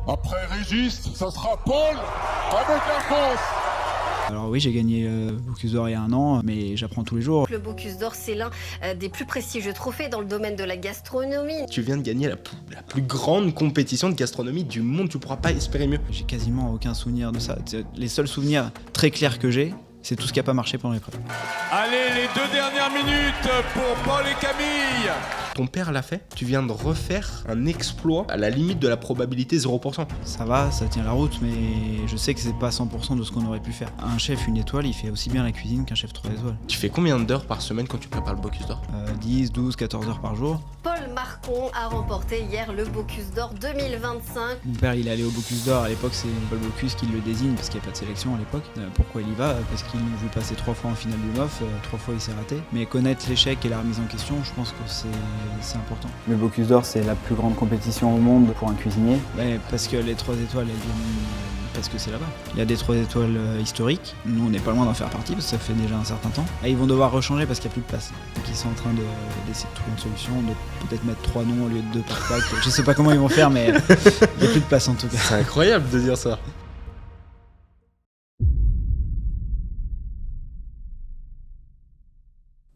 Après Régis, ça sera Paul avec la France. Alors oui, j'ai gagné Bocuse d'Or il y a 1 an, mais j'apprends tous les jours. Le Bocuse d'Or, c'est l'un des plus prestigieux trophées dans le domaine de la gastronomie. Tu viens de gagner la plus grande compétition de gastronomie du monde, tu pourras pas espérer mieux. J'ai quasiment aucun souvenir de ça. Les seuls souvenirs très clairs que j'ai, c'est tout ce qui n'a pas marché pendant l'épreuve. Allez, les 2 dernières minutes pour Paul et Camille. Ton père l'a fait, tu viens de refaire un exploit à la limite de la probabilité 0%. Ça va, ça tient la route, mais je sais que c'est pas 100% de ce qu'on aurait pu faire. Un chef 1 étoile, il fait aussi bien la cuisine qu'un chef 3 étoiles. Tu fais combien d'heures par semaine quand tu prépares le Bocuse d'Or ? 10, 12, 14 heures par jour. Paul Marcon a remporté hier le Bocuse d'Or 2025. Mon père, il est allé au Bocuse d'Or, à l'époque c'est Paul Bocuse qui le désigne parce qu'il n'y a pas de sélection à l'époque. Pourquoi il y va ? Parce qu'ils l'ont vu passer 3 fois en finale du MOF, 3 fois il s'est raté. Mais connaître l'échec et la remise en question, je pense que c'est important. Le Bocuse d'Or, c'est la plus grande compétition au monde pour un cuisinier. Parce que les 3 étoiles, elles viennent parce que c'est là-bas. Il y a des 3 étoiles historiques, nous on n'est pas loin d'en faire partie parce que ça fait déjà un certain temps. Et ils vont devoir rechanger parce qu'il n'y a plus de place. Donc ils sont en train d'essayer de trouver une solution, de peut-être mettre 3 noms au lieu de 2 par pack. Je sais pas comment ils vont faire, mais il n'y a plus de place en tout cas. C'est incroyable de dire ça.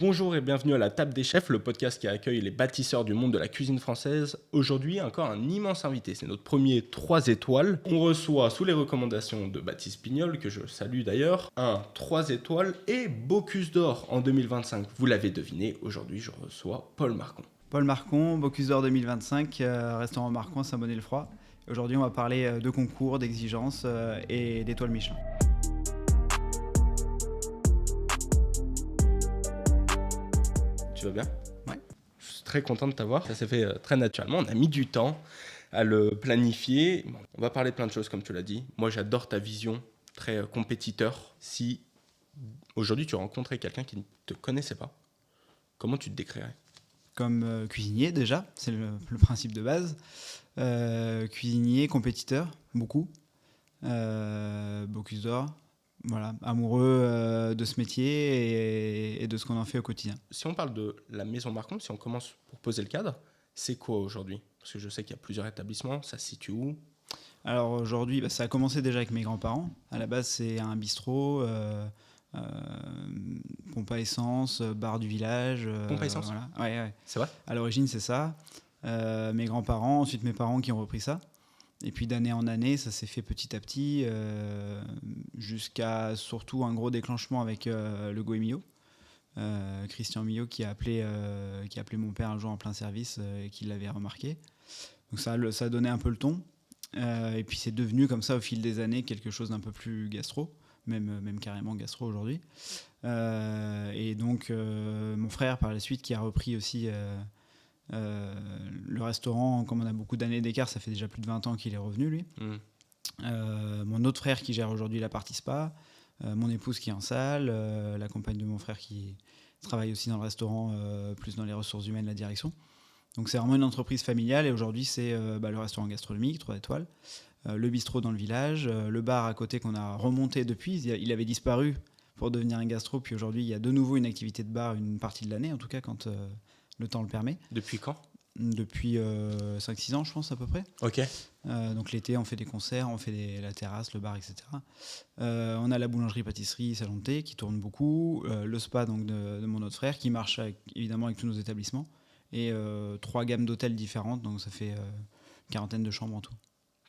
Bonjour et bienvenue à la Table des Chefs, le podcast qui accueille les bâtisseurs du monde de la cuisine française. Aujourd'hui, encore un immense invité, c'est notre premier 3 étoiles. On reçoit, sous les recommandations de Baptiste Pignol, que je salue d'ailleurs, un 3 étoiles et Bocuse d'Or en 2025. Vous l'avez deviné, aujourd'hui je reçois Paul Marcon. Paul Marcon, Bocuse d'Or 2025, restaurant Marcon à Saint-Bonnet-le-Froid. Aujourd'hui, on va parler de concours, d'exigences et d'étoiles Michelin. Tu vas bien ? Ouais. Je suis très content de t'avoir. Ça s'est fait très naturellement. On a mis du temps à le planifier. Bon, on va parler de plein de choses, comme tu l'as dit. Moi, j'adore ta vision très compétiteur. Si aujourd'hui, tu rencontrais quelqu'un qui ne te connaissait pas, comment tu te décrirais ? Comme cuisinier, déjà, c'est le principe de base. Cuisinier, compétiteur, beaucoup. Bocuse d'Or. Voilà, amoureux de ce métier et de ce qu'on en fait au quotidien. Si on parle de la maison Marcon, si on commence pour poser le cadre, c'est quoi aujourd'hui ? Parce que je sais qu'il y a plusieurs établissements, ça se situe où ? Alors aujourd'hui, ça a commencé déjà avec mes grands-parents. À la base, c'est un bistrot, pompe à essence, bar du village. Pompe à essence ? Voilà. Ouais. C'est vrai ? À l'origine, c'est ça. Mes grands-parents, ensuite mes parents qui ont repris ça. Et puis d'année en année, ça s'est fait petit à petit, jusqu'à surtout un gros déclenchement avec le Goemio. Christian Millot qui a appelé mon père un jour en plein service et qui l'avait remarqué. Donc ça a donné un peu le ton. Et puis c'est devenu comme ça au fil des années quelque chose d'un peu plus gastro, même carrément gastro aujourd'hui. Et donc mon frère par la suite qui a repris aussi... le restaurant, comme on a beaucoup d'années d'écart, ça fait déjà plus de 20 ans qu'il est revenu, lui. Mon autre frère qui gère aujourd'hui la partie spa, mon épouse qui est en salle, la compagne de mon frère qui travaille aussi dans le restaurant, plus dans les ressources humaines, la direction. Donc c'est vraiment une entreprise familiale et aujourd'hui c'est le restaurant gastronomique, 3 étoiles, le bistrot dans le village, le bar à côté qu'on a remonté depuis, il avait disparu pour devenir un gastro, puis aujourd'hui il y a de nouveau une activité de bar une partie de l'année, en tout cas quand... le temps le permet. Depuis quand ? Depuis 5-6 ans, je pense, à peu près. Ok. Donc l'été, on fait des concerts, on fait la terrasse, le bar, etc. On a la boulangerie-pâtisserie, salon de thé, qui tourne beaucoup. Le spa donc, de mon autre frère, qui marche évidemment avec tous nos établissements. Et 3 gammes d'hôtels différentes, donc ça fait une quarantaine de chambres en tout.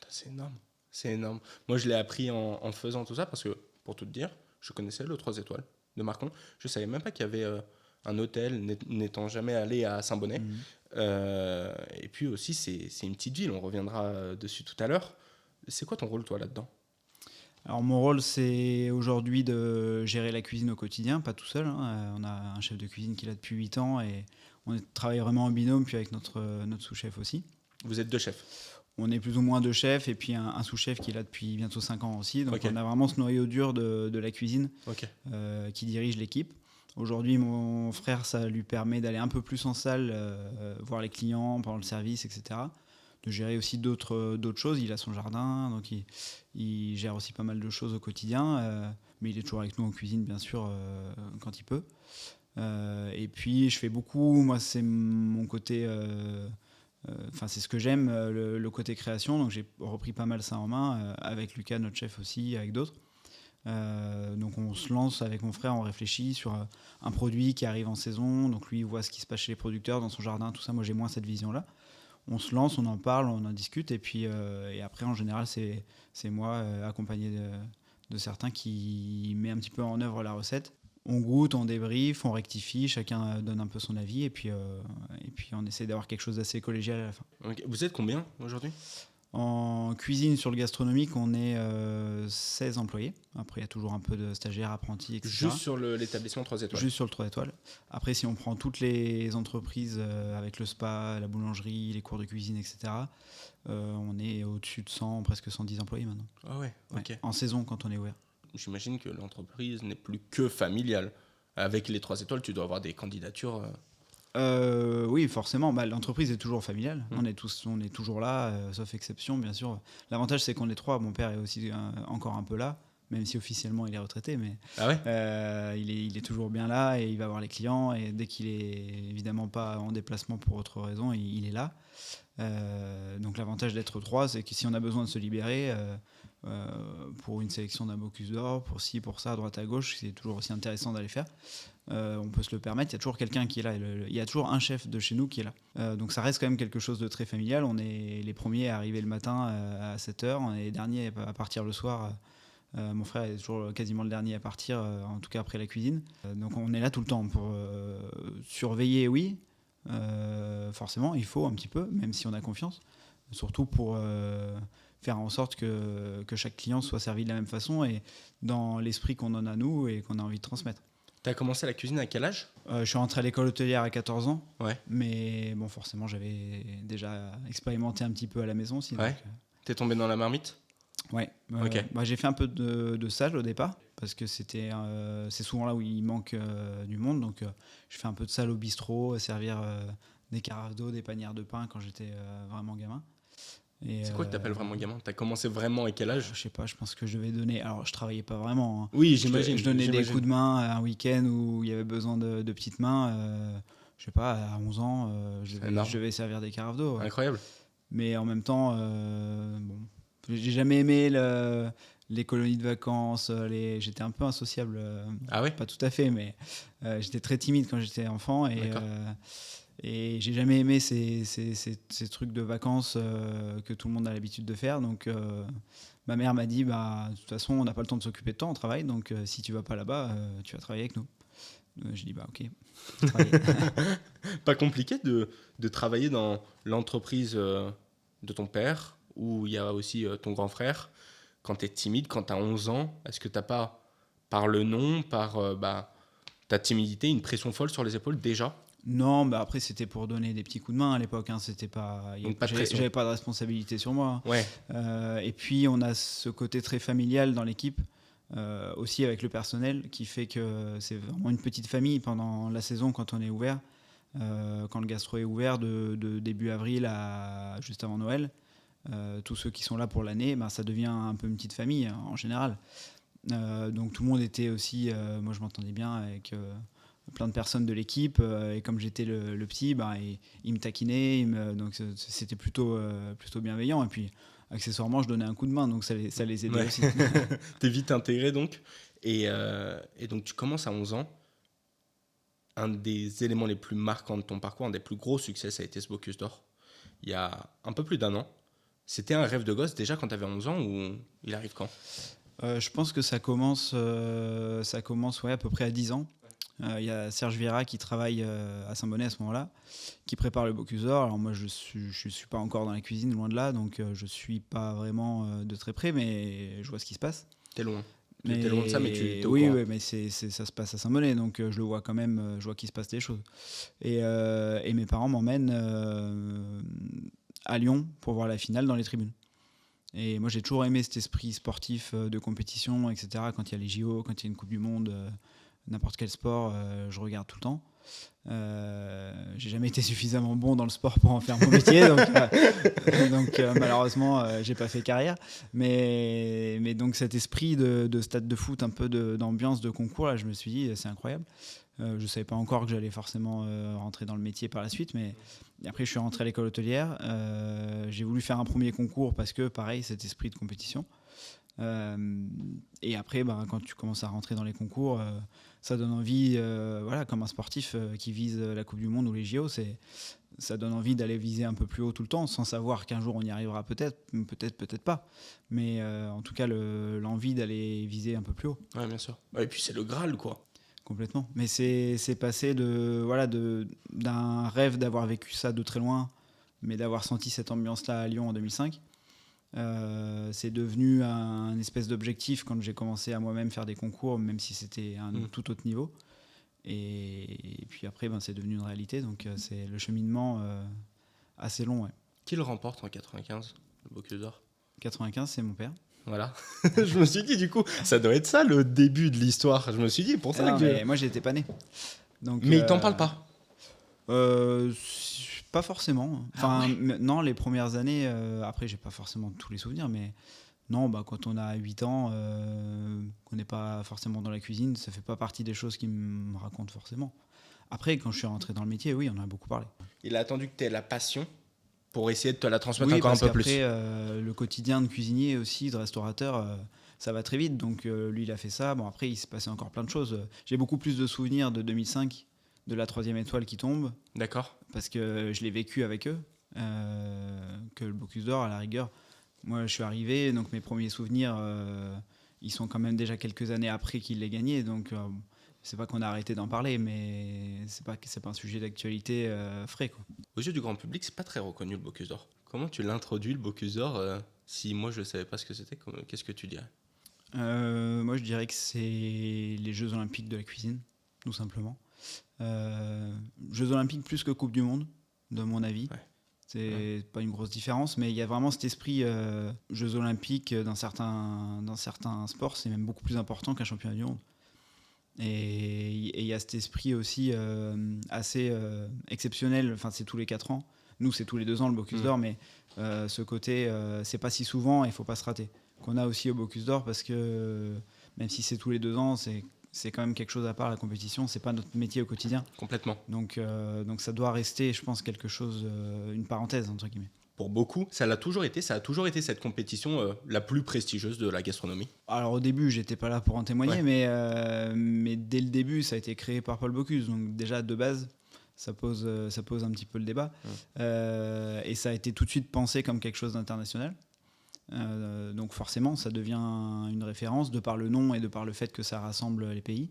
C'est énorme. C'est énorme. Moi, je l'ai appris en faisant tout ça, parce que, pour tout te dire, je connaissais le 3 étoiles de Marcon. Je ne savais même pas qu'il y avait... un hôtel, n'étant jamais allé à Saint-Bonnet. Et puis aussi, c'est une petite ville, on reviendra dessus tout à l'heure. C'est quoi ton rôle, toi, là-dedans ? Alors, mon rôle, c'est aujourd'hui de gérer la cuisine au quotidien, pas tout seul. On a un chef de cuisine qui est là depuis 8 ans et on travaille vraiment en binôme, puis avec notre sous-chef aussi. Vous êtes 2 chefs ? On est plus ou moins 2 chefs et puis un sous-chef qui est là depuis bientôt 5 ans aussi. Donc, Okay. On a vraiment ce noyau dur de la cuisine qui dirige l'équipe. Aujourd'hui, mon frère, ça lui permet d'aller un peu plus en salle, voir les clients pendant le service, etc. De gérer aussi d'autres choses. Il a son jardin, donc il gère aussi pas mal de choses au quotidien. Mais il est toujours avec nous en cuisine, bien sûr, quand il peut. Et puis, je fais beaucoup. Moi, c'est mon côté c'est ce que j'aime, le côté création. Donc j'ai repris pas mal ça en main, avec Lucas, notre chef aussi, avec d'autres. Donc on se lance avec mon frère, on réfléchit sur un produit qui arrive en saison. Donc lui il voit ce qui se passe chez les producteurs dans son jardin, tout ça. Moi j'ai moins cette vision-là. On se lance, on en parle, on en discute, et puis et après en général c'est moi accompagné de certains qui met un petit peu en œuvre la recette. On goûte, on débrief, on rectifie, chacun donne un peu son avis, et puis on essaie d'avoir quelque chose d'assez collégial à la fin. Okay. Vous êtes combien aujourd'hui ? En cuisine sur le gastronomique, on est 16 employés. Après, il y a toujours un peu de stagiaires, apprentis, etc. Juste sur l'établissement 3 étoiles. Juste sur le 3 étoiles. Après, si on prend toutes les entreprises avec le spa, la boulangerie, les cours de cuisine, etc., on est au-dessus de 100, presque 110 employés maintenant. Ah ouais, ok. En saison, quand on est ouvert. J'imagine que l'entreprise n'est plus que familiale. Avec les 3 étoiles, tu dois avoir des candidatures. Oui, forcément. L'entreprise est toujours familiale. On est toujours là, sauf exception, bien sûr. L'avantage, c'est qu'on est 3. Mon père est aussi encore un peu là, même si officiellement il est retraité. Mais ah ouais il est toujours bien là et il va voir les clients. Et dès qu'il est évidemment pas en déplacement pour autre raison, il est là. Donc l'avantage d'être 3, c'est que si on a besoin de se libérer pour une sélection d'un Bocuse d'Or, pour ci, pour ça, à droite à gauche, c'est toujours aussi intéressant d'aller faire. On peut se le permettre, il y a toujours quelqu'un qui est là, il y a toujours un chef de chez nous qui est là. Donc ça reste quand même quelque chose de très familial. On est les premiers à arriver le matin à 7h, on est les derniers à partir le soir. Mon frère est toujours quasiment le dernier à partir, en tout cas après la cuisine. Donc on est là tout le temps pour surveiller, oui. Forcément, il faut un petit peu, même si on a confiance. Surtout pour faire en sorte que chaque client soit servi de la même façon et dans l'esprit qu'on en a nous et qu'on a envie de transmettre. Tu as commencé la cuisine à quel âge ? Je suis rentré à l'école hôtelière à 14 ans. Ouais. Mais bon, forcément, j'avais déjà expérimenté un petit peu à la maison aussi. Ouais. T'es tombé dans la marmite ? Ouais. Ok. J'ai fait un peu de stage au départ parce que c'est souvent là où il manque du monde. Donc, je fais un peu de salle au bistrot, servir des carafes d'eau, des panières de pain quand j'étais vraiment gamin. Et c'est quoi que t'appelles vraiment gamin ? T'as commencé vraiment à quel âge ? Je sais pas, je pense que je devais donner... Alors, je travaillais pas vraiment. Hein. Oui, j'imagine. Je donnais des coups de main à un week-end où il y avait besoin de petites mains. Je sais pas, à 11 ans, je devais servir des carafes d'eau. Ouais. Incroyable. Mais en même temps, j'ai jamais aimé les colonies de vacances. J'étais un peu insociable. Ah ouais ? Pas tout à fait, mais j'étais très timide quand j'étais enfant. Et j'ai jamais aimé ces trucs de vacances que tout le monde a l'habitude de faire. Donc, ma mère m'a dit, de toute façon, on n'a pas le temps de s'occuper de toi, on travaille. Donc, si tu vas pas là-bas, tu vas travailler avec nous. J'ai dit, ok. Pas compliqué de travailler dans l'entreprise de ton père, où il y a aussi ton grand frère. Quand tu es timide, quand tu as 11 ans, est-ce que tu n'as pas, par le nom, par ta timidité, une pression folle sur les épaules déjà ? Non, après c'était pour donner des petits coups de main à l'époque. C'était pas. J'avais pas de responsabilité sur moi. Ouais. Et puis on a ce côté très familial dans l'équipe, aussi avec le personnel, qui fait que c'est vraiment une petite famille pendant la saison quand on est ouvert. Quand le gastro est ouvert de début avril à juste avant Noël, tous ceux qui sont là pour l'année, ça devient un peu une petite famille en général. Donc tout le monde était aussi. Moi je m'entendais bien avec. Plein de personnes de l'équipe et comme j'étais le petit, il me taquinait, donc c'était plutôt bienveillant et puis accessoirement je donnais un coup de main donc ça les aidait aussi. T'es vite intégré donc et donc tu commences à 11 ans. Un des éléments les plus marquants de ton parcours, un des plus gros succès, ça a été ce Bocuse d'Or il y a un peu plus d'1 an. C'était un rêve de gosse déjà quand t'avais 11 ans ou il arrive quand ? Je pense que ça commence à peu près à 10 ans. Il y a Serge Vieira qui travaille à Saint-Bonnet à ce moment-là, qui prépare le Bocuse d'Or. Alors moi, je suis pas encore dans la cuisine, loin de là, donc je suis pas vraiment de très près, mais je vois ce qui se passe. T'es loin. T'es loin de ça, mais tu es au courant. Oui, mais ça se passe à Saint-Bonnet, donc je le vois quand même, je vois qu'il se passe des choses. Et mes parents m'emmènent à Lyon pour voir la finale dans les tribunes. Et moi, j'ai toujours aimé cet esprit sportif de compétition, etc. Quand il y a les JO, quand il y a une Coupe du Monde n'importe quel sport, je regarde tout le temps. J'ai jamais été suffisamment bon dans le sport pour en faire mon métier, donc malheureusement j'ai pas fait carrière, mais donc cet esprit de stade de foot, un peu d'ambiance de concours là, je me suis dit c'est incroyable. Je savais pas encore que j'allais forcément rentrer dans le métier par la suite, mais après je suis rentré à l'école hôtelière. J'ai voulu faire un premier concours parce que pareil, cet esprit de compétition. Et après, quand tu commences à rentrer dans les concours, ça donne envie, comme un sportif qui vise la Coupe du Monde ou les JO, ça donne envie d'aller viser un peu plus haut tout le temps, sans savoir qu'un jour on y arrivera peut-être pas. Mais en tout cas, l'envie d'aller viser un peu plus haut. Ouais, bien sûr. Et puis c'est le Graal, quoi. Complètement. Mais c'est passé d'un rêve d'avoir vécu ça de très loin, mais d'avoir senti cette ambiance-là à Lyon en 2005. C'est devenu un espèce d'objectif quand j'ai commencé à moi-même faire des concours, même si c'était un tout autre niveau. Et puis après, c'est devenu une réalité. Donc c'est le cheminement assez long. Ouais. Qui le remporte en 95, le Bocuse d'Or? 95, c'est mon père. Voilà. Je me suis dit, du coup, ça doit être ça le début de l'histoire. Je me suis dit, pour ça mais moi, j'étais pas né. Donc, mais il t'en parle pas? Pas forcément. Enfin, non, les premières années, après, j'ai pas forcément tous les souvenirs, mais non, quand on a 8 ans, qu'on n'est pas forcément dans la cuisine, ça fait pas partie des choses qui me racontent forcément. Après, quand je suis rentré dans le métier, oui, on en a beaucoup parlé. Il a attendu que tu aies la passion pour essayer de te la transmettre encore un peu plus. Après, le quotidien de cuisinier aussi, de restaurateur, ça va très vite. Donc, lui, il a fait ça. Bon, après, il s'est passé encore plein de choses. J'ai beaucoup plus de souvenirs de 2005, de la 3e étoile qui tombe. D'accord. Parce que je l'ai vécu avec eux, que le Bocuse d'Or, à la rigueur. Moi, je suis arrivé, donc mes premiers souvenirs, ils sont quand même déjà quelques années après qu'il l'ait gagné. Donc, c'est pas qu'on a arrêté d'en parler, mais c'est pas un sujet d'actualité frais, quoi. Aux yeux du grand public, c'est pas très reconnu, le Bocuse d'Or. Comment tu l'introduis, le Bocuse d'Or si moi, je savais pas ce que c'était, qu'est-ce que tu dirais? Moi, je dirais que c'est les Jeux Olympiques de la cuisine, tout simplement. Jeux Olympiques plus que Coupe du Monde, de mon avis. Ouais. C'est pas une grosse différence, mais il y a vraiment cet esprit Jeux Olympiques dans certains sports, c'est même beaucoup plus important qu'un championnat du monde. Et il y a cet esprit aussi assez exceptionnel, enfin c'est tous les 4 ans. Nous, c'est tous les 2 ans le Bocuse d'Or, mais ce côté, c'est pas si souvent et il faut pas se rater. Qu'on a aussi au Bocuse d'Or parce que même si c'est tous les 2 ans, c'est quand même quelque chose à part, la compétition, c'est pas notre métier au quotidien. Complètement. Donc ça doit rester, je pense, quelque chose, une parenthèse, entre guillemets. Pour beaucoup, ça a toujours été cette compétition la plus prestigieuse de la gastronomie. Alors au début, j'étais pas là pour en témoigner, mais dès le début, ça a été créé par Paul Bocuse. Donc déjà, de base, ça pose un petit peu le débat. Et ça a été tout de suite pensé comme quelque chose d'international. Donc forcément, ça devient une référence de par le nom et de par le fait que ça rassemble les pays.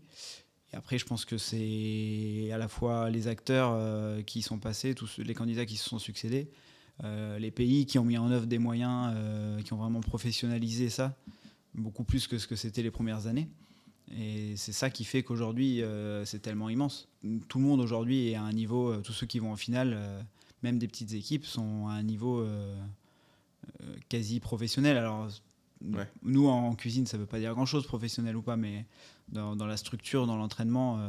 Et après, je pense que c'est à la fois les acteurs qui sont passés, tous les candidats qui se sont succédés, les pays qui ont mis en œuvre des moyens, qui ont vraiment professionnalisé ça, beaucoup plus que ce que c'était les premières années. Et c'est ça qui fait qu'aujourd'hui, c'est tellement immense. Tout le monde aujourd'hui est à un niveau, tous ceux qui vont en finale, même des petites équipes, sont à un niveau quasi professionnel. Alors, nous, en cuisine, ça ne veut pas dire grand-chose, professionnel ou pas, mais dans la structure, dans l'entraînement,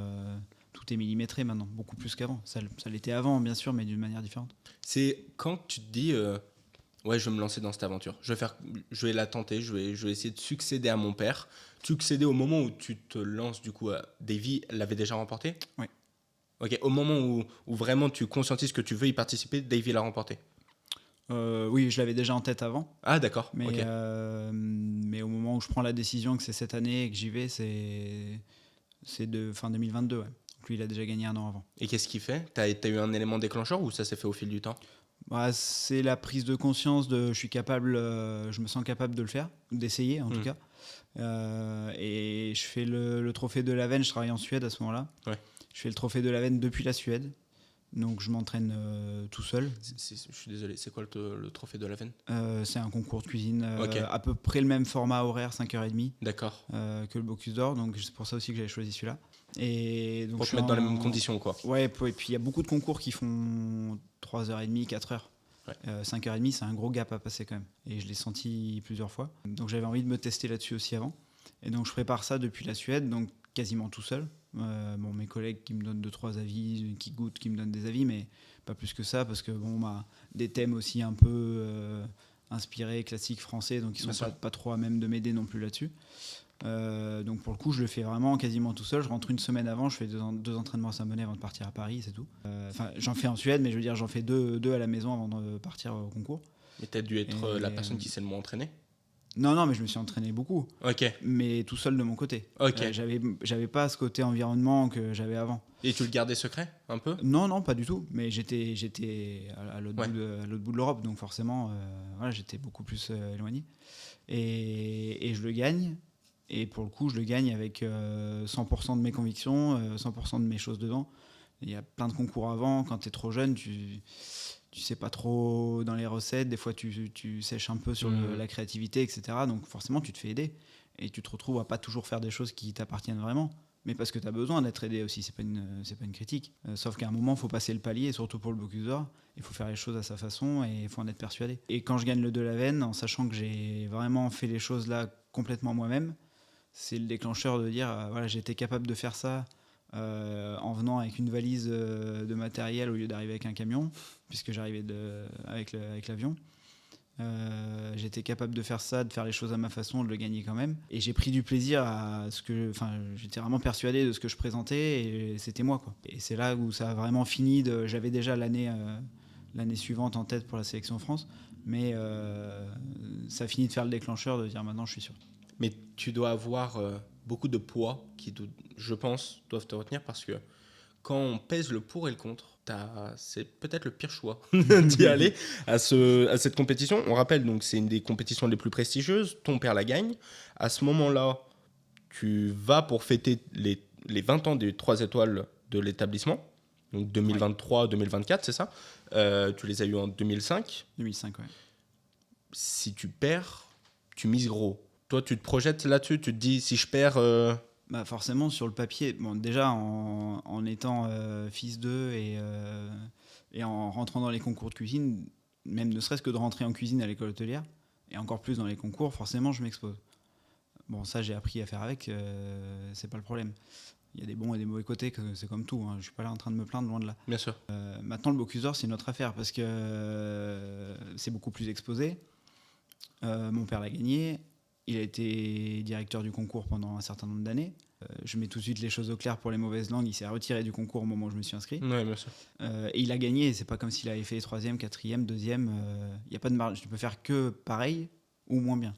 tout est millimétré maintenant, beaucoup plus qu'avant. Ça l'était avant, bien sûr, mais d'une manière différente. C'est quand tu te dis, je vais me lancer dans cette aventure, je vais la tenter, je vais essayer de succéder à mon père. Succéder au moment où tu te lances, du coup, Davy l'avait déjà remporté? Oui. Ok, au moment où vraiment tu conscientises que tu veux y participer, Davy l'a remporté? Oui, je l'avais déjà en tête avant. Ah, d'accord. Mais, mais au moment où je prends la décision que c'est cette année et que j'y vais, c'est de fin 2022. Ouais. Donc lui, il a déjà gagné 1 an avant. Et qu'est-ce qu'il fait? T'as eu un élément déclencheur ou ça s'est fait au fil du temps? C'est la prise de conscience de je me sens capable de le faire, d'essayer en tout cas. Et je fais le trophée de l'Aven, je travaille en Suède à ce moment-là. Ouais. Je fais le trophée de l'Aven depuis la Suède. Donc je m'entraîne tout seul. Je suis désolé, c'est quoi le trophée de l'Aven? C'est un concours de cuisine à peu près le même format horaire, 5h30. D'accord. Que le Bocuse d'Or, donc c'est pour ça aussi que j'avais choisi celui-là. Et donc pour te mettre dans les mêmes conditions, quoi. Ouais, et puis il y a beaucoup de concours qui font 3h30, 4h. Ouais. 5h30, c'est un gros gap à passer quand même. Et je l'ai senti plusieurs fois. Donc j'avais envie de me tester là-dessus aussi avant. Et donc je prépare ça depuis la Suède, donc quasiment tout seul. Mes collègues qui me donnent 2-3 avis, qui goûtent, qui me donnent des avis, mais pas plus que ça, parce que des thèmes aussi un peu inspirés, classiques français, donc ils sont pas trop à même de m'aider non plus là-dessus. Donc pour le coup, je le fais vraiment quasiment tout seul. Je rentre une semaine avant, je fais deux entraînements à Saint-Bonnet avant de partir à Paris, c'est tout. J'en fais en Suède, mais je veux dire, j'en fais deux à la maison avant de partir au concours. Mais t'as dû être la personne qui s'est le moins entraînée. Non, mais je me suis entraîné beaucoup. Ok. Mais tout seul de mon côté. Ok. J'avais pas ce côté environnement que j'avais avant. Et tu le gardais secret un peu ? Non, pas du tout. Mais j'étais à l'autre bout de l'Europe, donc forcément, j'étais beaucoup plus éloigné. Et je le gagne. Et pour le coup, je le gagne avec 100% de mes convictions, 100% de mes choses dedans. Il y a plein de concours avant. Quand tu es trop jeune, tu sais pas trop dans les recettes. Des fois, tu sèches un peu sur la créativité, etc. Donc forcément, tu te fais aider. Et tu te retrouves à pas toujours faire des choses qui t'appartiennent vraiment. Mais parce que tu as besoin d'être aidé aussi. C'est pas une critique. Sauf qu'à un moment, il faut passer le palier. Et surtout pour le Bocuse d'Or, il faut faire les choses à sa façon et il faut en être persuadé. Et quand je gagne le Delaven, en sachant que j'ai vraiment fait les choses là complètement moi-même, c'est le déclencheur de dire j'étais capable de faire ça en venant avec une valise de matériel au lieu d'arriver avec un camion, puisque j'arrivais avec l'avion. J'étais capable de faire ça, de faire les choses à ma façon, de le gagner quand même. Et j'ai pris du plaisir à j'étais vraiment persuadé de ce que je présentais et c'était moi, quoi. Et c'est là où ça a vraiment fini. J'avais déjà l'année suivante en tête pour la sélection France, mais ça a fini de faire le déclencheur de dire maintenant je suis sûr. Mais tu dois avoir beaucoup de poids qui, je pense, doivent te retenir parce que quand on pèse le pour et le contre, c'est peut-être le pire choix d'y aller à cette compétition. On rappelle, donc, c'est une des compétitions les plus prestigieuses. Ton père la gagne. À ce moment-là, tu vas pour fêter les 20 ans des 3 étoiles de l'établissement. Donc 2023-2024, c'est ça. Tu les as eu en 2005. 2005, ouais. Si tu perds, tu mises gros. Toi, tu te projettes là-dessus, tu te dis, si je perds... forcément, sur le papier, déjà en étant fils d'eux et en rentrant dans les concours de cuisine, même ne serait-ce que de rentrer en cuisine à l'école hôtelière, et encore plus dans les concours, forcément, je m'expose. Bon, ça, j'ai appris à faire avec, c'est pas le problème. Il y a des bons et des mauvais côtés, c'est comme tout, hein. Je suis pas là en train de me plaindre, loin de là. Bien sûr. Maintenant, le Bocuse d'Or, c'est une autre affaire, parce que c'est beaucoup plus exposé. Mon père l'a gagné. Il a été directeur du concours pendant un certain nombre d'années. Je mets tout de suite les choses au clair pour les mauvaises langues. Il s'est retiré du concours au moment où je me suis inscrit. Oui, bien sûr. Et il a gagné. C'est pas comme s'il avait fait 3e, 4e, 2e. Il n'y a pas de marge. Tu peux faire que pareil ou moins bien.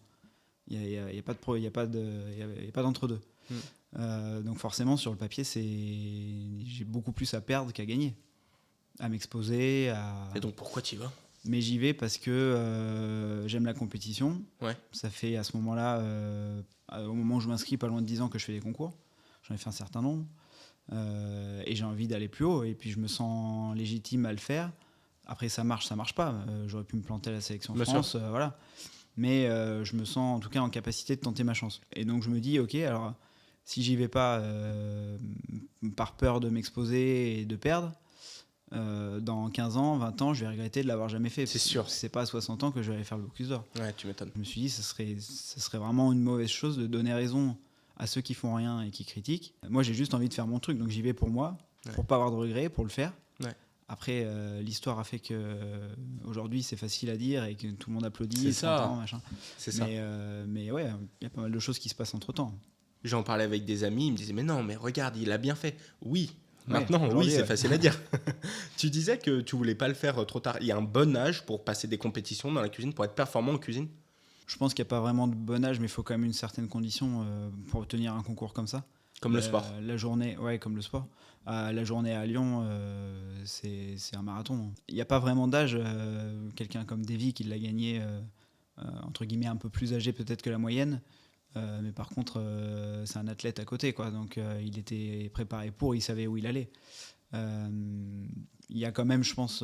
Il n'y a pas d'entre-deux. Donc forcément, sur le papier, j'ai beaucoup plus à perdre qu'à gagner. À m'exposer. Et donc pourquoi tu y vas ? Mais j'y vais parce que j'aime la compétition. Ouais. Ça fait à ce moment-là, au moment où je m'inscris, pas loin de 10 ans que je fais des concours. J'en ai fait un certain nombre. Et j'ai envie d'aller plus haut. Et puis je me sens légitime à le faire. Après, ça marche pas. J'aurais pu me planter à la sélection France. Voilà. Mais je me sens en tout cas en capacité de tenter ma chance. Et donc je me dis, ok, alors si j'y vais pas par peur de m'exposer et de perdre, dans 15 ans, 20 ans, je vais regretter de l'avoir jamais fait. C'est sûr. C'est pas à 60 ans que je vais aller faire le Bocuse d'Or. Ouais, tu m'étonnes. Je me suis dit, ce serait vraiment une mauvaise chose de donner raison à ceux qui font rien et qui critiquent. Moi, j'ai juste envie de faire mon truc, donc j'y vais pour moi, pour pas avoir de regrets, pour le faire. Ouais. Après, l'histoire a fait que aujourd'hui, c'est facile à dire et que tout le monde applaudit. C'est ça. Machin. C'est ça. Mais ouais, il y a pas mal de choses qui se passent entre temps. J'en parlais avec des amis, ils me disaient, mais non, mais regarde, il a bien fait. Oui. Ouais, maintenant, oui, c'est facile à dire. Tu disais que tu voulais pas le faire trop tard. Il y a un bon âge pour passer des compétitions dans la cuisine, pour être performant en cuisine ? Je pense qu'il n'y a pas vraiment de bon âge, mais il faut quand même une certaine condition pour obtenir un concours comme ça. Comme le sport. La journée, ouais, comme le sport. La journée à Lyon, c'est un marathon. Il n'y a pas vraiment d'âge. Quelqu'un comme Davy qui l'a gagné, entre guillemets, un peu plus âgé peut-être que la moyenne. Mais par contre, c'est un athlète à côté, quoi. Donc il était préparé pour, il savait où il allait. Il y a quand même, je pense,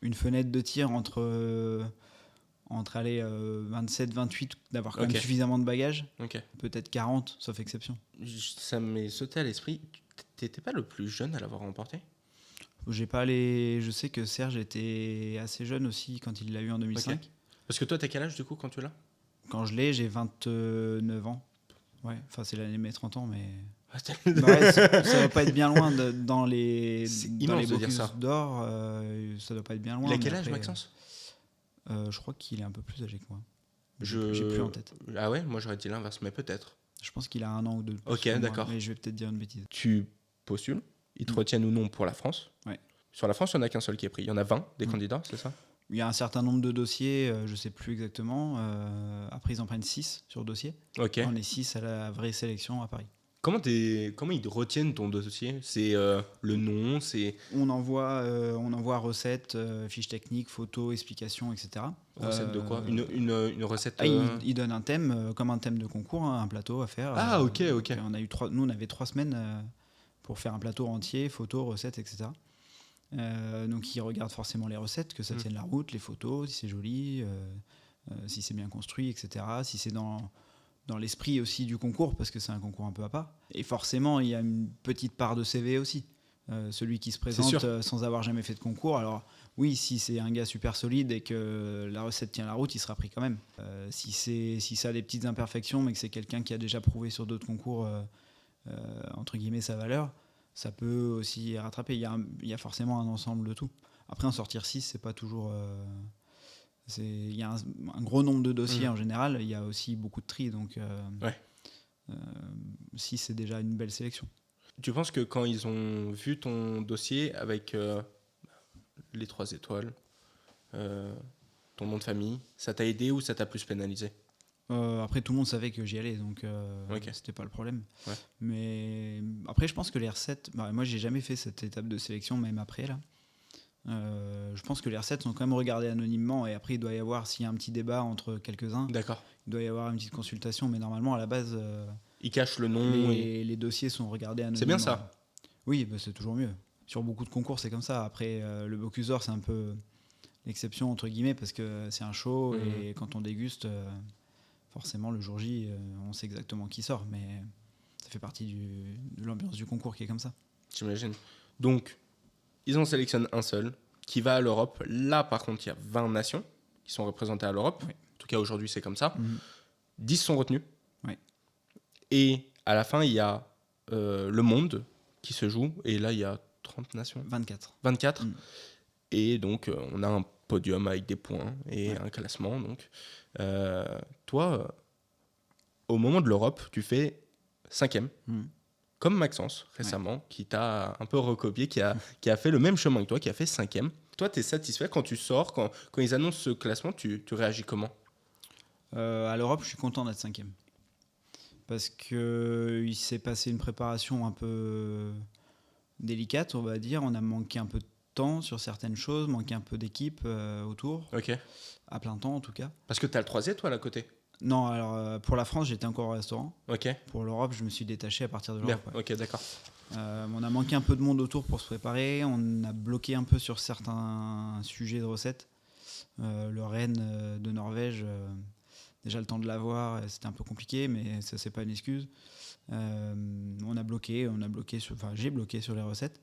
une fenêtre de tir entre aller 27, 28, d'avoir quand même suffisamment de bagages. Peut-être 40, sauf exception. Ça m'est sauté à l'esprit. T'étais pas le plus jeune à l'avoir remporté ? Je sais que Serge était assez jeune aussi quand il l'a eu en 2005. Parce que toi, t'as quel âge du coup quand tu l'as ? Quand je l'ai, j'ai 29 ans. Ouais, enfin c'est l'année de mes 30 ans, mais... Ouais, ça va pas être bien loin dans les C'est dans immense les de dire Bocuse ça. d'or. Ça doit pas être bien loin. Il a mais quel âge, après, Maxence? Je crois qu'il est un peu plus âgé que moi. J'ai plus en tête. Ah ouais, moi j'aurais dit l'inverse, mais peut-être. Je pense qu'il a 1 an ou 2 de plus Ok, que moi, d'accord. mais je vais peut-être dire une bêtise. Tu postules, ils te retiennent ou non pour la France. Ouais. Sur la France, il n'y en a qu'un seul qui est pris. Il y en a 20 des Mm. candidats, c'est ça? Il y a un certain nombre de dossiers, je sais plus exactement. Après, ils en prennent 6 sur dossier. Ok. On est 6 à la vraie sélection à Paris. Comment ils retiennent ton dossier? C'est le nom, c'est On envoie recettes, fiches techniques, photos, explications, etc. recette de quoi? Une recette. Il donne un thème, comme un thème de concours, hein, un plateau à faire. Ah, ok. Nous, on avait 3 semaines pour faire un plateau entier, photos, recettes, etc. Donc, ils regardent forcément les recettes, que ça tienne la route, les photos, si c'est joli, si c'est bien construit, etc. Si c'est dans l'esprit aussi du concours, parce que c'est un concours un peu à part. Et forcément, il y a une petite part de CV aussi. Celui qui se présente sans avoir jamais fait de concours. Alors oui, si c'est un gars super solide et que la recette tient la route, il sera pris quand même. Si ça a des petites imperfections, mais que c'est quelqu'un qui a déjà prouvé sur d'autres concours, entre guillemets, sa valeur, ça peut aussi rattraper. Il y a forcément un ensemble de tout. Après, en sortir 6, c'est pas toujours... il y a un gros nombre de dossiers en général, il y a aussi beaucoup de tri, donc 6 c'est déjà une belle sélection. Tu penses que quand ils ont vu ton dossier avec les 3 étoiles, ton nom de famille, ça t'a aidé ou ça t'a plus pénalisé? Après, tout le monde savait que j'y allais, donc c'était pas le problème. Ouais. Mais après, je pense que les recettes, moi j'ai jamais fait cette étape de sélection, même après là. Je pense que les recettes sont quand même regardées anonymement, et après il doit y avoir, s'il y a un petit débat entre quelques-uns, D'accord. il doit y avoir une petite consultation, mais normalement à la base Ils cachent le nom. les dossiers sont regardés anonymement. C'est bien ça. Oui, c'est toujours mieux. Sur beaucoup de concours, c'est comme ça. Après, le Bocuse d'or, c'est un peu l'exception, entre guillemets, parce que c'est un show, et quand on déguste, forcément, le jour J, on sait exactement qui sort, mais ça fait partie de l'ambiance du concours qui est comme ça. J'imagine. Donc, ils en sélectionnent un seul qui va à l'Europe. Là, par contre, il y a 20 nations qui sont représentées à l'Europe. Oui. En tout cas, aujourd'hui, c'est comme ça. 10 sont retenus. Oui. Et à la fin, il y a le monde qui se joue. Et là, il y a 30 nations. 24. 24. Et donc, on a un podium avec des points et un classement. Donc, toi, au moment de l'Europe, tu fais 5e. Comme Maxence, récemment, qui t'a un peu recopié, qui a fait le même chemin que toi, qui a fait 5e. Toi, tu es satisfait quand tu sors, quand ils annoncent ce classement, tu réagis comment? À l'Europe, je suis content d'être 5e. Parce qu'il s'est passé une préparation un peu délicate, on va dire. On a manqué un peu de temps sur certaines choses, manqué un peu d'équipe autour. Ok. À plein temps, en tout cas. Parce que tu as le 3 étoiles à côté. Non, alors pour la France, j'étais encore au restaurant. Ok. Pour l'Europe, je me suis détaché à partir de Bien. l'Europe. Ouais. Ok, d'accord. On a manqué un peu de monde autour pour se préparer. On a bloqué un peu sur certains sujets de recettes. Le Rennes de Norvège, déjà le temps de l'avoir, c'était un peu compliqué, mais ça, c'est pas une excuse. J'ai bloqué sur les recettes.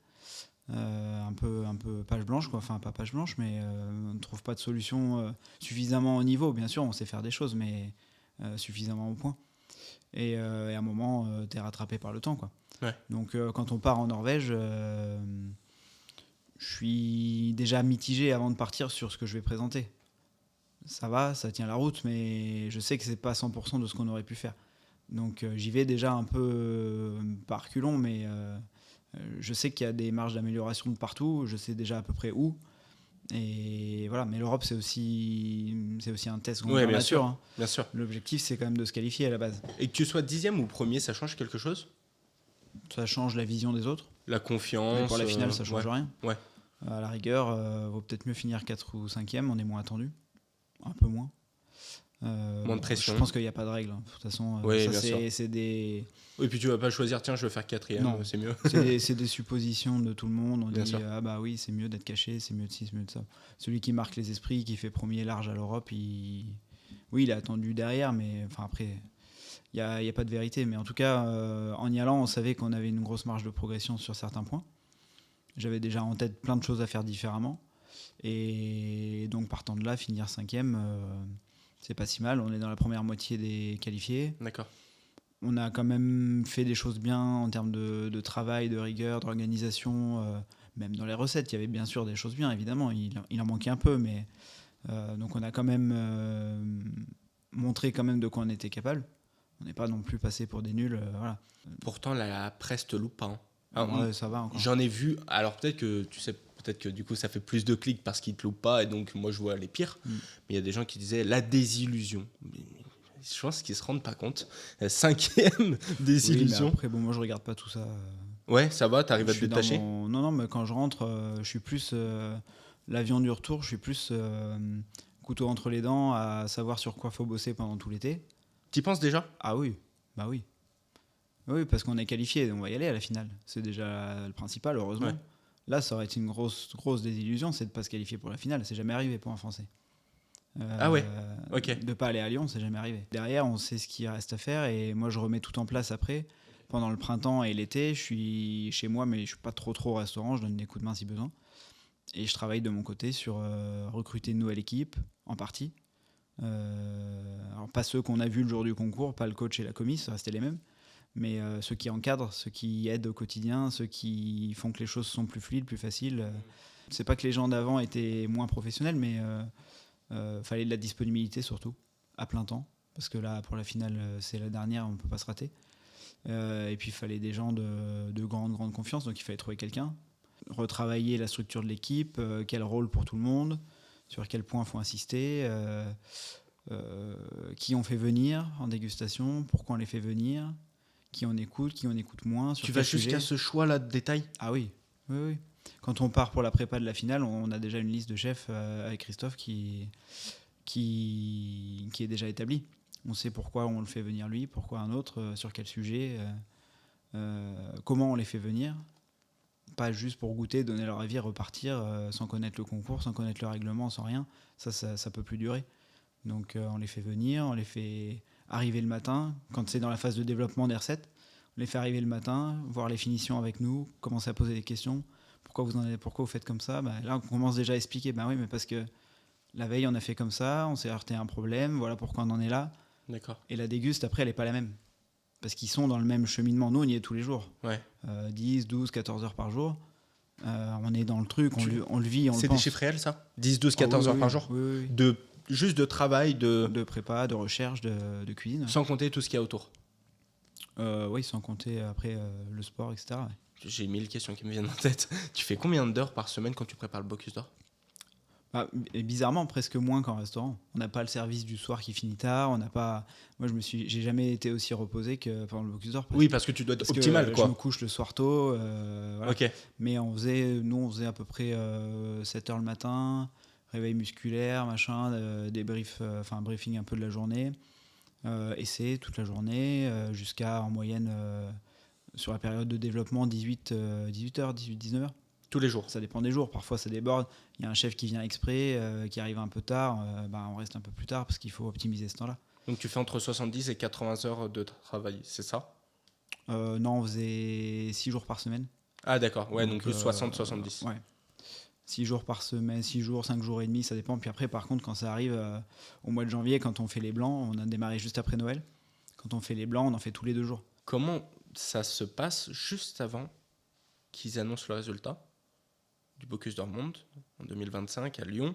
Un peu page blanche, quoi. Enfin, pas page blanche, mais on ne trouve pas de solution suffisamment au niveau. Bien sûr, on sait faire des choses, mais suffisamment au point. Et à un moment, tu es rattrapé par le temps, quoi. Ouais. Donc, quand on part en Norvège, je suis déjà mitigé avant de partir sur ce que je vais présenter. Ça va, ça tient la route, mais je sais que c'est pas 100% de ce qu'on aurait pu faire. Donc, j'y vais déjà un peu par reculons, mais je sais qu'il y a des marges d'amélioration de partout. Je sais déjà à peu près où. Et voilà, mais l'Europe, c'est aussi un test grandeur nature. Hein. Bien sûr. L'objectif, c'est quand même de se qualifier à la base. Et que tu sois 10e ou 1er, ça change quelque chose? Ça change la vision des autres. La confiance. Mais pour la finale, ça change rien. Ouais. À la rigueur, vaut peut-être mieux finir 4 ou 5e, on est moins attendu. Un peu moins. Moins de pression. Je pense qu'il n'y a pas de règle. De toute façon, c'est des... Oui, puis tu vas pas choisir, tiens, je veux faire 4e, non, c'est mieux. c'est des suppositions de tout le monde. On Bien dit, sûr. ah bah oui, c'est mieux d'être caché, c'est mieux de ci, c'est mieux de ça. Celui qui marque les esprits, qui fait premier large à l'Europe, il est attendu derrière, mais enfin après, il n'y a pas de vérité. Mais en tout cas, en y allant, on savait qu'on avait une grosse marge de progression sur certains points. J'avais déjà en tête plein de choses à faire différemment. Et donc, partant de là, finir 5e, c'est pas si mal. On est dans la première moitié des qualifiés. D'accord. On a quand même fait des choses bien en termes de travail, de rigueur, d'organisation. Même dans les recettes, il y avait bien sûr des choses bien, évidemment. Il en manquait un peu, mais donc on a quand même montré quand même de quoi on était capable. On n'est pas non plus passé pour des nuls. Voilà. Pourtant, la presse te loupe pas. Ouais, ça va encore. J'en ai vu. Alors peut-être que tu sais, peut-être que du coup ça fait plus de clics parce qu'ils te loupent pas et donc moi je vois les pires. Mais il y a des gens qui disaient la désillusion. Je pense qu'ils se rendent pas compte. La 5e désillusion. Oui, après, bon, moi je regarde pas tout ça. Ouais, ça va, t'arrives à te Je suis détacher. Non, mais quand je rentre, je suis plus l'avion du retour. Je suis plus couteau entre les dents à savoir sur quoi faut bosser pendant tout l'été. T'y penses déjà? Ah oui, bah oui. Oui, parce qu'on est qualifié, on va y aller à la finale. C'est déjà le principal, heureusement. Ouais. Là, ça aurait été une grosse désillusion, c'est de ne pas se qualifier pour la finale. C'est jamais arrivé pour un Français. Ah ouais, ok. De ne pas aller à Lyon, c'est jamais arrivé. Derrière, on sait ce qu'il reste à faire et moi, je remets tout en place après. Pendant le printemps et l'été, je suis chez moi, mais je ne suis pas trop au restaurant. Je donne des coups de main si besoin. Et je travaille de mon côté sur recruter une nouvelle équipe, en partie. Alors, pas ceux qu'on a vus le jour du concours, pas le coach et la commis, ça restait les mêmes. Mais ceux qui encadrent, ceux qui aident au quotidien, ceux qui font que les choses sont plus fluides, plus faciles. C'est pas que les gens d'avant étaient moins professionnels, mais fallait de la disponibilité surtout, à plein temps. Parce que là, pour la finale, c'est la dernière, on ne peut pas se rater. Et puis, il fallait des gens de grande confiance, donc il fallait trouver quelqu'un. Retravailler la structure de l'équipe, quel rôle pour tout le monde, sur quel point il faut insister, qui on fait venir en dégustation, pourquoi on les fait venir, qui on écoute moins. Sur Tu quel vas jusqu'à sujet. ce choix-là de détail? Ah oui. Quand on part pour la prépa de la finale, on a déjà une liste de chefs avec Christophe qui est déjà établie. On sait pourquoi on le fait venir lui, pourquoi un autre, sur quel sujet, comment on les fait venir. Pas juste pour goûter, donner leur avis, repartir sans connaître le concours, sans connaître le règlement, sans rien. Ça peut plus durer. Donc on les fait venir, on les fait arriver le matin. Quand c'est dans la phase de développement des recettes, on les fait arriver le matin, voir les finitions avec nous, commencer à poser des questions. Pourquoi vous faites comme ça? Là, on commence déjà à expliquer. Oui, mais parce que la veille, on a fait comme ça, on s'est heurté à un problème, voilà pourquoi on en est là. D'accord. Et la déguste, après, elle n'est pas la même. Parce qu'ils sont dans le même cheminement. Nous, on y est tous les jours. Ouais. 10, 12, 14 heures par jour. On est dans le truc, on le vit, on le pense. C'est des chiffres réels, ça? 10, 12, 14 heures par jour? Oui. Juste de travail, de prépa, de recherche, de cuisine. Sans compter tout ce qu'il y a autour. Oui, sans compter après le sport, etc. Ouais. J'ai 1000 questions qui me viennent en tête. Tu fais combien d'heures par semaine quand tu prépares le Bocuse d'Or? Et bizarrement, presque moins qu'en restaurant. On n'a pas le service du soir qui finit tard. On n'a pas. Moi, j'ai jamais été aussi reposé que pendant le Bocuse d'Or. Oui, parce que tu dois être optimal, quoi. Je me couche le soir tôt. Voilà. Ok. Mais on faisait à peu près 7 heures le matin, réveil musculaire, machin, briefing un peu de la journée, essai toute la journée, jusqu'à en moyenne, sur la période de développement, 18h, 19h. Tous les jours? Ça dépend des jours, parfois ça déborde. Il y a un chef qui vient exprès, qui arrive un peu tard, on reste un peu plus tard parce qu'il faut optimiser ce temps-là. Donc tu fais entre 70 et 80 heures de travail, c'est ça? Non, on faisait 6 jours par semaine. Ah d'accord, ouais, donc plus 60-70. Ouais. 6 jours par semaine, 6 jours, 5 jours et demi, ça dépend. Puis après, par contre, quand ça arrive au mois de janvier, quand on fait les blancs, on a démarré juste après Noël. Quand on fait les blancs, on en fait tous les 2 jours. Comment ça se passe juste avant qu'ils annoncent le résultat du Bocuse d'Or Monde en 2025 à Lyon?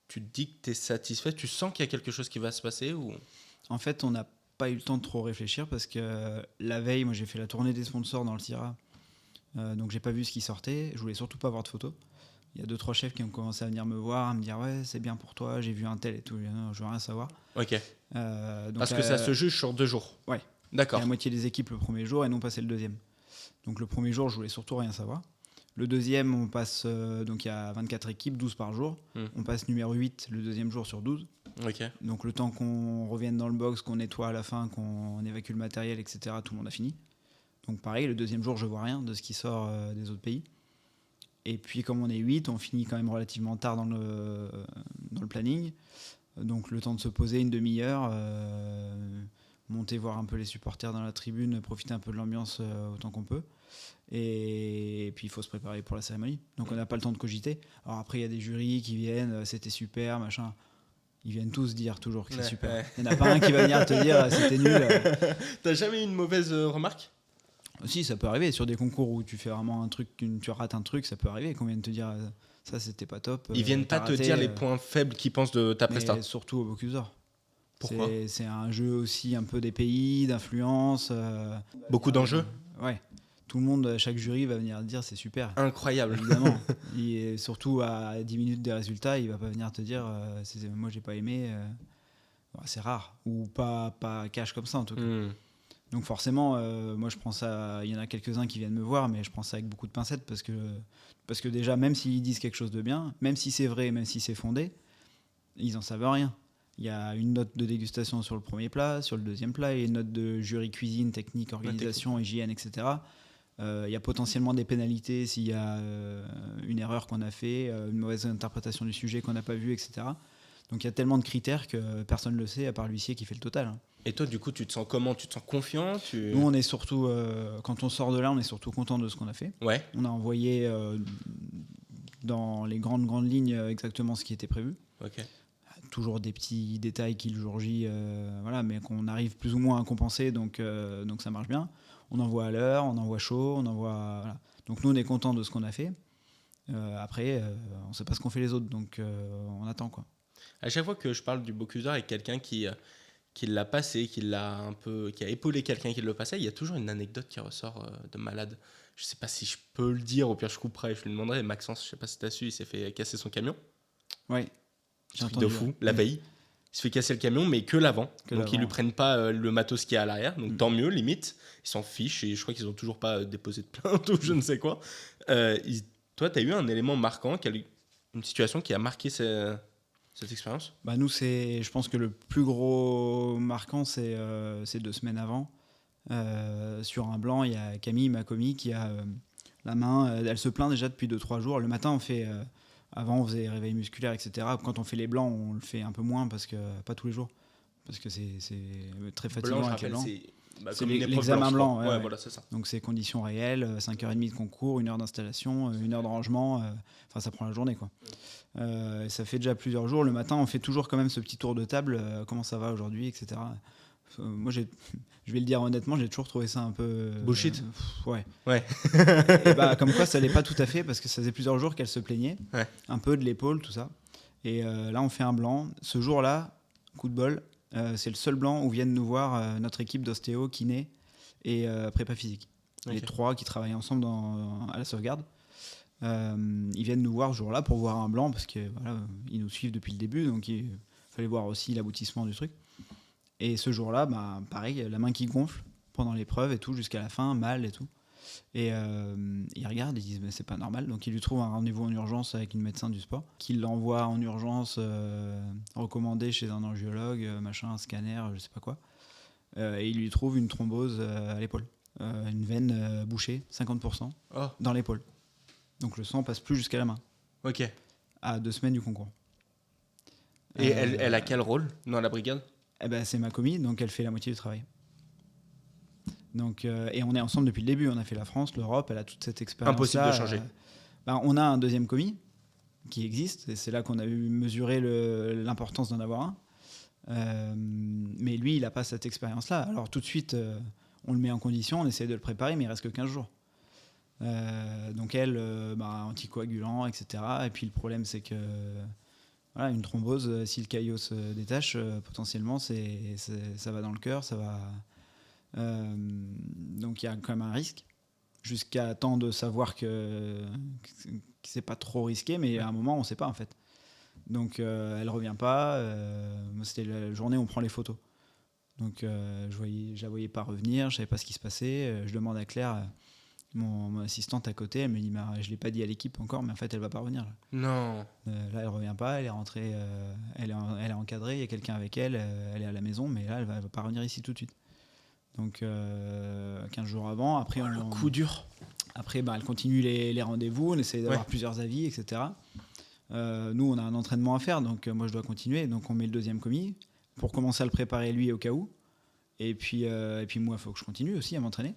Tu te dis que tu es satisfait? Tu sens qu'il y a quelque chose qui va se passer ou... En fait, on n'a pas eu le temps de trop réfléchir parce que la veille, moi j'ai fait la tournée des sponsors dans le Syrah. Donc j'ai pas vu ce qui sortait. Je voulais surtout pas avoir de photos. Il y a 2-3 chefs qui ont commencé à venir me voir, à me dire ouais, c'est bien pour toi, j'ai vu un tel et tout. Non, je veux rien savoir. Ok. Donc parce que ça se juge sur 2 jours. Ouais. D'accord. La moitié des équipes le premier jour et non passé le deuxième. Donc le premier jour, je voulais surtout rien savoir. Le deuxième, on passe, donc il y a 24 équipes, 12 par jour. On passe numéro 8 le deuxième jour sur 12. Ok. Donc le temps qu'on revienne dans le box, qu'on nettoie à la fin, qu'on évacue le matériel, etc., tout le monde a fini. Donc pareil, le deuxième jour, je vois rien de ce qui sort des autres pays. Et puis comme on est 8, on finit quand même relativement tard dans le planning. Donc le temps de se poser une demi-heure, monter voir un peu les supporters dans la tribune, profiter un peu de l'ambiance autant qu'on peut. Et puis il faut se préparer pour la cérémonie. Donc on n'a pas le temps de cogiter. Alors après il y a des jurys qui viennent, c'était super, machin. Ils viennent tous dire toujours que c'est Ouais, super. ouais. Il n'y en a pas un qui va venir te dire c'était nul. T'as jamais eu une mauvaise remarque? Si, ça peut arriver. Sur des concours où tu fais vraiment un truc, tu rates un truc, ça peut arriver qu'on vienne te dire ça c'était pas top. Ils viennent pas t'as te raté, dire les points faibles qu'ils pensent de ta presta? mais surtout au Bocuse d'Or. Pourquoi? C'est un jeu aussi un peu des pays, d'influence. Beaucoup d'enjeux? Ouais. Tout le monde, chaque jury va venir te dire c'est super. Incroyable. Évidemment. Et surtout à 10 minutes des résultats, il va pas venir te dire moi j'ai pas aimé. C'est rare. Ou pas cash comme ça en tout cas. Donc forcément, moi je prends ça. Il y en a quelques-uns qui viennent me voir, mais je prends ça avec beaucoup de pincettes parce que déjà, même s'ils disent quelque chose de bien, même si c'est vrai, même si c'est fondé, ils en savent rien. Il y a une note de dégustation sur le premier plat, sur le deuxième plat, et une note de jury cuisine, technique, organisation, hygiène, etc. Il y a potentiellement des pénalités s'il y a une erreur qu'on a fait, une mauvaise interprétation du sujet qu'on n'a pas vu, etc. Donc il y a tellement de critères que personne ne le sait à part l'huissier qui fait le total. Et toi, du coup, tu te sens comment? Tu te sens confiant? Nous, on est surtout, quand on sort de là, on est surtout content de ce qu'on a fait. Ouais. On a envoyé dans les grandes lignes exactement ce qui était prévu. Ok. Toujours des petits détails qui, le jour J, voilà, mais qu'on arrive plus ou moins à compenser, donc ça marche bien. On envoie à l'heure, on envoie chaud, on envoie... Voilà. Donc nous, on est content de ce qu'on a fait. Après, on ne sait pas ce qu'ont fait les autres, donc on attend, quoi. À chaque fois que je parle du Bocuse d'Or avec quelqu'un qui l'a passé, qui a épaulé quelqu'un qui le passait, il y a toujours une anecdote qui ressort de malade. Je sais pas si je peux le dire, au pire je couperai, je lui demanderai. Maxence, je sais pas si t'as su, il s'est fait casser son camion. Ouais. Truc de fou, la veille. Il se fait casser le camion, mais que l'avant. Donc ils lui prennent pas le matos qui est à l'arrière, donc tant mieux, limite. Ils s'en fichent et je crois qu'ils ont toujours pas déposé de plainte ou je ne sais quoi. Toi, t'as eu un élément marquant, une situation qui a marqué cette expérience? Bah nous, je pense que le plus gros marquant, c'est 2 semaines avant. Sur un blanc, il y a Camille, ma commis, qui a la main. Elle se plaint déjà depuis 2-3 jours. Le matin, on fait... avant, on faisait réveil musculaire, etc. Quand on fait les blancs, on le fait un peu moins, parce que pas tous les jours. Parce que c'est très fatigant avec les blancs. C'est comme l'examen blanc. Ouais. Voilà, c'est ça. Donc c'est conditions réelles, 5h30 de concours, 1 heure d'installation, 1 heure de rangement. Enfin, ça prend la journée, quoi. Ça fait déjà plusieurs jours. Le matin, on fait toujours quand même ce petit tour de table. Comment ça va aujourd'hui, etc. Moi, je vais le dire honnêtement, j'ai toujours trouvé ça un peu... bullshit. Ouais. Et comme quoi, ça l'est pas tout à fait, parce que ça faisait plusieurs jours qu'elle se plaignait. Ouais. Un peu de l'épaule, tout ça. Et là, on fait un blanc. Ce jour-là, coup de bol, c'est le seul blanc où viennent nous voir notre équipe d'ostéo, kiné et prépa physique. Okay. Les 3 qui travaillent ensemble à la sauvegarde. Ils viennent nous voir ce jour-là pour voir un blanc, parce qu'ils nous suivent depuis le début, donc il fallait voir aussi l'aboutissement du truc. Et ce jour-là, pareil, la main qui gonfle pendant l'épreuve et tout, jusqu'à la fin, mal et tout. Et ils regardent, ils disent mais c'est pas normal. Donc ils lui trouvent un rendez-vous en urgence avec une médecin du sport, qui l'envoie en urgence recommandé chez un angiologue, un scanner, je sais pas quoi. Et il lui trouve une thrombose à l'épaule. Une veine bouchée, 50% dans l'épaule. Donc le sang passe plus jusqu'à la main. Ok. À 2 semaines du concours. Et elle a quel rôle dans la brigade? C'est ma commis, donc elle fait la moitié du travail. Donc, et on est ensemble depuis le début. On a fait la France, l'Europe, elle a toute cette expérience. Impossible de changer. On a un deuxième commis qui existe, et c'est là qu'on a mesuré l'importance d'en avoir un. Mais lui, il n'a pas cette expérience-là. Alors tout de suite, on le met en condition, on essaie de le préparer, mais il reste que 15 jours. Donc elle, anticoagulant, etc. Et puis le problème, c'est que voilà, une thrombose, si le caillot se détache, potentiellement, ça va dans le cœur, ça va... donc il y a quand même un risque, jusqu'à temps de savoir que c'est pas trop risqué, mais à un moment, on sait pas, en fait. Donc elle revient pas. Moi, c'était la journée où on prend les photos. Donc je la voyais pas revenir, je savais pas ce qui se passait. Je demande à Claire... Mon assistante à côté, elle me dit je l'ai pas dit à l'équipe encore, mais en fait elle va pas revenir là. Non. Là elle revient pas, elle est rentrée, elle est encadrée, il y a quelqu'un avec elle, elle est à la maison, mais là elle va pas revenir ici tout de suite. Donc 15 jours avant, après le coup dur. Après elle continue les rendez-vous, on essaie d'avoir plusieurs avis, etc. Nous on a un entraînement à faire, donc moi je dois continuer, donc on met le deuxième commis pour commencer à le préparer lui au cas où. Et puis moi il faut que je continue aussi à m'entraîner.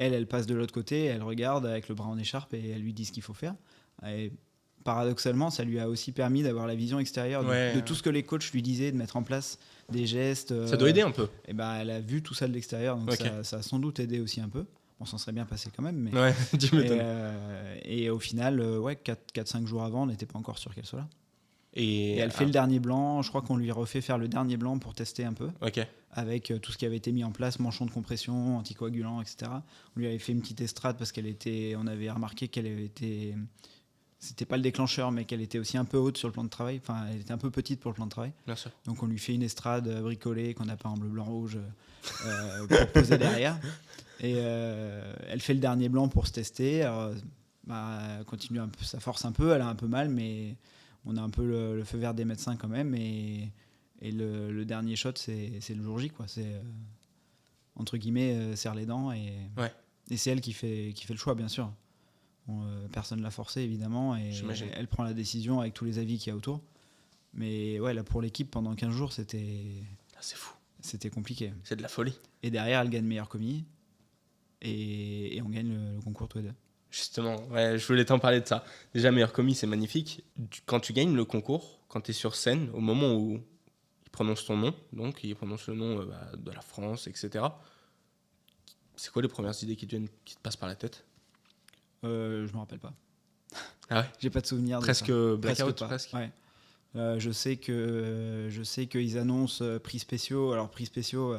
Elle passe de l'autre côté, elle regarde avec le bras en écharpe et elle lui dit ce qu'il faut faire. Et paradoxalement, ça lui a aussi permis d'avoir la vision extérieure de tout ce que les coachs lui disaient, de mettre en place des gestes. Ça doit aider un peu. Et ben, elle a vu tout ça de l'extérieur, donc ça a sans doute aidé aussi un peu. On s'en serait bien passé quand même. Mais, ouais, tu m'étonnes. Et au final, 4-5 jours avant, on n'était pas encore sûr qu'elle soit là. Et elle fait le dernier blanc. Je crois qu'on lui refait faire le dernier blanc pour tester un peu. Ok. Avec tout ce qui avait été mis en place, manchon de compression, anticoagulant, etc. On lui avait fait une petite estrade parce on avait remarqué qu'elle avait été... C'était pas le déclencheur, mais qu'elle était aussi un peu haute sur le plan de travail. Enfin, elle était un peu petite pour le plan de travail. Bien sûr. Donc on lui fait une estrade bricolée qu'on a peint en bleu, blanc, rouge pour poser derrière. Et elle fait le dernier blanc pour se tester. Alors, elle continue un peu, ça force un peu, elle a un peu mal, mais on a un peu le feu vert des médecins quand même. Et le dernier shot, c'est le jour J, quoi. C'est entre guillemets, serre les dents et c'est elle qui fait le choix, bien sûr. Personne ne l'a forcé, évidemment, et elle prend la décision avec tous les avis qu'il y a autour. Mais ouais, là, pour l'équipe, pendant 15 jours, c'était fou. C'était compliqué. C'est de la folie. Et derrière, elle gagne meilleure commis, et on gagne le concours tous les deux. Justement, je voulais t'en parler de ça. Déjà, meilleure commis, c'est magnifique. Quand tu gagnes le concours, quand tu es sur scène, au moment où il prononce ton nom, donc il prononce le nom de la France, etc., c'est quoi les premières idées qui te passent par la tête ? Je me rappelle pas. Ah ouais. J'ai pas de souvenir. Presque blackout, presque. Ouais. Je sais qu'ils annoncent prix spéciaux. Alors prix spéciaux,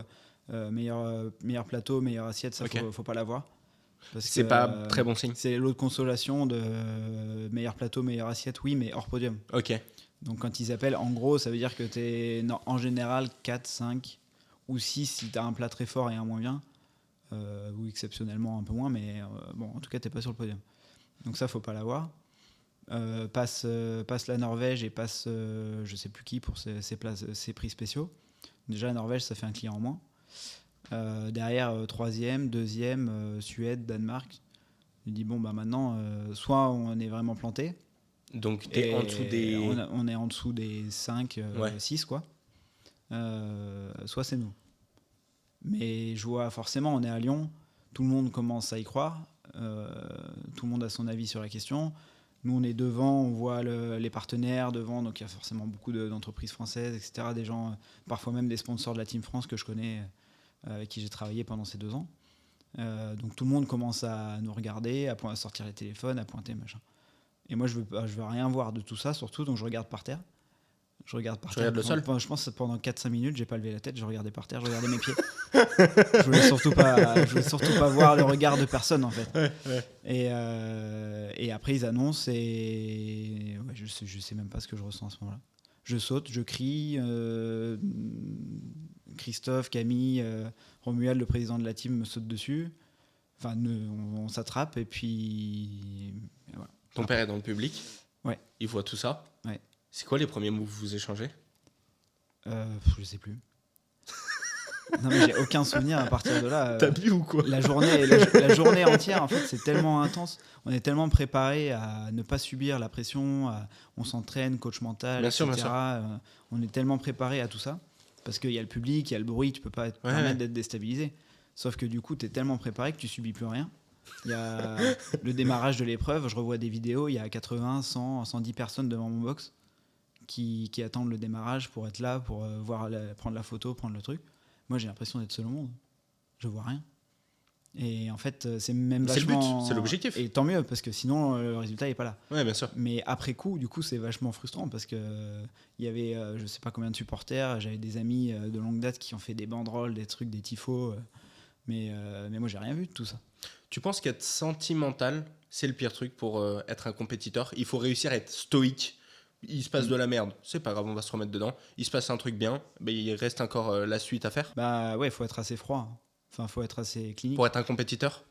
meilleur plateau, meilleure assiette, ça faut pas l'avoir. C'est pas très bon signe. C'est l'autre consolation de meilleur plateau, meilleure assiette, oui, mais hors podium. Ok. Donc quand ils appellent, en gros, ça veut dire que t'es en général 4, 5 ou 6 si t'as un plat très fort et un moins bien. Ou exceptionnellement un peu moins, mais en tout cas t'es pas sur le podium, donc ça faut pas l'avoir. Passe la Norvège et passe je sais plus qui pour ses prix spéciaux. Déjà la Norvège, ça fait un client en moins. Derrière, troisième, deuxième, Suède, Danemark. Je dis maintenant soit on est vraiment planté, donc t'es en dessous des... on est en dessous des 5, 6 quoi. Soit c'est nous. Mais je vois forcément, on est à Lyon, tout le monde commence à y croire, tout le monde a son avis sur la question. Nous, on est devant, on voit les partenaires devant, donc il y a forcément beaucoup d'entreprises françaises, etc. Des gens, parfois même des sponsors de la Team France que je connais, avec qui j'ai travaillé pendant ces 2 ans. Donc tout le monde commence à nous regarder, à sortir les téléphones, à pointer, machin. Et moi, je veux rien voir de tout ça, surtout, donc je regarde par terre. Je regarde par terre. Regardes le sol. Je pense que pendant 4-5 minutes, j'ai pas levé la tête, je regardais par terre, je regardais mes pieds. Je voulais surtout pas voir le regard de personne, en fait. Et après, ils annoncent et je sais même pas ce que je ressens à ce moment-là. Je saute, je crie. Christophe, Camille, Romuald, le président de la team, me saute dessus. Enfin, on s'attrape et puis voilà. Ton père est dans le public. Ouais. Il voit tout ça. Ouais. C'est quoi les premiers mots que vous échangez ? Je sais plus. Non, mais j'ai aucun souvenir à partir de là. T'as bu ou quoi ? La journée entière, en fait, c'est tellement intense. On est tellement préparé à ne pas subir la pression. On s'entraîne, coach mental, bien sûr, etc. Bien sûr. On est tellement préparé à tout ça. Parce qu'il y a le public, il y a le bruit, tu peux pas te permettre d'être déstabilisé. Sauf que du coup, tu es tellement préparé que tu subis plus rien. Il y a le démarrage de l'épreuve, je revois des vidéos, il y a 80, 100, 110 personnes devant mon box qui attendent le démarrage pour être là, pour prendre la photo, prendre le truc. Moi, j'ai l'impression d'être seul au monde. Je vois rien. Et en fait, c'est même vachement... C'est le but, c'est l'objectif. Et tant mieux, parce que sinon, le résultat n'est pas là. Ouais, bien sûr. Mais après coup, du coup, c'est vachement frustrant parce que il y avait, je sais pas combien de supporters, j'avais des amis de longue date qui ont fait des banderoles, des trucs, des tifos, mais moi, j'ai rien vu de tout ça. Tu penses qu'être sentimental, c'est le pire truc pour être un compétiteur ? Il faut réussir à être stoïque. Il se passe de la merde, c'est pas grave, on va se remettre dedans. Il se passe un truc bien, mais il reste encore la suite à faire. Bah ouais, faut être assez froid. Enfin, faut être assez clinique. Pour être un compétiteur ?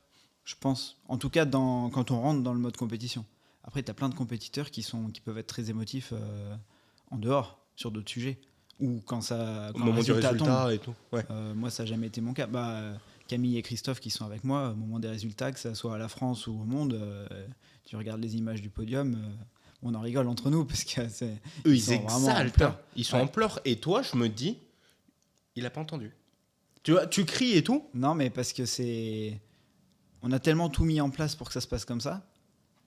Je pense. En tout cas, quand on rentre dans le mode compétition. Après, tu as plein de compétiteurs qui peuvent être très émotifs en dehors, sur d'autres sujets. Ou quand au moment du résultat tombe. Et tout. Ouais. Moi, ça n'a jamais été mon cas. Camille et Christophe qui sont avec moi, au moment des résultats, que ça soit à la France ou au monde, tu regardes les images du podium, on en rigole entre nous parce que eux, ils exaltent. Ils sont en pleurs. Et toi, je me dis, il a pas entendu. Tu vois, tu cries et tout. Non, mais parce que on a tellement tout mis en place pour que ça se passe comme ça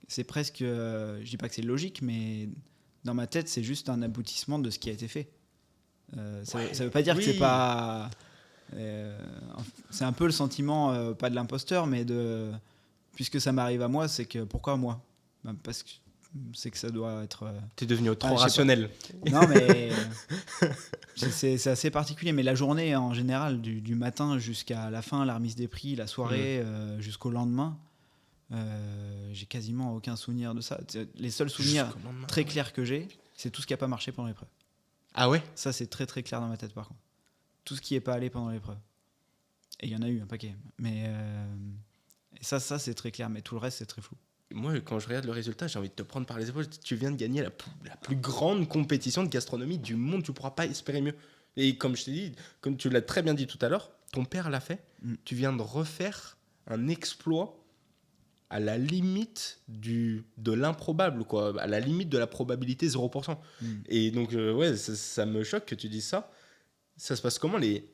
c'est presque, je dis pas que c'est logique, mais dans ma tête, c'est juste un aboutissement de ce qui a été fait. Ça veut pas dire que c'est pas... c'est un peu le sentiment, pas de l'imposteur, mais puisque ça m'arrive à moi, c'est que pourquoi moi ? Parce que c'est que ça doit être... T'es devenu trop rationnel. Non, mais c'est assez particulier. Mais la journée, en général, du matin jusqu'à la fin, la remise des prix, la soirée, jusqu'au lendemain, j'ai quasiment aucun souvenir de ça. Les seuls souvenirs très clairs que j'ai, c'est tout ce qui n'a pas marché pendant l'épreuve. Ah ouais ? Ça, c'est très très clair dans ma tête, par contre. Tout ce qui n'est pas allé pendant l'épreuve. Et il y en a eu un paquet. Mais et ça, c'est très clair. Mais tout le reste, c'est très flou. Moi, quand je regarde le résultat, j'ai envie de te prendre par les épaules. Tu viens de gagner la plus grande compétition de gastronomie du monde. Tu ne pourras pas espérer mieux. Et comme je t'ai dit, comme tu l'as très bien dit tout à l'heure, ton père l'a fait. Tu viens de refaire un exploit à la limite de l'improbable, quoi. À la limite de la probabilité 0%. Et donc, ça me choque que tu dises ça. Ça se passe comment les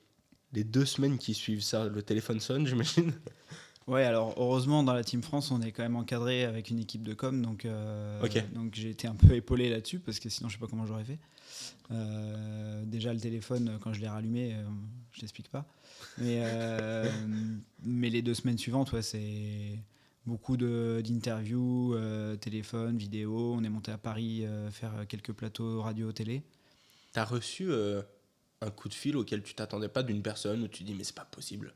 2 semaines qui suivent ça ? Le téléphone sonne, j'imagine. Ouais, alors heureusement dans la Team France, on est quand même encadré avec une équipe de com, donc j'ai été un peu épaulé là-dessus parce que sinon je sais pas comment j'aurais fait. Déjà le téléphone, quand je l'ai rallumé, je t'explique pas. Mais les 2 semaines suivantes, ouais, c'est beaucoup d'interviews, téléphone, vidéo. On est monté à Paris faire quelques plateaux radio-télé. T'as reçu un coup de fil auquel tu t'attendais pas d'une personne où tu dis mais c'est pas possible?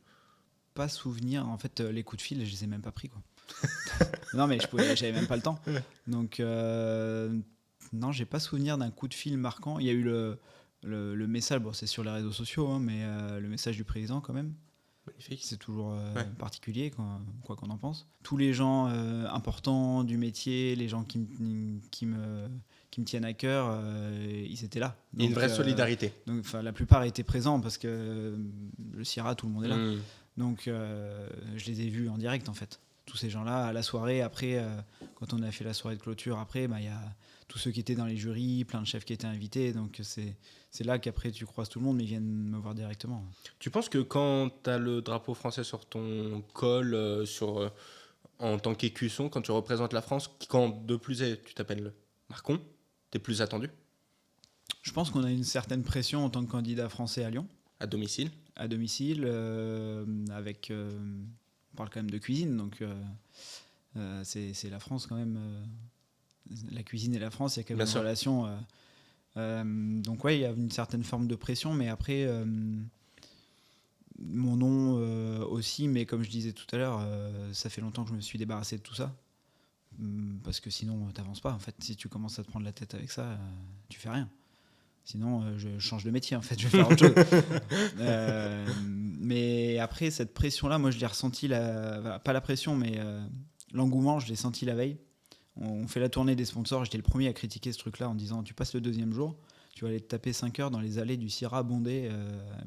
Pas souvenir, en fait les coups de fil je les ai même pas pris quoi. Non mais j'avais même pas le temps, donc non, j'ai pas souvenir d'un coup de fil marquant. Il y a eu le message, bon c'est sur les réseaux sociaux hein, mais le message du président quand même. Magnifique. C'est toujours particulier quoi qu'on en pense. Tous les gens importants du métier, les gens qui me tiennent à cœur, ils étaient là. Il y a une vraie solidarité. Donc la plupart étaient présents parce que le Sierra, tout le monde est là. Donc je les ai vus en direct en fait. Tous ces gens-là à la soirée, après quand on a fait la soirée de clôture, après y a tous ceux qui étaient dans les jurys, plein de chefs qui étaient invités, donc c'est là qu'après tu croises tout le monde, mais ils viennent me voir directement. Tu penses que quand tu as le drapeau français sur ton col, en tant qu'écusson, quand tu représentes la France, quand de plus est, tu t'appelles Marcon, tu es plus attendu? Je pense qu'on a une certaine pression en tant que candidat français à Lyon. À domicile, avec... on parle quand même de cuisine, donc c'est la France quand même. La cuisine et la France, il y a quand même une relation. Donc ouais, il y a une certaine forme de pression, mais après, mon nom aussi, mais comme je disais tout à l'heure, ça fait longtemps que je me suis débarrassé de tout ça. Parce que sinon, t'avances pas. En fait, si tu commences à te prendre la tête avec ça, tu fais rien. Sinon, je change de métier, en fait, je vais faire autre chose. Mais après, cette pression-là, moi, je l'ai ressentie, pas la pression, mais l'engouement, je l'ai senti la veille. On fait la tournée des sponsors, j'étais le premier à critiquer ce truc-là en disant, tu passes le 2e jour, tu vas aller te taper 5 heures dans les allées du Sierra bondé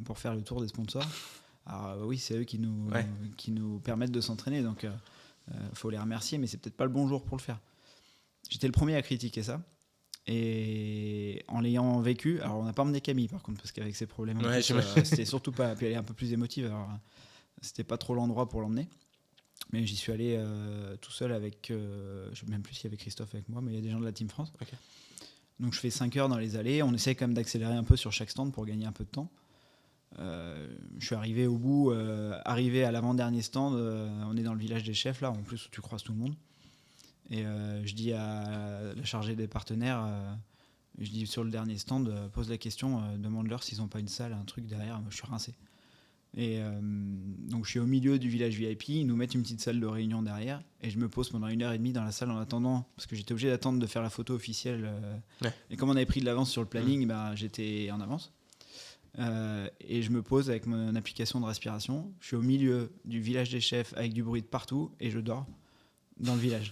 pour faire le tour des sponsors. Alors oui, c'est eux qui nous permettent de s'entraîner, donc faut les remercier, mais c'est peut-être pas le bon jour pour le faire. J'étais le premier à critiquer ça. Et en l'ayant vécu, alors on n'a pas emmené Camille par contre, parce qu'avec ses problèmes, c'était surtout pas. Puis elle est un peu plus émotive, alors c'était pas trop l'endroit pour l'emmener. Mais j'y suis allé tout seul avec. Je sais même plus s'il y avait Christophe avec moi, mais il y a des gens de la Team France. Okay. Donc je fais 5 heures dans les allées. On essaie quand même d'accélérer un peu sur chaque stand pour gagner un peu de temps. Je suis arrivé au bout, arrivé à l'avant-dernier stand. On est dans le village des chefs là, en plus où tu croises tout le monde. Et je dis à la chargée des partenaires, je dis sur le dernier stand, pose la question, demande-leur s'ils n'ont pas une salle, un truc derrière, moi je suis rincé. Et donc je suis au milieu du village VIP, ils nous mettent une petite salle de réunion derrière, et je me pose pendant 1h30 dans la salle en attendant, parce que j'étais obligé d'attendre de faire la photo officielle. Et comme on avait pris de l'avance sur le planning, j'étais en avance. Et je me pose avec mon application de respiration, je suis au milieu du village des chefs avec du bruit de partout, et je dors dans le village.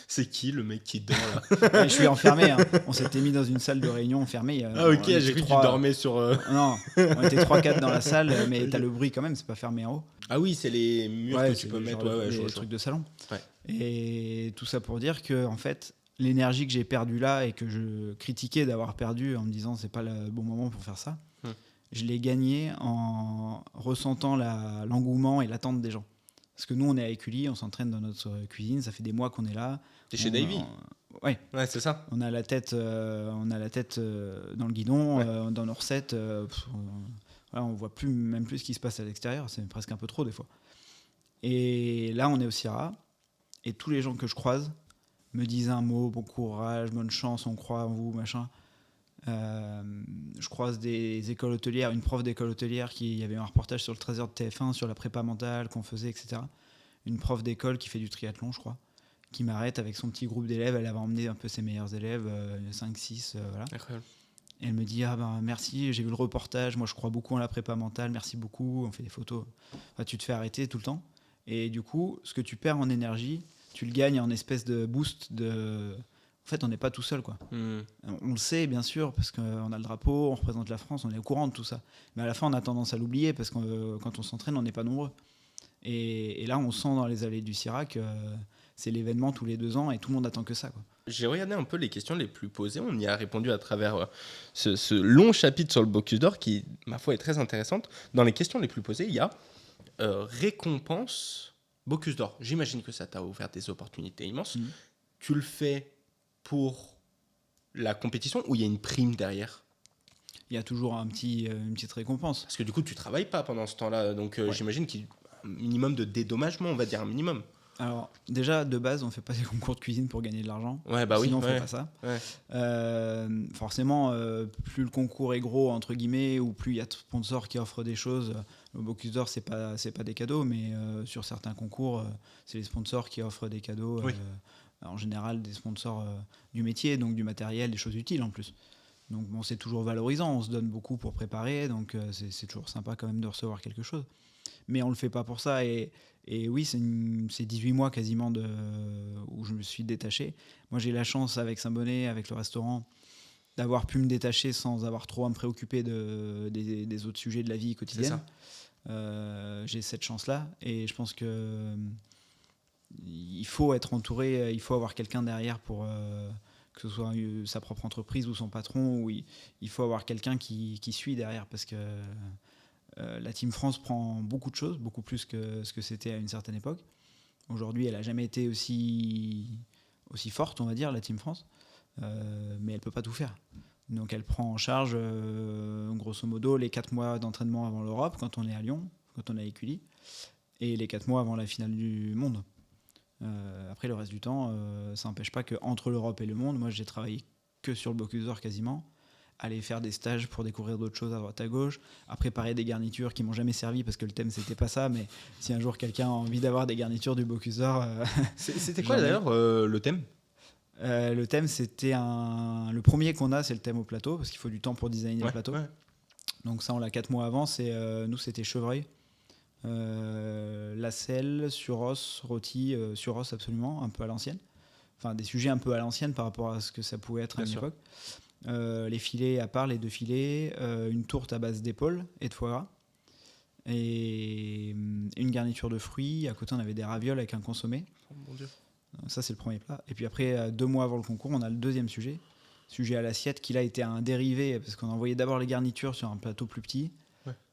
C'est qui le mec qui dort là? Je suis enfermé. Hein. On s'était mis dans une salle de réunion enfermée. Ah ok, j'ai cru que tu dormais sur... Non, on était 3-4 dans la salle, mais t'as le bruit quand même, c'est pas fermé en haut. Ah oui, c'est les murs que tu peux mettre. Les trucs de salon. Ouais. Et tout ça pour dire que en fait, l'énergie que j'ai perdue là et que je critiquais d'avoir perdu en me disant c'est pas le bon moment pour faire ça, je l'ai gagnée en ressentant l'engouement et l'attente des gens. Parce que nous, on est à Écully, on s'entraîne dans notre cuisine, ça fait des mois qu'on est là. T'es chez Davy. Ouais, C'est ça. on a la tête dans le guidon, dans nos recettes. On voit même plus ce qui se passe à l'extérieur, c'est presque un peu trop des fois. Et là, on est au Sierra, et tous les gens que je croise me disent un mot, bon courage, bonne chance, on croit en vous, machin. Je croise des écoles hôtelières, une prof d'école hôtelière il y avait un reportage sur le 13h de TF1 sur la prépa mentale qu'on faisait, etc. Une prof d'école qui fait du triathlon, je crois, qui m'arrête avec son petit groupe d'élèves. Elle avait emmené un peu ses meilleurs élèves, 5, 6, voilà. Incroyable. Et elle me dit merci, j'ai vu le reportage, moi je crois beaucoup en la prépa mentale, merci beaucoup, on fait des photos. Enfin, tu te fais arrêter tout le temps. Et du coup, ce que tu perds en énergie, tu le gagnes en espèce de boost de... En fait, on n'est pas tout seul, quoi. On le sait, bien sûr, parce qu'on a le drapeau, on représente la France, on est au courant de tout ça. Mais à la fin, on a tendance à l'oublier, parce que quand on s'entraîne, on n'est pas nombreux. Et là, on sent dans les allées du Sierra que c'est l'événement tous les 2 ans, et tout le monde attend que ça, quoi. J'ai regardé un peu les questions les plus posées. On y a répondu à travers ce long chapitre sur le Bocuse d'Or qui, ma foi, est très intéressante. Dans les questions les plus posées, il y a récompense Bocuse d'Or. J'imagine que ça t'a ouvert des opportunités immenses. Tu le fais pour la compétition ou il y a une prime derrière? Il y a toujours une petite récompense. Parce que du coup, tu travailles pas pendant ce temps-là. Donc j'imagine qu'il y a un minimum de dédommagement, on va dire un minimum. Alors, déjà, de base, on ne fait pas des concours de cuisine pour gagner de l'argent. Sinon, on ne fait pas ça. Forcément, plus le concours est gros, entre guillemets, ou plus il y a de sponsors qui offrent des choses. Le Bocuse d'Or, c'est pas des cadeaux, mais sur certains concours, c'est les sponsors qui offrent des cadeaux. En général, des sponsors du métier, donc du matériel, des choses utiles en plus. Donc, bon, c'est toujours valorisant. On se donne beaucoup pour préparer, donc c'est toujours sympa quand même de recevoir quelque chose. Mais on ne le fait pas pour ça. Et oui, c'est 18 mois quasiment où je me suis détaché. Moi, j'ai la chance avec Saint-Bonnet, avec le restaurant, d'avoir pu me détacher sans avoir trop à me préoccuper des autres sujets de la vie quotidienne. J'ai cette chance-là. Et je pense que il faut être entouré, il faut avoir quelqu'un derrière pour... que ce soit sa propre entreprise ou son patron, ou il faut avoir quelqu'un qui suit derrière, parce que la Team France prend beaucoup de choses, beaucoup plus que ce que c'était à une certaine époque. Aujourd'hui, elle n'a jamais été aussi forte, on va dire, la Team France, mais elle ne peut pas tout faire. Donc elle prend en charge, grosso modo, les 4 mois d'entraînement avant l'Europe, quand on est à Lyon, quand on est à Écully, et les 4 mois avant la finale du monde. Après, le reste du temps, ça n'empêche pas qu'entre l'Europe et le monde, moi j'ai travaillé que sur le Bocuse d'Or quasiment, aller faire des stages pour découvrir d'autres choses à droite à gauche, à préparer des garnitures qui m'ont jamais servi parce que le thème c'était pas ça, mais si un jour quelqu'un a envie d'avoir des garnitures du Bocuse d'Or... C'était quoi d'ailleurs le thème? Le thème c'était le premier qu'on a, c'est le thème au plateau, parce qu'il faut du temps pour designer le plateau. Donc ça on l'a 4 mois avant, nous c'était chevreuil. Lacelle, suros, rôti, suros absolument, un peu à l'ancienne. Enfin, des sujets un peu à l'ancienne par rapport à ce que ça pouvait être à une époque. Les filets à part, les 2 filets, une tourte à base d'épaule et de foie gras. Et une garniture de fruits. À côté, on avait des ravioles avec un consommé. Oh mon Dieu. Ça, c'est le premier plat. Et puis après, 2 mois avant le concours, on a le deuxième sujet à l'assiette, qui là était un dérivé, parce qu'on envoyait d'abord les garnitures sur un plateau plus petit,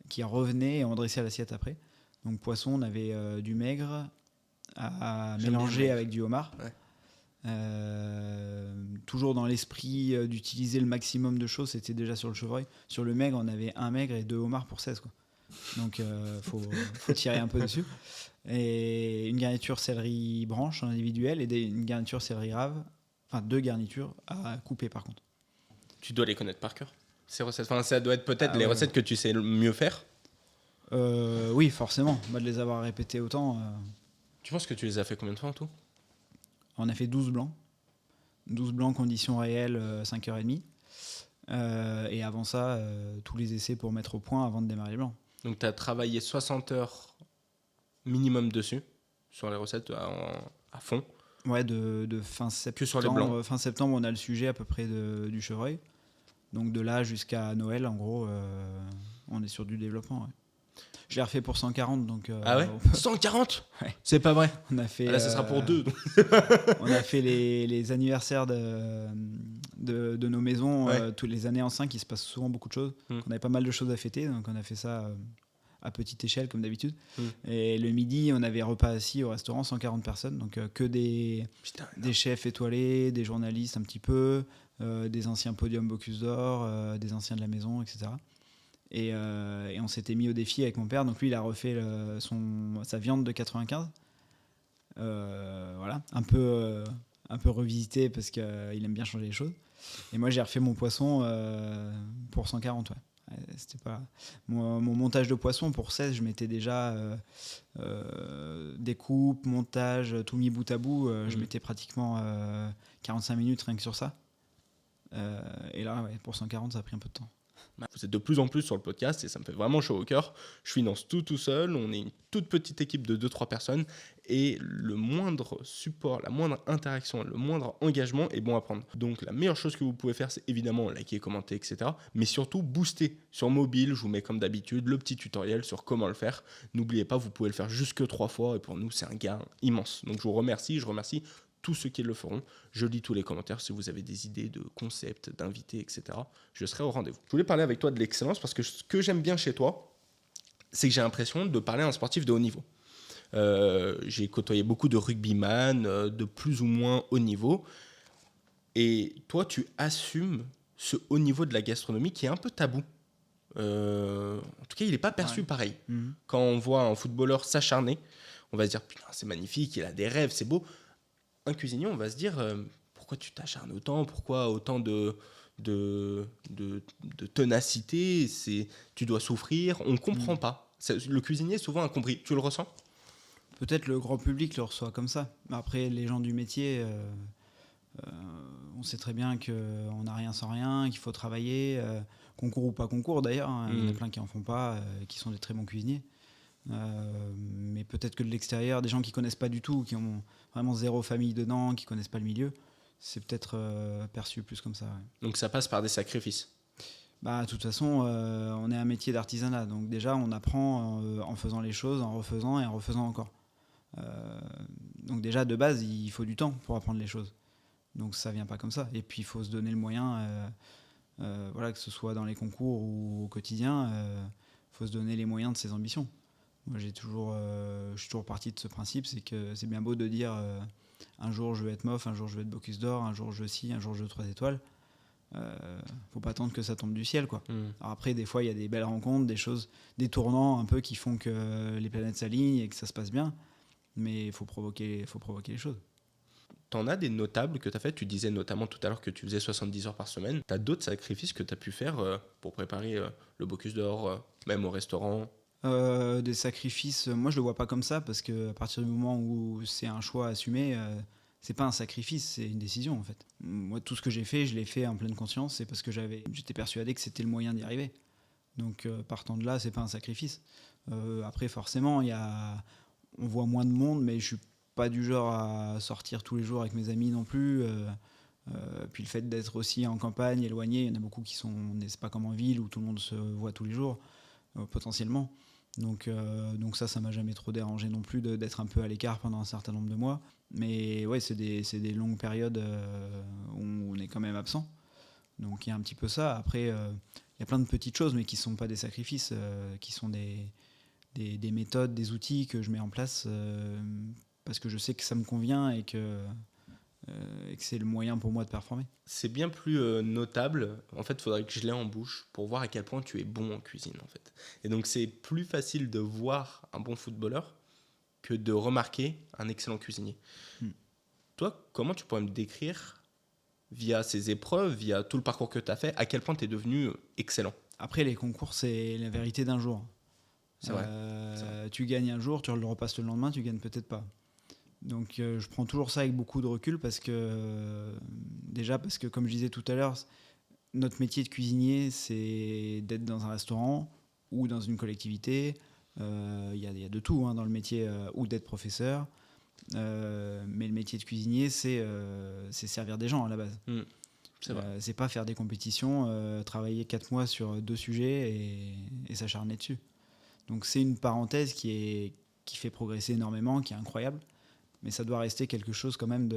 qui revenait et on dressait à l'assiette après. Donc poisson, on avait du maigre à mélanger avec du homard. Toujours dans l'esprit d'utiliser le maximum de choses, c'était déjà sur le chevreuil. Sur le maigre, on avait 1 maigre et 2 homards pour 16, quoi. Donc faut tirer un peu dessus. Et une garniture céleri branche en individuel et une garniture céleri rave. Enfin, 2 garnitures à couper par contre. Tu dois les connaître par cœur, ces recettes. Enfin, ça doit être peut-être les recettes que tu sais le mieux faire. Oui, forcément. Moi, de les avoir répétées autant. Tu penses que tu les as fait combien de fois en tout? On a fait 12 blancs. 12 blancs, conditions réelles, 5h30. Et avant ça, tous les essais pour mettre au point avant de démarrer les blancs. Donc, tu as travaillé 60 heures minimum dessus, sur les recettes à fond. Ouais, de fin septembre. Que sur les blancs. Fin septembre, on a le sujet à peu près du chevreuil. Donc, de là jusqu'à Noël, en gros, on est sur du développement. Ouais. Je l'ai refait pour 140, donc... ah ouais 140 Ouais. C'est pas vrai. On a fait... Là, ça sera pour 2. On a fait les anniversaires de nos maisons. Toutes les années en 5, il se passe souvent beaucoup de choses. On avait pas mal de choses à fêter, donc on a fait ça à petite échelle comme d'habitude. Et le midi, on avait repas assis au restaurant, 140 personnes, donc que des chefs étoilés, des journalistes un petit peu, des anciens podiums Bocuse d'Or, des anciens de la maison, etc. Et on s'était mis au défi avec mon père. Donc lui, il a refait sa viande de 95. Voilà, un peu revisité parce qu'il aime bien changer les choses. Et moi, j'ai refait mon poisson pour 140. Ouais. C'était pas mon montage de poisson pour 16. Je mettais déjà découpe, montage, tout mis bout à bout. Je mettais pratiquement 45 minutes rien que sur ça. Et là, ouais, pour 140, ça a pris un peu de temps. Vous êtes de plus en plus sur le podcast et ça me fait vraiment chaud au cœur. Je finance tout seul, on est une toute petite équipe de 2-3 personnes et le moindre support, la moindre interaction, le moindre engagement est bon à prendre. Donc la meilleure chose que vous pouvez faire, c'est évidemment liker, commenter, etc. Mais surtout booster sur mobile. Je vous mets comme d'habitude le petit tutoriel sur comment le faire. N'oubliez pas, vous pouvez le faire jusque 3 fois et pour nous, c'est un gain immense. Donc je vous remercie, je remercie tous ceux qui le feront. Je lis tous les commentaires si vous avez des idées de concepts, d'invités, etc. Je serai au rendez-vous. Je voulais parler avec toi de l'excellence parce que ce que j'aime bien chez toi, c'est que j'ai l'impression de parler à un sportif de haut niveau. J'ai côtoyé beaucoup de rugbyman, de plus ou moins haut niveau. Et toi, tu assumes ce haut niveau de la gastronomie qui est un peu tabou. En tout cas, il n'est pas perçu pareil. Quand on voit un footballeur s'acharner, on va se dire « Putain, c'est magnifique, il a des rêves, c'est beau ». Un cuisinier, on va se dire pourquoi tu t'acharnes autant, pourquoi autant de ténacité, tu dois souffrir, on ne comprend pas. Le cuisinier est souvent incompris. Tu le ressens ? Peut-être le grand public le reçoit comme ça. Après, les gens du métier, on sait très bien qu'on n'a rien sans rien, qu'il faut travailler, concours ou pas concours d'ailleurs. Il y en a plein qui n'en font pas, qui sont des très bons cuisiniers. Mais peut-être que de l'extérieur, des gens qui connaissent pas du tout, qui ont vraiment zéro famille dedans, qui connaissent pas le milieu, c'est peut-être perçu plus comme ça. Ouais. Donc ça passe par des sacrifices. De toute façon, on est un métier d'artisanat, donc déjà on apprend en faisant les choses, en refaisant et en refaisant encore. Donc déjà de base, il faut du temps pour apprendre les choses. Donc ça vient pas comme ça. Et puis il faut se donner le moyen, que ce soit dans les concours ou au quotidien, faut se donner les moyens de ses ambitions. Moi, je suis toujours parti de ce principe, c'est que c'est bien beau de dire un jour je veux être MOF, un jour je veux être Bocuse d'Or, un jour je veux ci, un jour je veux 3 étoiles. Faut pas attendre que ça tombe du ciel, quoi. Alors après, des fois, il y a des belles rencontres, des choses, des tournants un peu qui font que les planètes s'alignent et que ça se passe bien. Mais il faut provoquer les choses. T'en as des notables que tu as fait. Tu disais notamment tout à l'heure que tu faisais 70 heures par semaine. Tu as d'autres sacrifices que tu as pu faire pour préparer le Bocuse d'Or, même au restaurant? Des sacrifices, moi je le vois pas comme ça parce que à partir du moment où c'est un choix assumé, c'est pas un sacrifice, c'est une décision en fait. Moi tout ce que j'ai fait, je l'ai fait en pleine conscience, c'est parce que j'étais persuadé que c'était le moyen d'y arriver. Donc partant de là, c'est pas un sacrifice. Après forcément, on voit moins de monde, mais je suis pas du genre à sortir tous les jours avec mes amis non plus. Puis le fait d'être aussi en campagne, éloigné, il y en a beaucoup qui c'est pas comme en ville où tout le monde se voit tous les jours, potentiellement. Donc ça m'a jamais trop dérangé non plus d'être un peu à l'écart pendant un certain nombre de mois. Mais ouais, c'est des longues périodes où on est quand même absent. Donc il y a un petit peu ça. Après, il y a plein de petites choses, mais qui sont pas des sacrifices, qui sont des méthodes, des outils que je mets en place parce que je sais que ça me convient et que c'est le moyen pour moi de performer. C'est bien plus notable. En fait, il faudrait que je l'ai en bouche pour voir à quel point tu es bon en cuisine. En fait. Et donc, c'est plus facile de voir un bon footballeur que de remarquer un excellent cuisinier. Toi, comment tu pourrais me décrire, via ces épreuves, via tout le parcours que tu as fait, à quel point tu es devenu excellent? Après, les concours, c'est la vérité d'un jour. C'est vrai. Tu gagnes un jour, tu le repasses le lendemain, tu gagnes peut-être pas. Donc je prends toujours ça avec beaucoup de recul parce que comme je disais tout à l'heure, notre métier de cuisinier, c'est d'être dans un restaurant ou dans une collectivité. Il y a de tout dans le métier, ou d'être professeur. Mais le métier de cuisinier, c'est servir des gens à la base. C'est vrai. C'est pas faire des compétitions, travailler 4 mois sur 2 sujets et s'acharner dessus. Donc c'est une parenthèse qui fait progresser énormément, qui est incroyable. Mais ça doit rester quelque chose quand même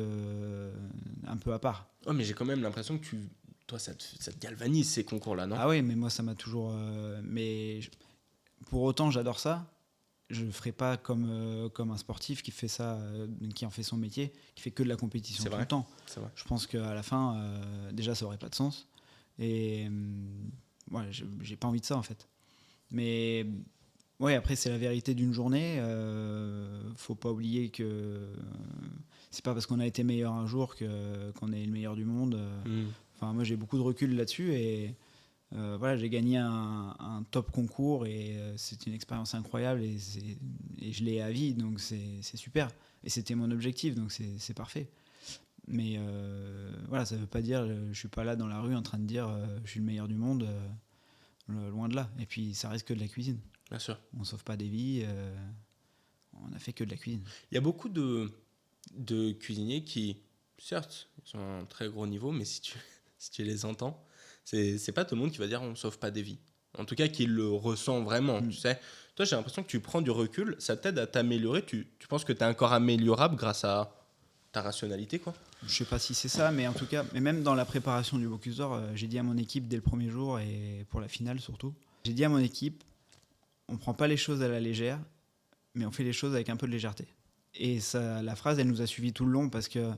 un peu à part. Oh, mais j'ai quand même l'impression que toi, ça te galvanise ces concours-là, non? Ah oui, mais moi, ça m'a toujours... Pour autant, j'adore ça. Je ne ferai pas comme un sportif qui fait ça, qui en fait son métier, qui fait que de la compétition C'est tout vrai. le temps. C'est vrai. Je pense qu'à la fin, déjà, ça n'aurait pas de sens. Et ouais, j'ai pas envie de ça, en fait. Mais ouais, après, c'est la vérité d'une journée. Faut pas oublier que c'est pas parce qu'on a été meilleur un jour qu'on est le meilleur du monde. Enfin, moi, j'ai beaucoup de recul là-dessus et voilà, j'ai gagné un top concours et c'est une expérience incroyable et je l'ai à vie, donc c'est super. Et c'était mon objectif, donc c'est parfait. Mais voilà, ça veut pas dire, je suis pas là dans la rue en train de dire je suis le meilleur du monde, loin de là. Et puis ça reste que de la cuisine. Bien sûr. On sauve pas des vies, on a fait que de la cuisine. Il y a beaucoup de cuisiniers qui, certes, ils sont à un très gros niveau, mais si tu les entends, c'est pas tout le monde qui va dire on sauve pas des vies. En tout cas, qui le ressent vraiment. Tu sais, toi, j'ai l'impression que tu prends du recul, ça t'aide à t'améliorer. Tu penses que tu es encore améliorable grâce à ta rationalité, quoi. Je sais pas si c'est ça, mais en tout cas, mais même dans la préparation du Bocuse d'Or, j'ai dit à mon équipe dès le premier jour et pour la finale surtout, j'ai dit à mon équipe, on prend pas les choses à la légère, mais on fait les choses avec un peu de légèreté. Et ça, la phrase, elle nous a suivis tout le long parce que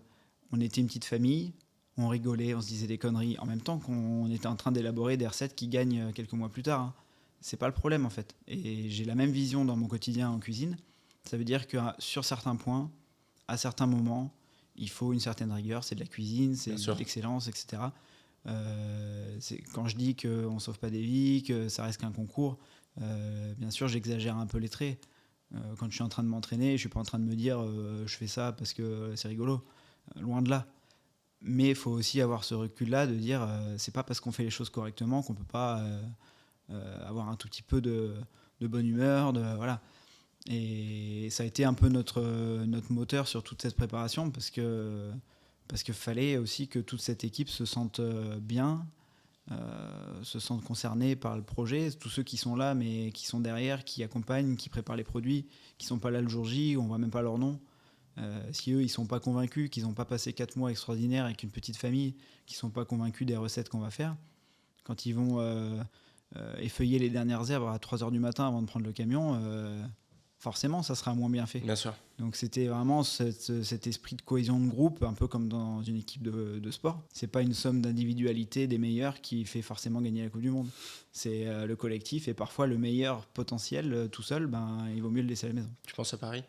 on était une petite famille, on rigolait, on se disait des conneries, en même temps qu'on était en train d'élaborer des recettes qui gagnent quelques mois plus tard. C'est pas le problème en fait. Et j'ai la même vision dans mon quotidien en cuisine. Ça veut dire que sur certains points, à certains moments, il faut une certaine rigueur. C'est de la cuisine, c'est de l'excellence, etc. Quand je dis qu'on ne sauve pas des vies, que ça reste qu'un concours, bien sûr, j'exagère un peu les traits. Quand je suis en train de m'entraîner, je ne suis pas en train de me dire je fais ça parce que c'est rigolo. Loin de là. Mais il faut aussi avoir ce recul-là de dire c'est pas parce qu'on fait les choses correctement qu'on ne peut pas avoir un tout petit peu de bonne humeur. Voilà. Et ça a été un peu notre moteur sur toute cette préparation parce que fallait aussi que toute cette équipe se sente bien, se sentent concernés par le projet, tous ceux qui sont là mais qui sont derrière, qui accompagnent, qui préparent les produits, qui sont pas là le jour J, on voit même pas leur nom. Si eux ils sont pas convaincus, qu'ils n'ont pas passé 4 mois extraordinaires avec une petite famille, qui sont pas convaincus des recettes qu'on va faire, quand ils vont effeuiller les dernières herbes à 3h du matin avant de prendre le camion, forcément ça sera moins bien fait. Bien sûr. Donc c'était vraiment cet esprit de cohésion de groupe, un peu comme dans une équipe de sport. C'est pas une somme d'individualité des meilleurs qui fait forcément gagner la Coupe du Monde. C'est le collectif et parfois le meilleur potentiel tout seul, il vaut mieux le laisser à la maison. Tu penses à Paris ?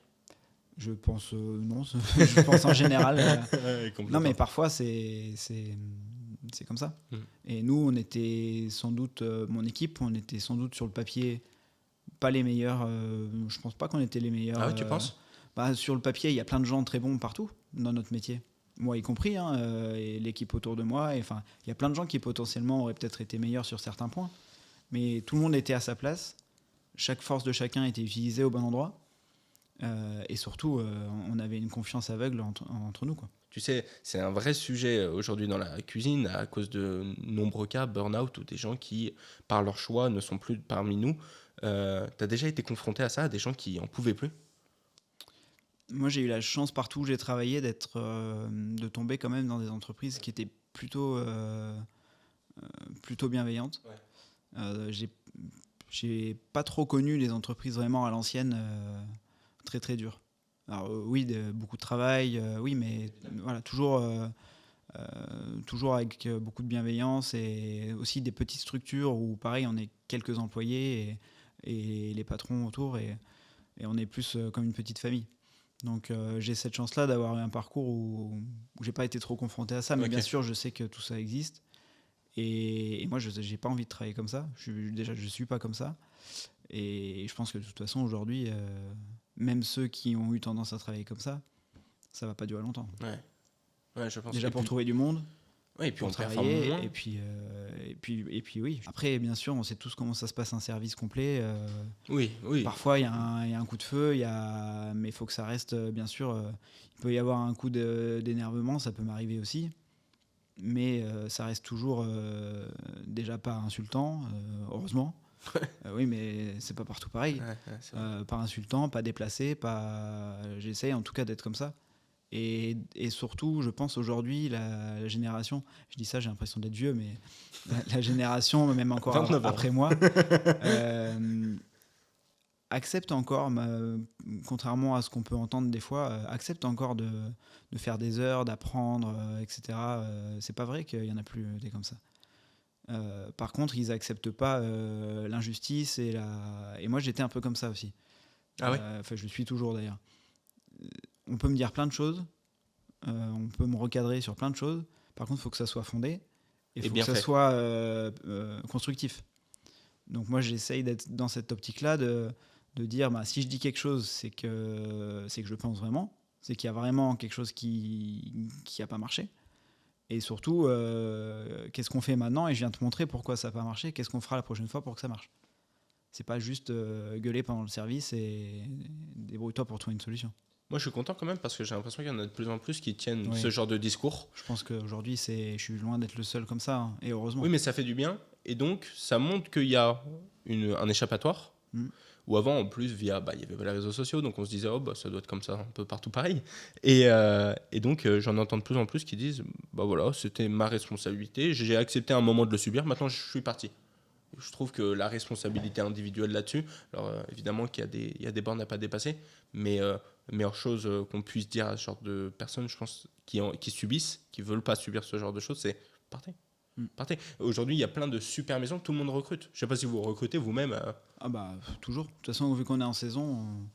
Je pense non, je pense en général. Non mais parfois c'est comme ça. Et nous on était sans doute, mon équipe, on était sans doute sur le papier pas les meilleurs. Je pense pas qu'on était les meilleurs. Ah ouais, tu penses ? Sur le papier, il y a plein de gens très bons partout dans notre métier. Moi y compris, et l'équipe autour de moi. Il y a plein de gens qui potentiellement auraient peut-être été meilleurs sur certains points. Mais tout le monde était à sa place. Chaque force de chacun était utilisée au bon endroit. Et surtout, on avait une confiance aveugle entre nous, quoi. Tu sais, c'est un vrai sujet aujourd'hui dans la cuisine à cause de nombreux cas burn-out ou des gens qui, par leur choix, ne sont plus parmi nous. T'as déjà été confronté à ça, à des gens qui en pouvaient plus ? Moi, j'ai eu la chance partout où j'ai travaillé de tomber quand même dans des entreprises qui étaient plutôt bienveillantes. Ouais. J'ai pas trop connu les entreprises vraiment à l'ancienne très très dures. Alors oui, beaucoup de travail, oui, mais voilà, toujours avec beaucoup de bienveillance et aussi des petites structures où pareil, on est quelques employés et les patrons autour et on est plus comme une petite famille. Donc j'ai cette chance-là d'avoir eu un parcours où j'ai pas été trop confronté à ça, mais bien sûr je sais que tout ça existe et moi j'ai pas envie de travailler comme ça. Je suis pas comme ça et je pense que de toute façon aujourd'hui même ceux qui ont eu tendance à travailler comme ça va pas durer longtemps. Ouais, je pense. Déjà pour trouver du monde. Ouais, et puis pour on travailler, performe moins. Et puis oui. Après, bien sûr, on sait tous comment ça se passe un service complet. Oui. Parfois, il y a un coup de feu, mais il faut que ça reste, bien sûr. Il peut y avoir un coup d'énervement, ça peut m'arriver aussi. Mais ça reste toujours déjà pas insultant, heureusement. Oui, mais c'est pas partout pareil. Pas insultant, pas déplacé, j'essaye en tout cas d'être comme ça. Et surtout, je pense aujourd'hui, la génération, je dis ça, j'ai l'impression d'être vieux, mais la génération, même encore après moi, accepte encore, contrairement à ce qu'on peut entendre des fois, accepte encore de faire des heures, d'apprendre, etc. C'est pas vrai qu'il y en a plus des comme ça. Par contre, ils acceptent pas l'injustice et moi j'étais un peu comme ça aussi. Ah ouais. Enfin, je le suis toujours d'ailleurs. On peut me dire plein de choses, on peut me recadrer sur plein de choses. Par contre, il faut que ça soit fondé et il faut que ça soit constructif. Donc moi, j'essaye d'être dans cette optique-là de dire, si je dis quelque chose, c'est que je le pense vraiment, c'est qu'il y a vraiment quelque chose qui n'a pas marché. Et surtout, qu'est-ce qu'on fait maintenant ? Et je viens te montrer pourquoi ça n'a pas marché. Qu'est-ce qu'on fera la prochaine fois pour que ça marche ? C'est pas juste gueuler pendant le service et débrouille-toi pour trouver une solution. Moi, je suis content quand même parce que j'ai l'impression qu'il y en a de plus en plus qui tiennent ce genre de discours. Je pense qu'aujourd'hui, je suis loin d'être le seul comme ça, hein, et heureusement. Oui, mais ça fait du bien. Et donc, ça montre qu'il y a un échappatoire. Où avant, en plus, il y avait les réseaux sociaux, donc on se disait, ça doit être comme ça, un peu partout pareil. Et donc, j'en entends de plus en plus qui disent, voilà, c'était ma responsabilité, j'ai accepté un moment de le subir, maintenant je suis parti. Je trouve que la responsabilité individuelle là-dessus, alors évidemment qu'il y a des bornes à pas dépasser, mais la meilleure chose qu'on puisse dire à ce genre de personnes, je pense, qui subissent, qui veulent pas subir ce genre de choses, c'est partez. Partez. Aujourd'hui, il y a plein de super maisons, tout le monde recrute. Je sais pas si vous recrutez vous-même. Toujours. De toute façon, vu qu'on est en saison,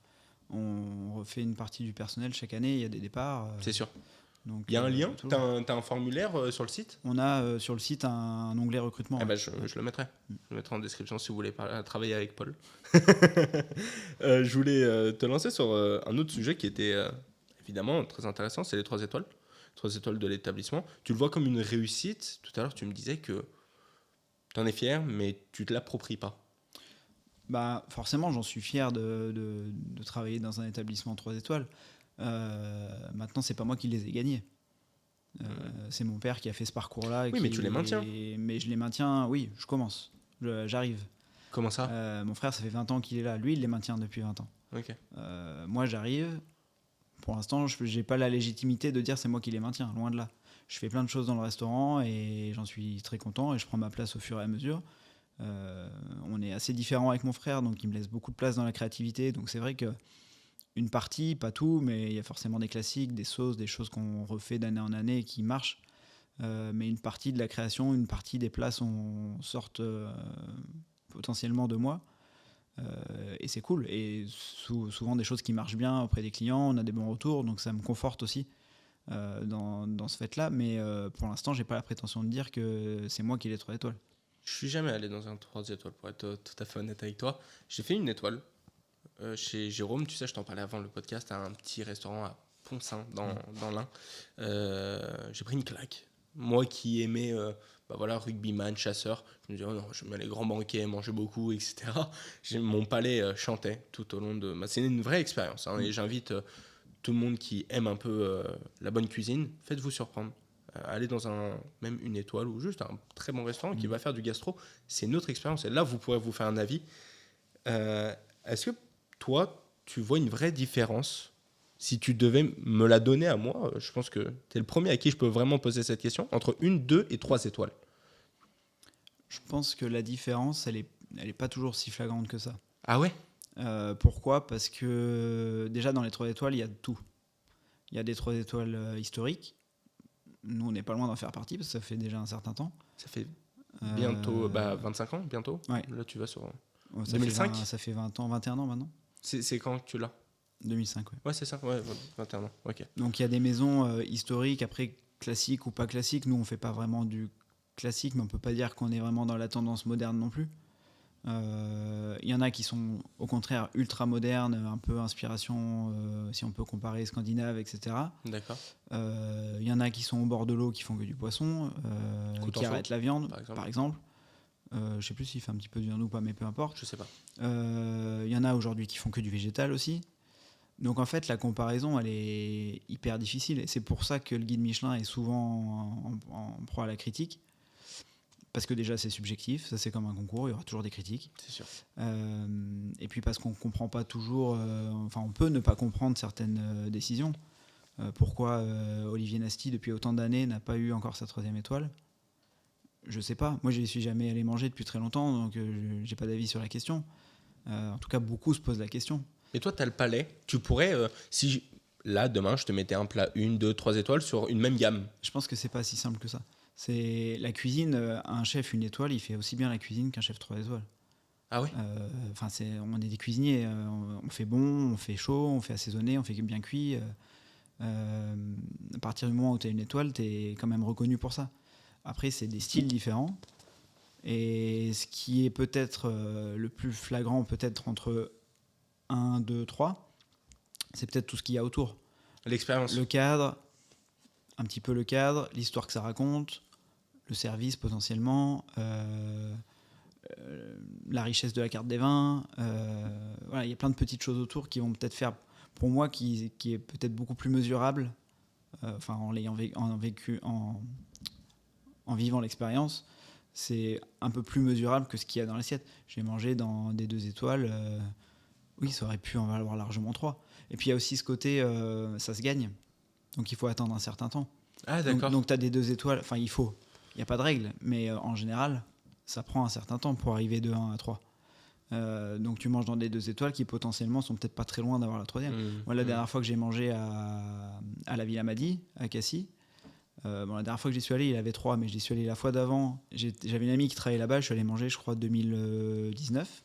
on refait une partie du personnel chaque année, il y a des départs. C'est sûr. Donc, il y a un lien. T'as un formulaire sur le site ? On a sur le site un onglet recrutement. Je le mettrai. Je le mettrai en description si vous voulez travailler avec Paul. Je voulais te lancer sur un autre sujet qui était évidemment très intéressant, c'est les 3 étoiles. 3 étoiles de l'établissement. Tu le vois comme une réussite. Tout à l'heure, tu me disais que tu en es fier, mais tu te l'appropries pas. Forcément, j'en suis fier de travailler dans un établissement 3 étoiles. Maintenant, c'est pas moi qui les ai gagnés. C'est mon père qui a fait ce parcours-là. Oui, mais tu les maintiens. Mais je les maintiens, oui, je commence. J'arrive. Comment ça ? Mon frère, ça fait 20 ans qu'il est là. Lui, il les maintient depuis 20 ans. Okay. Moi, j'arrive. Pour l'instant, je n'ai pas la légitimité de dire c'est moi qui les maintiens, loin de là. Je fais plein de choses dans le restaurant et j'en suis très content et je prends ma place au fur et à mesure. On est assez différents avec mon frère, donc il me laisse beaucoup de place dans la créativité. Donc c'est vrai qu'une partie, pas tout, mais il y a forcément des classiques, des sauces, des choses qu'on refait d'année en année et qui marchent. Mais une partie de la création, une partie des plats sortent potentiellement de moi. Et c'est cool, et souvent des choses qui marchent bien auprès des clients, on a des bons retours, donc ça me conforte aussi dans ce fait-là, mais pour l'instant j'ai pas la prétention de dire que c'est moi qui ai les 3 étoiles. Je suis jamais allé dans un 3 étoiles pour être tout à fait honnête avec toi. J'ai fait une étoile chez Jérôme, tu sais, je t'en parlais avant le podcast, à un petit restaurant à Poncin dans l'Ain. J'ai pris une claque, moi qui aimais rugbyman, chasseur, je me disais non, j'aime bien les grands banquets, manger beaucoup, etc. Mon palais chantait tout au long de c'est une vraie expérience, hein, et j'invite tout le monde qui aime un peu la bonne cuisine, faites-vous surprendre. Allez dans même une étoile ou juste un très bon restaurant qui va faire du gastro, c'est une autre expérience et là vous pourrez vous faire un avis. Est-ce que toi tu vois une vraie différence? Si tu devais me la donner à moi, je pense que tu es le premier à qui je peux vraiment poser cette question, entre 1, 2 et 3 étoiles. Je pense que la différence, elle est pas toujours si flagrante que ça. Ah ouais? Pourquoi? Parce que déjà dans les 3 étoiles, il y a de tout. Il y a des 3 étoiles historiques. Nous, on n'est pas loin d'en faire partie parce que ça fait déjà un certain temps. Ça fait bientôt 25 ans, bientôt. Ouais. Là, tu vas sur 2005. Ça fait 20 ans, 21 ans maintenant. C'est quand que tu l'as? 2005, ouais. Ouais, c'est ça, ouais, 21 ans. Ok. Donc il y a des maisons historiques, après classiques ou pas classiques. Nous, on fait pas vraiment du classique, mais on peut pas dire qu'on est vraiment dans la tendance moderne non plus. Il y en a qui sont au contraire ultra modernes, un peu inspiration, si on peut comparer scandinave, etc. D'accord. Il y en a qui sont au bord de l'eau, qui font que du poisson, qui arrêtent la viande, par exemple. Je sais plus s'il fait un petit peu de viande ou pas, mais peu importe. Je sais pas. Il y en a aujourd'hui qui font que du végétal aussi. Donc en fait, la comparaison, elle est hyper difficile. Et c'est pour ça que le guide Michelin est souvent en proie à la critique. Parce que déjà, c'est subjectif. Ça, c'est comme un concours. Il y aura toujours des critiques. C'est sûr. Et puis parce qu'on ne comprend pas toujours... on peut ne pas comprendre certaines décisions. Pourquoi Olivier Nasty, depuis autant d'années, n'a pas eu encore sa 3e étoile? Je sais pas. Moi, je n'y suis jamais allé manger depuis très longtemps, donc j'ai pas d'avis sur la question. En tout cas, beaucoup se posent la question. Et toi, tu as le palais. Tu pourrais, là, demain, je te mettais un plat 1, 2, 3 étoiles sur une même gamme. Je pense que c'est pas si simple que ça. C'est la cuisine, un chef 1 étoile, il fait aussi bien la cuisine qu'un chef 3 étoiles. Ah oui. On est des cuisiniers, on fait bon, on fait chaud, on fait assaisonné, on fait bien cuit. À partir du moment où tu as 1 étoile, tu es quand même reconnu pour ça. Après, c'est des styles différents. Et ce qui est peut-être le plus flagrant, peut-être entre 1, 2, 3, c'est peut-être tout ce qu'il y a autour. L'expérience. Le cadre, un petit peu le cadre, l'histoire que ça raconte, le service potentiellement, la richesse de la carte des vins. Voilà, il y a plein de petites choses autour qui vont peut-être faire, pour moi, qui est peut-être beaucoup plus mesurable, en l'ayant vécu, en vivant l'expérience, c'est un peu plus mesurable que ce qu'il y a dans l'assiette. J'ai mangé dans des 2 étoiles, oui, ça aurait pu en valoir largement 3. Et puis il y a aussi ce côté, ça se gagne, donc il faut attendre un certain temps. Ah d'accord. Donc tu as des 2 étoiles, il n'y a pas de règle, mais en général, ça prend un certain temps pour arriver de 1 à 3. Donc tu manges dans des 2 étoiles qui potentiellement sont peut-être pas très loin d'avoir la 3e. Moi, la dernière fois que j'ai mangé à la Villa Madi, à Cassis, la dernière fois que j'y suis allé, il avait 3, mais j'y suis allé la fois d'avant. J'avais une amie qui travaillait là-bas, je suis allé manger, je crois, 2019.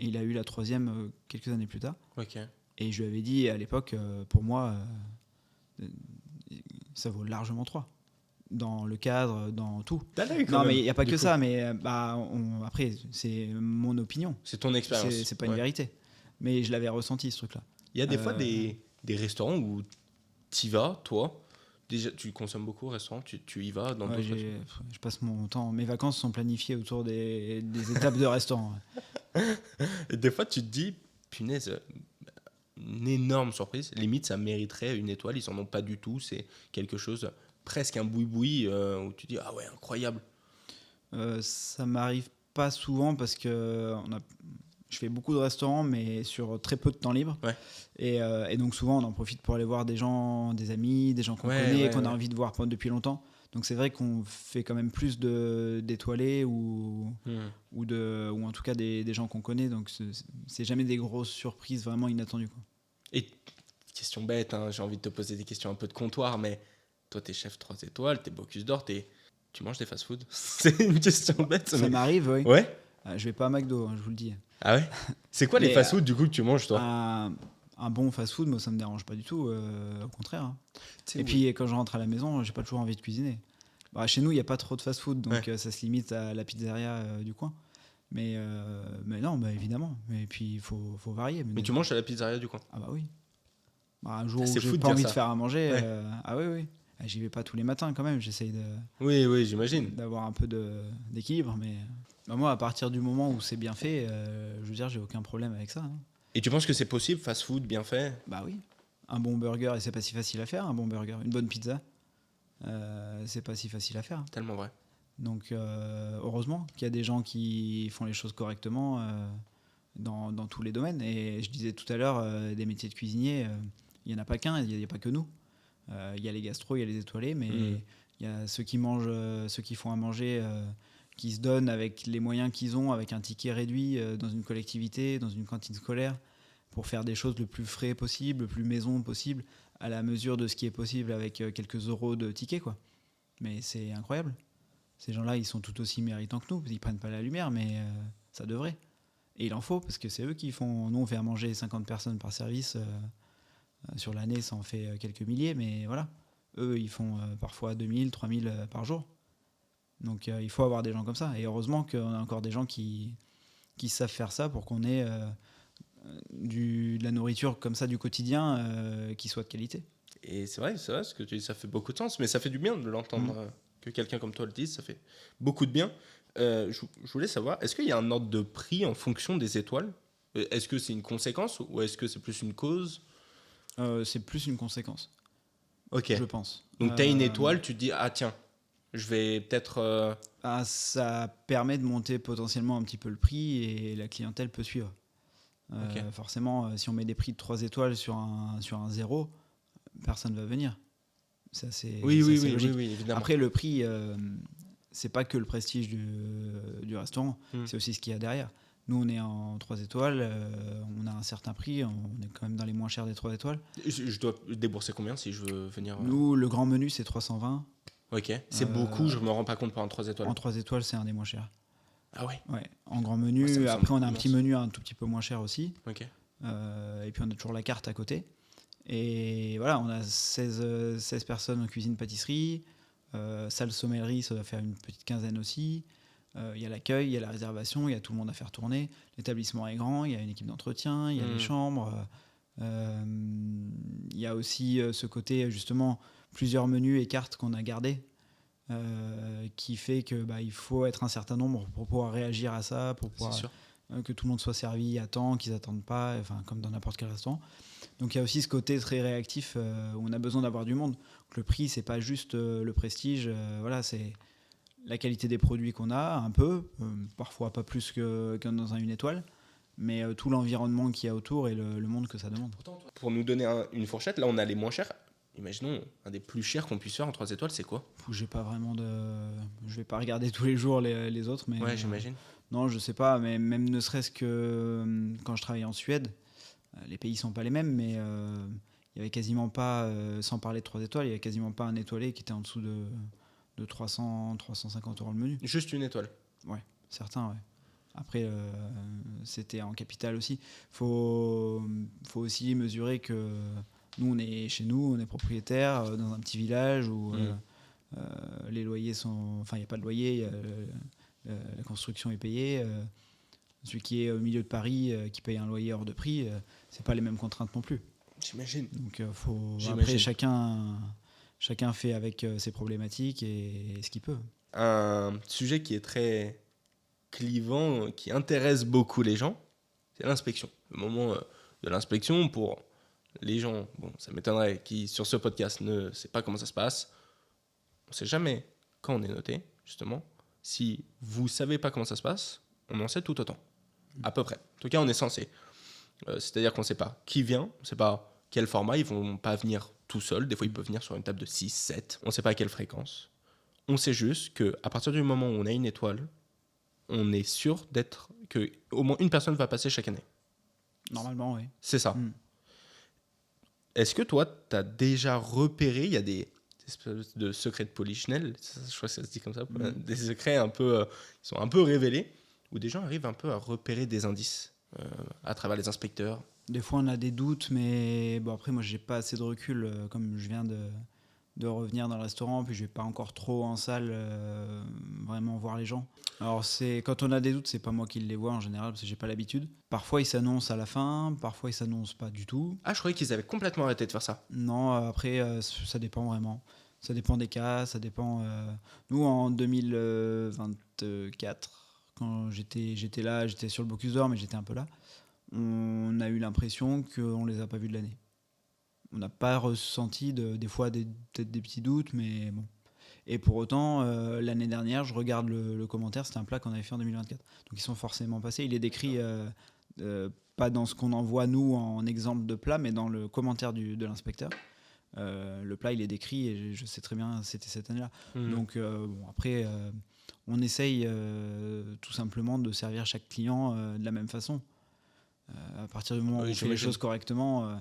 Et il a eu la 3e quelques années plus tard. Ok. Et je lui avais dit à l'époque, pour moi, ça vaut largement 3. Dans le cadre, dans tout. Non, mais il n'y a pas que ça, mais après, c'est mon opinion. C'est ton expérience. C'est pas une vérité. Mais je l'avais ressenti, ce truc-là. Il y a des fois des restaurants où tu y vas, toi. Déjà, tu consommes beaucoup au restaurant, tu y vas dans d'autres restaurants. Je passe mon temps. Mes vacances sont planifiées autour des étapes de restaurant. Et des fois, tu te dis, punaise, une énorme surprise. Limite, ça mériterait 1 étoile. Ils en ont pas du tout. C'est quelque chose, presque un boui-boui, où tu dis, ah ouais, incroyable. Ça m'arrive pas souvent parce que je fais beaucoup de restaurants, mais sur très peu de temps libre. Ouais. Et donc souvent, on en profite pour aller voir des gens, des amis, des gens qu'on connaît, qu'on a envie de voir depuis longtemps. Donc c'est vrai qu'on fait quand même plus d'étoilés ou en tout cas des gens qu'on connaît. Donc c'est jamais des grosses surprises vraiment inattendues, quoi. Et question bête, hein, j'ai envie de te poser des questions un peu de comptoir, mais toi, t'es chef 3 étoiles, t'es Bocuse d'Or, tu manges des fast-food? C'est une question bête. Ça m'arrive, oui. Ouais. Je vais pas à McDo, je vous le dis. Ah ouais? C'est quoi les fast-food du coup que tu manges, toi? Un bon fast-food, moi, ça me dérange pas du tout, au contraire. Hein. Et puis quand je rentre à la maison, j'ai pas toujours envie de cuisiner. Chez nous, il n'y a pas trop de fast-food, donc ça se limite à la pizzeria du coin. Mais non, évidemment. Et puis il faut varier. Mais tu manges à la pizzeria du coin? Ah bah oui. Un jour où j'ai pas envie de faire à manger, ah oui. J'y vais pas tous les matins quand même, j'essaye de... Oui, j'imagine. D'avoir un peu d'équilibre, mais moi, à partir du moment où c'est bien fait, je veux dire, j'ai aucun problème avec ça. Hein. Et tu penses que c'est possible, fast-food, bien fait? Bah oui. Un bon burger, et c'est pas si facile à faire, un bon burger. Une bonne pizza, c'est pas si facile à faire. Hein. Tellement vrai. Donc, heureusement qu'il y a des gens qui font les choses correctement dans tous les domaines. Et je disais tout à l'heure, des métiers de cuisinier, il n'y en a pas qu'un, il n'y a pas que nous. Il y a les gastros, il y a les étoilés, mais il y a ceux qui mangent, ceux qui font à manger, qui se donnent avec les moyens qu'ils ont, avec un ticket réduit dans une collectivité, dans une cantine scolaire, pour faire des choses le plus frais possible, le plus maison possible, à la mesure de ce qui est possible avec quelques euros de ticket, quoi. Mais c'est incroyable. Ces gens-là, ils sont tout aussi méritants que nous. Ils prennent pas la lumière, mais ça devrait. Et il en faut, parce que c'est eux qui font... Nous, on fait à manger 50 personnes par service. Sur l'année, ça en fait quelques milliers, mais voilà. Eux, ils font parfois 2000, 3000 par jour. Donc, il faut avoir des gens comme ça. Et heureusement qu'on a encore des gens qui savent faire ça pour qu'on ait de la nourriture comme ça du quotidien qui soit de qualité. Et c'est vrai, ce que tu dis, ça fait beaucoup de sens, mais ça fait du bien de l'entendre, que quelqu'un comme toi le dise, ça fait beaucoup de bien. Je voulais savoir, est-ce qu'il y a un ordre de prix en fonction des étoiles? Est-ce que c'est une conséquence ou est-ce que c'est plus une cause? C'est plus une conséquence, ok, je pense. Donc tu as une étoile, tu te dis, ah tiens, je vais peut-être... ça permet de monter potentiellement un petit peu le prix et la clientèle peut suivre. Forcément, si on met des prix de 3 étoiles sur un 0, personne ne va venir. C'est assez logique. Oui, évidemment. Après, le prix, c'est pas que le prestige du restaurant, c'est aussi ce qu'il y a derrière. Nous, on est en 3 étoiles, on a un certain prix, on est quand même dans les moins chers des 3 étoiles. Je dois débourser combien si je veux venir Nous, le grand menu, c'est 320. Ok, c'est beaucoup, je me rends pas compte pour un 3 étoiles. En 3 étoiles, c'est un des moins chers. Ah ouais. Ouais, en grand menu. Ouais, ça me Après, on a semble un petit immense. menu un tout petit peu moins cher aussi. Ok. Et puis, on a toujours la carte à côté. Et voilà, on a 16 personnes en cuisine-pâtisserie. Salle sommellerie, ça doit faire une petite quinzaine aussi. Il y a l'accueil, il y a la réservation, il y a tout le monde à faire tourner. L'établissement est grand, il y a une équipe d'entretien, il y a les chambres. Il y a aussi ce côté, justement, plusieurs menus et cartes qu'on a gardés. Qui fait que il faut être un certain nombre pour pouvoir réagir à ça, pour pouvoir que tout le monde soit servi à temps, qu'ils n'attendent pas, enfin, comme dans n'importe quel restaurant. Donc il y a aussi ce côté très réactif où on a besoin d'avoir du monde. Donc, le prix, c'est pas juste le prestige, voilà, c'est la qualité des produits qu'on a, un peu, parfois pas plus que dans une étoile, mais tout l'environnement qu'il y a autour et le monde que ça demande. Pour nous donner une fourchette, là on a les moins chers. Imaginons, un des plus chers qu'on puisse faire en 3 étoiles, c'est quoi? J'ai pas vraiment de... Je vais pas regarder tous les jours les autres, mais... Ouais, j'imagine. Non, je sais pas, mais même ne serait-ce que quand je travaillais en Suède, les pays sont pas les mêmes, mais il y avait quasiment pas, sans parler de 3 étoiles, il y avait quasiment pas un étoilé qui était en dessous de 300, 350 € le menu. Juste une étoile. Ouais, certains, ouais. Après, c'était en capitale aussi. Faut aussi mesurer que nous, on est chez nous, on est propriétaire dans un petit village où les loyers sont... Enfin, il n'y a pas de loyer, la construction est payée. Celui qui est au milieu de Paris, qui paye un loyer hors de prix, c'est pas les mêmes contraintes non plus. J'imagine. Donc, J'imagine. après, chacun fait avec ses problématiques et ce qu'il peut. Un sujet qui est très clivant, qui intéresse beaucoup les gens, c'est l'inspection. Le moment de l'inspection, pour les gens, bon, ça m'étonnerait, qui sur ce podcast ne sait pas comment ça se passe, on ne sait jamais quand on est noté, justement. Si vous ne savez pas comment ça se passe, on en sait tout autant, à peu près. En tout cas, on est censé. C'est-à-dire qu'on ne sait pas qui vient, on ne sait pas quel format, ils ne vont pas venir tout seuls, des fois ils peuvent venir sur une table de 6, 7, on ne sait pas à quelle fréquence. On sait juste qu'à partir du moment où on a une étoile, on est sûr qu'au moins une personne va passer chaque année. Normalement, oui. C'est ça. Est-ce que toi, tu as déjà repéré, il y a des espèces de secrets de Polichinelle, je crois que ça se dit comme ça, des secrets un peu, qui sont un peu révélés, où des gens arrivent un peu à repérer des indices à travers les inspecteurs? Des fois, on a des doutes, mais bon, après, moi, j'ai pas assez de recul, comme je viens de revenir dans le restaurant, puis je vais pas encore trop en salle vraiment voir les gens. Alors, quand on a des doutes, c'est pas moi qui les vois en général, parce que j'ai pas l'habitude. Parfois, ils s'annoncent à la fin, parfois, ils s'annoncent pas du tout. Ah, je croyais qu'ils avaient complètement arrêté de faire ça. Non, après, ça dépend vraiment. Ça dépend des cas, ça dépend... Nous, en 2024, quand j'étais là, j'étais sur le Bocuse d'Or, mais j'étais un peu là, on a eu l'impression qu'on les a pas vus de l'année. On n'a pas ressenti des fois peut-être des petits doutes, mais bon. Et pour autant, l'année dernière, je regarde le commentaire, c'était un plat qu'on avait fait en 2024. Donc ils sont forcément passés. Il est décrit pas dans ce qu'on envoie nous en exemple de plat, mais dans le commentaire de l'inspecteur. Le plat, il est décrit et je sais très bien, c'était cette année-là. Donc bon, après, on essaye tout simplement de servir chaque client de la même façon. À partir du moment où on fait les choses correctement,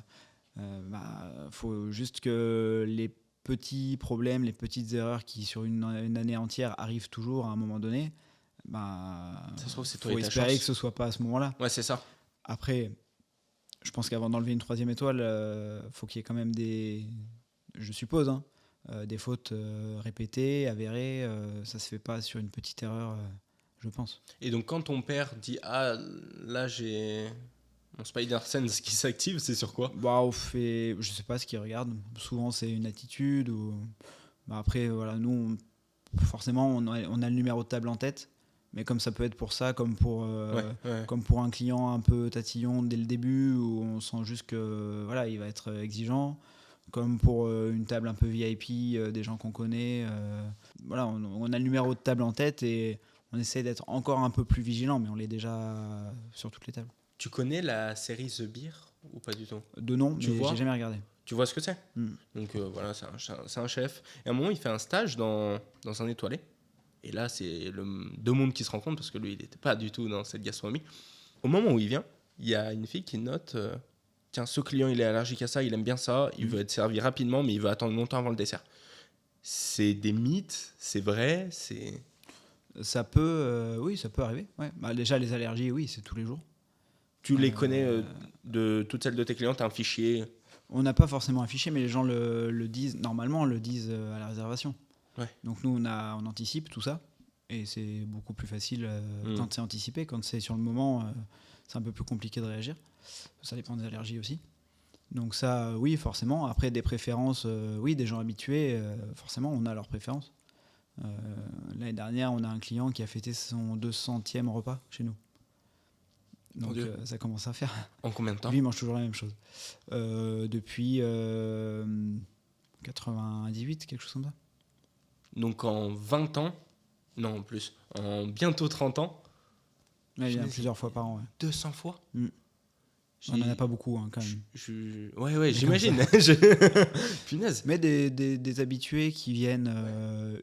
faut juste que les petits problèmes, les petites erreurs qui sur une année entière arrivent toujours à un moment donné, Ça se trouve, c'est toi faut et ta espérer chance. que ce soit pas à ce moment-là. Ouais, c'est ça. Après, je pense qu'avant d'enlever une 3e étoile, faut qu'il y ait quand même je suppose, des fautes répétées, avérées. Ça se fait pas sur une petite erreur, je pense. Et donc, quand ton père dit « Ah, là, j'ai mon Spider Sense qui s'active », c'est sur quoi? Je sais pas ce qu'ils regardent. Souvent, c'est une attitude. Après, voilà, nous, forcément, on a le numéro de table en tête. Mais comme ça peut être pour ça, comme pour un client un peu tatillon dès le début, où on sent juste que voilà, il va être exigeant. Comme pour une table un peu VIP, des gens qu'on connaît. Voilà, on a le numéro de table en tête et on essaie d'être encore un peu plus vigilant, mais on l'est déjà sur toutes les tables. Tu connais la série The Beer ou pas du tout? De nom, Tu mais vois j'ai jamais regardé. Tu vois ce que c'est? Donc voilà, c'est un chef. Et à un moment, il fait un stage dans un étoilé. Et là, c'est deux mondes qui se rencontrent parce que lui, il n'était pas du tout dans cette gastronomie. Au moment où il vient, il y a une fille qui note tiens, ce client, il est allergique à ça, il aime bien ça, il veut être servi rapidement, mais il veut attendre longtemps avant le dessert. C'est des mythes, c'est vrai, c'est... Ça peut, oui, ça peut arriver. Ouais. Bah, déjà, les allergies, oui, c'est tous les jours. Tu les connais de toutes celles de tes clients, tu as un fichier. On n'a pas forcément un fichier, mais les gens le disent, normalement, le disent à la réservation. Ouais. Donc nous, on anticipe tout ça. Et c'est beaucoup plus facile quand c'est anticipé. Quand c'est sur le moment, c'est un peu plus compliqué de réagir. Ça dépend des allergies aussi. Donc ça, oui, forcément. Après, des préférences, oui, des gens habitués, forcément, on a leurs préférences. L'année dernière, on a un client qui a fêté son 200e repas chez nous. Donc ça commence à faire. En combien de temps ? Lui, il mange toujours la même chose. Depuis 98, quelque chose comme ça. Donc en 20 ans, non en plus, en bientôt 30 ans, Ouais, il y en a plusieurs fois par an. Ouais. 200 fois. On n'en a pas beaucoup hein, quand même. Ouais, j'imagine. Punaise. Mais des habitués qui viennent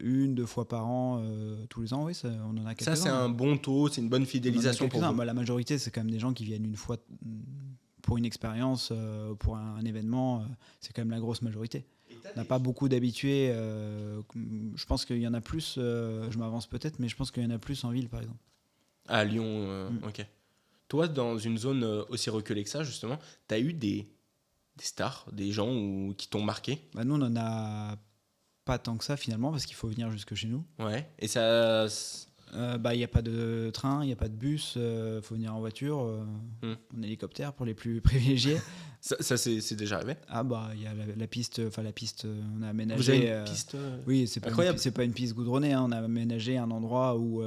1-2 fois par an, tous les ans, oui, on en a quelques-uns. Ça, c'est un bon taux, c'est une bonne fidélisation pour vous. Bah, la majorité, c'est quand même des gens qui viennent une fois pour une expérience, pour un événement. C'est quand même la grosse majorité. On n'a pas beaucoup d'habitués. Je pense qu'il y en a plus, je m'avance peut-être, mais je pense qu'il y en a plus en ville, par exemple. À Lyon, ok. Toi, dans une zone aussi reculée que ça, justement, tu as eu des stars, des gens qui t'ont marqué ? Bah, nous, on n'en a pas tant que ça, finalement, parce qu'il faut venir jusque chez nous. Ouais. Et ça... Il n'y a pas de train, il n'y a pas de bus, faut venir en voiture, en hélicoptère pour les plus privilégiés. Ça c'est déjà arrivé ? Ah bah il y a la piste, on a aménagé. Vous avez une piste oui, c'est incroyable. C'est pas une piste goudronnée, hein, on a aménagé un endroit où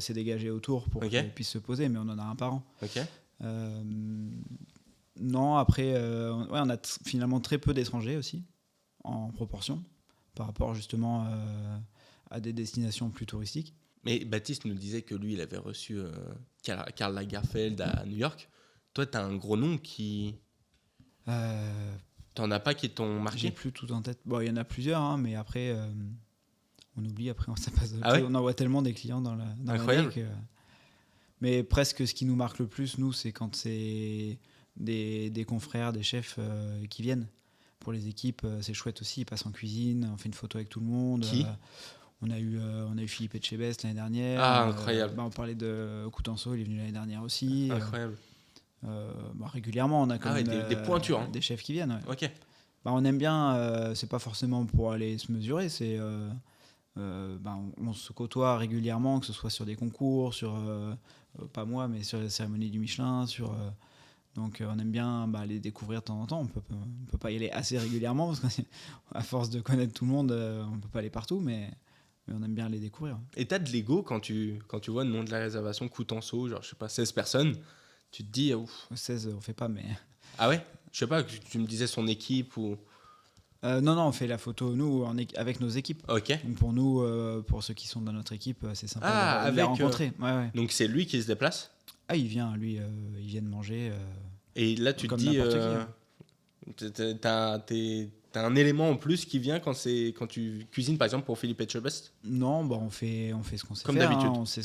c'est dégagé autour pour Okay. qu'ils puissent se poser, mais on en a un par an. Ok. Non, après, on a finalement très peu d'étrangers aussi, en proportion, par rapport justement à des destinations plus touristiques. Mais Baptiste nous disait que lui, il avait reçu Karl Lagerfeld à New York. Toi, tu as un gros nom qui... T'en as pas qui t'ont marqué ? J'ai plus tout en tête. Bon, il y en a plusieurs, hein, mais après, on oublie, après, ça passe. Ah ouais ? On envoie tellement des clients dans Incroyable. l'année que... Mais presque ce qui nous marque le plus, nous, c'est quand c'est des confrères, des chefs qui viennent. Pour les équipes, c'est chouette aussi, ils passent en cuisine, on fait une photo avec tout le monde. Qui on a eu Philippe Etchebest l'année dernière. Ah, incroyable. On parlait de Coutenceau, il est venu l'année dernière aussi. Incroyable. Régulièrement, on a quand même des pointures, hein. des chefs qui viennent. Ouais. Ok. On aime bien, c'est pas forcément pour aller se mesurer, c'est on se côtoie régulièrement, que ce soit sur des concours, sur pas moi, mais sur les cérémonies du Michelin, donc on aime bien les découvrir de temps en temps. On peut pas y aller assez régulièrement parce qu'à force de connaître tout le monde, on peut pas aller partout, mais on aime bien les découvrir. Et t'as de l'ego quand tu vois le nom de la réservation Coutenceau, genre je sais pas, 16 personnes, tu te dis ouf. 16 on fait pas, mais... Ah ouais ? Je sais pas, tu me disais son équipe ou... Non, on fait la photo, nous, avec nos équipes. Ok. Donc pour nous, pour ceux qui sont dans notre équipe, c'est sympa de les avec, rencontrer. Ouais. Donc c'est lui qui se déplace ? Ah, il vient, lui, il vient de manger. Et là, tu te comme dis, n'importe qui, t'as un élément en plus qui vient quand tu cuisines, par exemple, pour Philippe Etchebest ? Non, on fait ce qu'on sait comme faire. d'habitude. On sait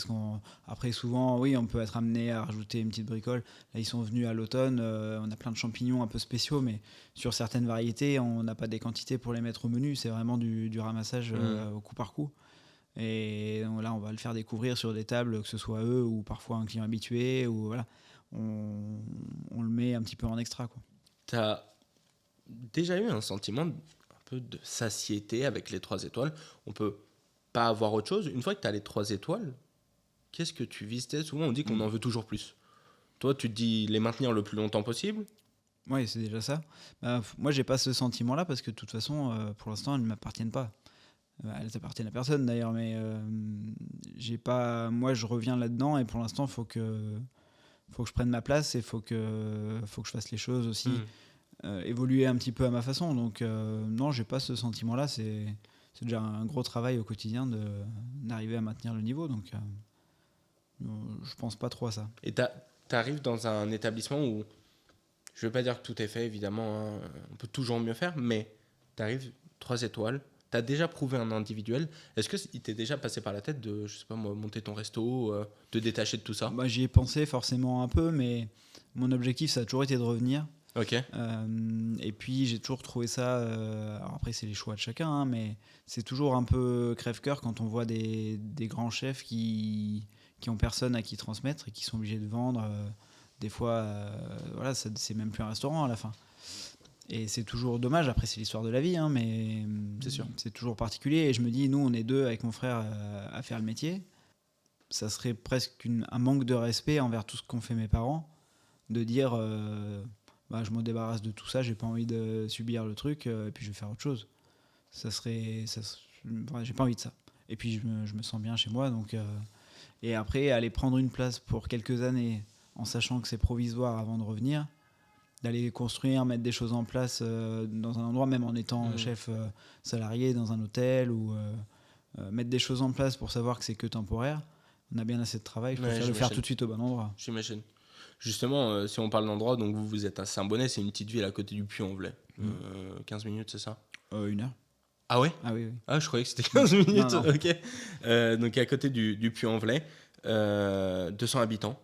Après, souvent, oui, on peut être amené à rajouter une petite bricole. Là, ils sont venus à l'automne. On a plein de champignons un peu spéciaux, mais sur certaines variétés, on n'a pas des quantités pour les mettre au menu. C'est vraiment du ramassage au coup par coup. Et donc, là, on va le faire découvrir sur des tables, que ce soit eux ou parfois un client habitué. Ou voilà, on le met un petit peu en extra, quoi. T'as déjà eu un sentiment un peu de satiété avec les 3 étoiles ? On peut pas avoir autre chose. Une fois que tu as les 3 étoiles, qu'est-ce que tu vises ? Souvent, on dit qu'on en veut toujours plus. Toi, tu te dis les maintenir le plus longtemps possible ? Oui, c'est déjà ça. Moi, j'ai pas ce sentiment-là parce que de toute façon, pour l'instant, elles ne m'appartiennent pas. Elles appartiennent à personne d'ailleurs, mais j'ai pas. Moi, je reviens là-dedans et pour l'instant, faut que je prenne ma place et faut que je fasse les choses aussi évoluer un petit peu à ma façon. Donc non, j'ai pas ce sentiment-là. C'est déjà un gros travail au quotidien d'arriver à maintenir le niveau. Donc je pense pas trop à ça. Et t'arrives dans un établissement où, je veux pas dire que tout est fait, évidemment, hein, on peut toujours mieux faire, mais t'arrives 3 étoiles, T'as déjà prouvé un individuel. Est-ce qu'il t'est déjà passé par la tête de, je sais pas moi, monter ton resto, te détacher de tout ça? Bah, j'y ai pensé forcément un peu, mais mon objectif, ça a toujours été de revenir. Ok. Et puis j'ai toujours trouvé ça. Alors après, c'est les choix de chacun, hein, mais c'est toujours un peu crève-cœur quand on voit des grands chefs qui ont personne à qui transmettre et qui sont obligés de vendre. Des fois, voilà, c'est même plus un restaurant à la fin. Et c'est toujours dommage. Après, c'est l'histoire de la vie, hein, mais C'est sûr. C'est toujours particulier. Et je me dis, nous, on est deux avec mon frère à faire le métier. Ça serait presque un manque de respect envers tout ce qu'ont fait mes parents, de dire. Je me débarrasse de tout ça, j'ai pas envie de subir le truc, et puis je vais faire autre chose. J'ai pas envie de ça. Et puis je me sens bien chez moi, donc et après aller prendre une place pour quelques années, en sachant que c'est provisoire avant de revenir, d'aller construire, mettre des choses en place dans un endroit, même en étant chef salarié dans un hôtel, ou mettre des choses en place pour savoir que c'est que temporaire. On a bien assez de travail, je préfère le faire tout de suite au bon endroit. J'imagine. Justement, si on parle d'endroit, donc vous êtes à Saint-Bonnet, c'est une petite ville à côté du Puy-en-Velay. 15 minutes, c'est ça? 1 heure. Ah ouais? Ah oui. Ah, je croyais que c'était 15 minutes. Non. Ok. Donc à côté du Puy-en-Velay, 200 habitants.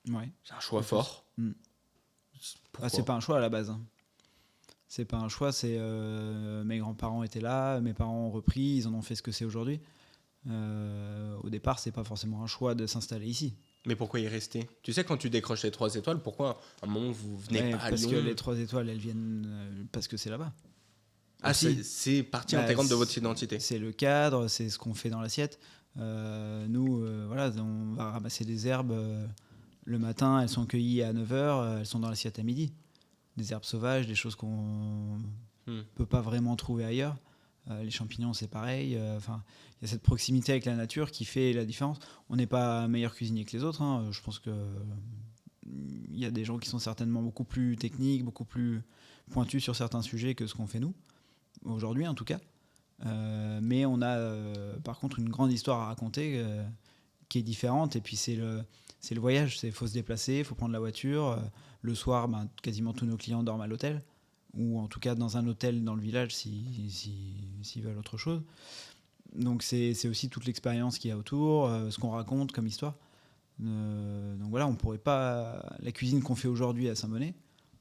Ouais. C'est un choix fort. Ah, c'est pas un choix à la base. Hein. C'est pas un choix, c'est mes grands-parents étaient là, mes parents ont repris, ils en ont fait ce que c'est aujourd'hui. Au départ, c'est pas forcément un choix de s'installer ici. Mais pourquoi y rester? Tu sais, quand tu décroches les 3 étoiles, pourquoi à un moment vous venez pas à parce Lyon? que les 3 étoiles, elles viennent parce que c'est là-bas. Ah, Aussi. c'est partie intégrante de votre identité. C'est le cadre, c'est ce qu'on fait dans l'assiette. Nous, voilà, on va ramasser des herbes le matin, elles sont cueillies à 9h, elles sont dans l'assiette à midi. Des herbes sauvages, des choses qu'on peut pas vraiment trouver ailleurs. Les champignons, c'est pareil. Il y a cette proximité avec la nature qui fait la différence. On n'est pas meilleur cuisinier que les autres. Hein. Je pense que il y a des gens qui sont certainement beaucoup plus techniques, beaucoup plus pointus sur certains sujets que ce qu'on fait nous, aujourd'hui en tout cas. Mais on a par contre une grande histoire à raconter qui est différente. Et puis c'est le voyage. Il faut se déplacer, il faut prendre la voiture. Le soir, quasiment tous nos clients dorment à l'hôtel, ou en tout cas dans un hôtel dans le village s'ils veulent autre chose. Donc c'est aussi toute l'expérience qu'il y a autour, ce qu'on raconte comme histoire. Donc voilà, on pourrait pas... La cuisine qu'on fait aujourd'hui à Saint-Bonnet,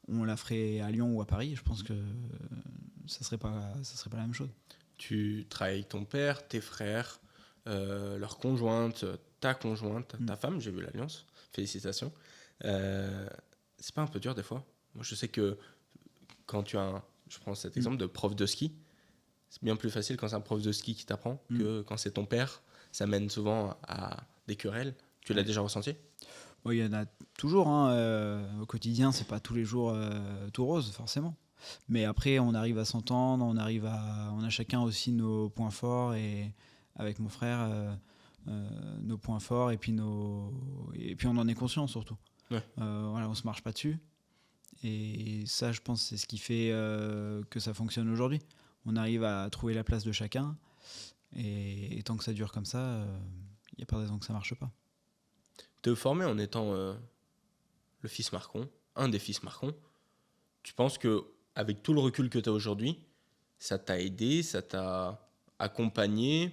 on la ferait à Lyon ou à Paris, je pense que ça serait pas la même chose. Tu travailles avec ton père, tes frères, leur conjointe, ta conjointe, ta femme, j'ai vu l'alliance, félicitations. C'est pas un peu dur des fois? Moi je sais que quand je prends cet exemple de prof de ski, c'est bien plus facile quand c'est un prof de ski qui t'apprend que quand c'est ton père. Ça mène souvent à des querelles. Tu l'as déjà ressenti? Il y en a toujours. Hein, au quotidien, c'est pas tous les jours tout rose, forcément. Mais après, on arrive à s'entendre, on a chacun aussi nos points forts, et avec mon frère, nos points forts, et puis on en est conscient surtout. Ouais. Voilà, on se marche pas dessus. Et ça, je pense, c'est ce qui fait que ça fonctionne aujourd'hui. On arrive à trouver la place de chacun. Et tant que ça dure comme ça, il n'y a pas de raison que ça ne marche pas. Tu es formé en étant le fils Marcon, un des fils Marcon. Tu penses qu'avec tout le recul que tu as aujourd'hui, ça t'a aidé, ça t'a accompagné?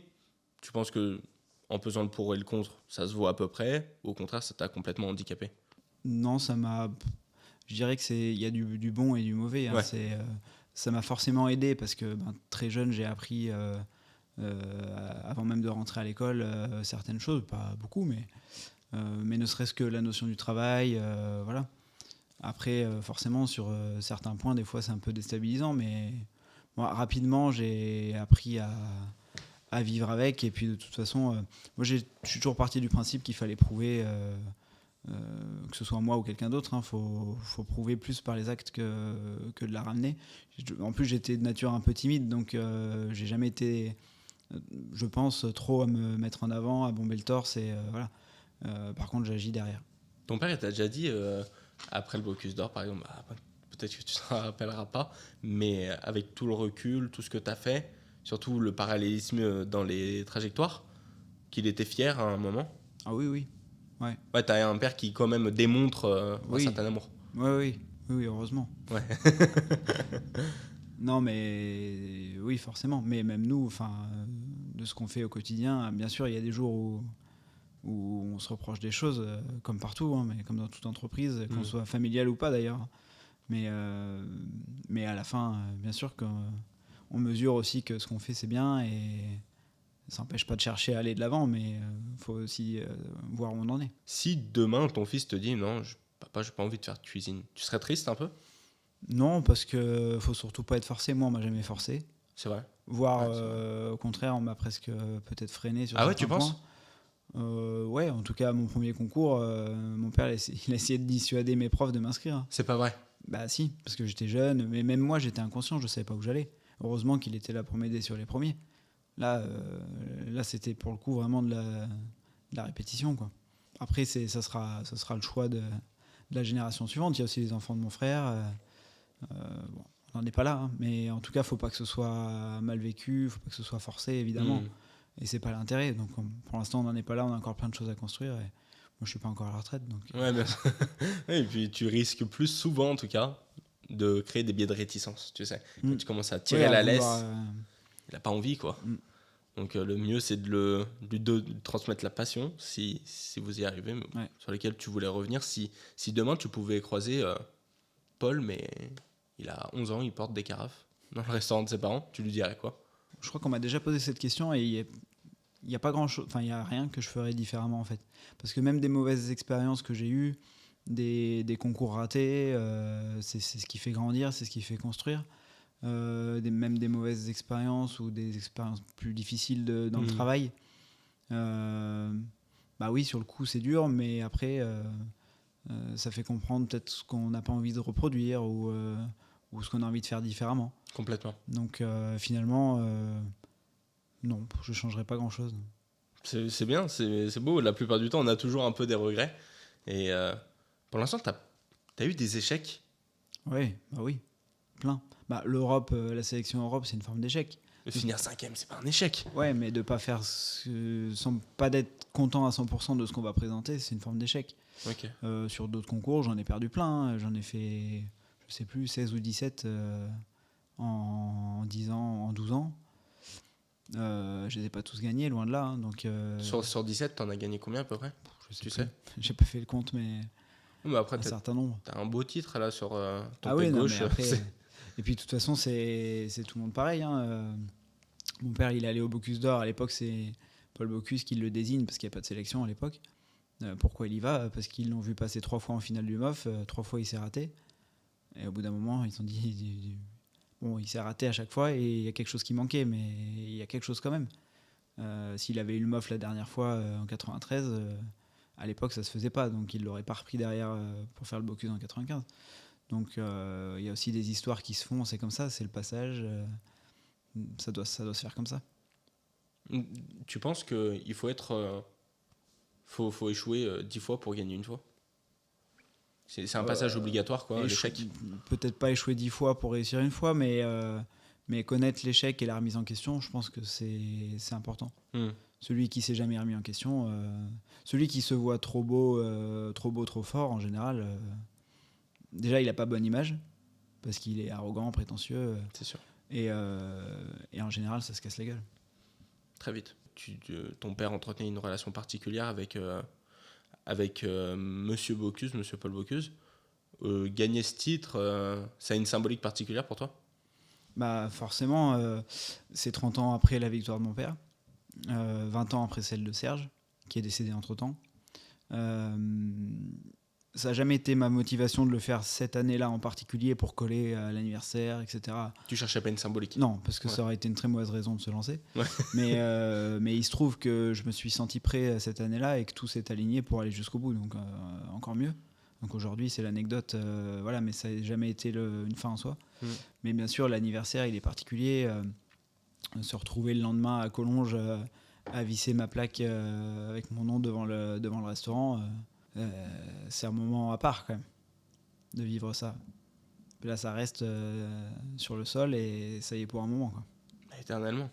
Tu penses qu'en pesant le pour et le contre, ça se voit à peu près? Ou au contraire, ça t'a complètement handicapé? Non, ça m'a... Je dirais qu'il y a du bon et du mauvais. Hein. Ouais. Ça m'a forcément aidé parce que très jeune, j'ai appris, avant même de rentrer à l'école, certaines choses, pas beaucoup, mais ne serait-ce que la notion du travail. Voilà. Après, forcément, sur certains points, des fois, c'est un peu déstabilisant, mais rapidement, j'ai appris à vivre avec. Et puis, de toute façon, moi, je suis toujours parti du principe qu'il fallait prouver... que ce soit moi ou quelqu'un d'autre, hein, faut prouver plus par les actes que de la ramener. En plus, j'étais de nature un peu timide, donc j'ai jamais été, je pense, trop à me mettre en avant, à bomber le torse, et voilà. Par contre, j'agis derrière. Ton père, il t'a déjà dit, après le Bocuse d'Or, par exemple, peut-être que tu ne t'en rappelleras pas, mais avec tout le recul, tout ce que tu as fait, surtout le parallélisme dans les trajectoires, qu'il était fier à un moment? Ah oui. Ouais, t'as un père qui quand même démontre un certain amour. Oui, heureusement. Ouais. Non, mais oui, forcément. Mais même nous, de ce qu'on fait au quotidien, bien sûr, il y a des jours où on se reproche des choses, comme partout, hein, mais comme dans toute entreprise, qu'on soit familial ou pas d'ailleurs. Mais à la fin, bien sûr qu'on mesure aussi que ce qu'on fait, c'est bien, et ça n'empêche pas de chercher à aller de l'avant, mais il faut aussi voir où on en est. Si demain, ton fils te dit « Non, papa, j'ai pas envie de faire de cuisine », tu serais triste un peu ? Non, parce que faut surtout pas être forcé. Moi, on m'a jamais forcé. C'est vrai. Voire, Ouais, c'est vrai. au contraire, on m'a presque peut-être freiné sur Ah ouais, certains tu penses ? points. Ouais, en tout cas, mon premier concours, mon père, il a essayé de dissuader mes profs de m'inscrire. C'est pas vrai. Bah si, parce que j'étais jeune, mais même moi, j'étais inconscient, je savais pas où j'allais. Heureusement qu'il était là pour m'aider sur les premiers. Là, c'était pour le coup vraiment de la répétition, quoi. Après, ça sera le choix de la génération suivante. Il y a aussi les enfants de mon frère. Bon, on n'en est pas là, hein, mais en tout cas, faut pas que ce soit mal vécu, faut pas que ce soit forcé, évidemment. Et c'est pas l'intérêt. Donc, pour l'instant, on n'en est pas là, on a encore plein de choses à construire. Et moi, je suis pas encore à la retraite. Donc... Ouais, bien sûr. Et puis tu risques plus souvent, en tout cas, de créer des biais de réticence, tu sais. Quand tu commences à tirer la laisse, il n'a pas envie, quoi. Donc le mieux, c'est de lui transmettre la passion, si vous y arrivez, sur lesquelles tu voulais revenir. Si demain, tu pouvais croiser Paul, mais il a 11 ans, il porte des carafes dans le restaurant de ses parents, tu lui dirais quoi ? Je crois qu'on m'a déjà posé cette question, et il n'y a pas grand-chose, il n'y a rien que je ferais différemment, en fait. Parce que même des mauvaises expériences que j'ai eues, des concours ratés, c'est ce qui fait grandir, c'est ce qui fait construire. Même des mauvaises expériences ou des expériences plus difficiles dans le travail. Bah oui, sur le coup, c'est dur, mais après, ça fait comprendre peut-être ce qu'on n'a pas envie de reproduire ou ce qu'on a envie de faire différemment. Complètement. Donc finalement, non, je ne changerai pas grand-chose. C'est bien, c'est beau. La plupart du temps, on a toujours un peu des regrets. Et pour l'instant, t'as eu des échecs ? Oui, bah oui, plein. Bah, l'Europe, la sélection Europe, c'est une forme d'échec. De finir 5e, c'est pas un échec. Ouais, mais de pas faire sans pas d'être content à 100% de ce qu'on va présenter, c'est une forme d'échec. Ok. Sur d'autres concours, j'en ai perdu plein. Hein. J'en ai fait, je sais plus, 16 ou 17 en 10 ans, en 12 ans. Je les ai pas tous gagnés, loin de là. Hein. Donc, Sur 17, t'en as gagné combien à peu près ? tu sais. J'ai pas fait le compte, mais après, un certain nombre. T'as un beau titre là sur ton Ah pied oui, gauche. non, mais après, et puis de toute façon, c'est tout le monde pareil. Hein. Mon père, il est allé au Bocuse d'Or. À l'époque, c'est Paul Bocuse qui le désigne parce qu'il n'y a pas de sélection à l'époque. Pourquoi il y va ? Parce qu'ils l'ont vu passer 3 fois en finale du MOF. 3 fois, il s'est raté. Et au bout d'un moment, ils se sont dit... Bon, il s'est raté à chaque fois et il y a quelque chose qui manquait, mais il y a quelque chose quand même. S'il avait eu le MOF la dernière fois en 93, à l'époque, ça se faisait pas. Donc, il l'aurait pas repris derrière pour faire le Bocuse en 95. Donc, il y a aussi des histoires qui se font. C'est comme ça, c'est le passage. Ça doit se faire comme ça. Tu penses qu'il faut être... faut échouer 10 fois pour gagner une fois ? C'est un passage obligatoire, quoi, l'échec. Peut-être pas échouer 10 fois pour réussir une fois, mais connaître l'échec et la remise en question, je pense que c'est important. Celui qui s'est jamais remis en question, celui qui se voit trop beau, trop fort, en général, déjà, il n'a pas bonne image, parce qu'il est arrogant, prétentieux. C'est sûr. Et en général, ça se casse la gueule. Très vite. Ton père entretenait une relation particulière avec Monsieur Bocuse, Monsieur Paul Bocuse. Gagner ce titre, ça a une symbolique particulière pour toi ? Bah forcément, c'est 30 ans après la victoire de mon père, 20 ans après celle de Serge, qui est décédé entre-temps. Ça n'a jamais été ma motivation de le faire cette année-là en particulier pour coller à l'anniversaire, etc. Tu cherchais pas une symbolique ? Non, parce que ça aurait été une très mauvaise raison de se lancer. Ouais. Mais il se trouve que je me suis senti prêt cette année-là et que tout s'est aligné pour aller jusqu'au bout, donc encore mieux. Donc aujourd'hui, c'est l'anecdote, voilà, mais ça n'a jamais été une fin en soi. Mais bien sûr, l'anniversaire, il est particulier. Se retrouver le lendemain à Collonges à visser ma plaque avec mon nom devant le restaurant... c'est un moment à part quand même de vivre ça. Là, ça reste sur le sol et ça y est pour un moment, quoi. Éternellement.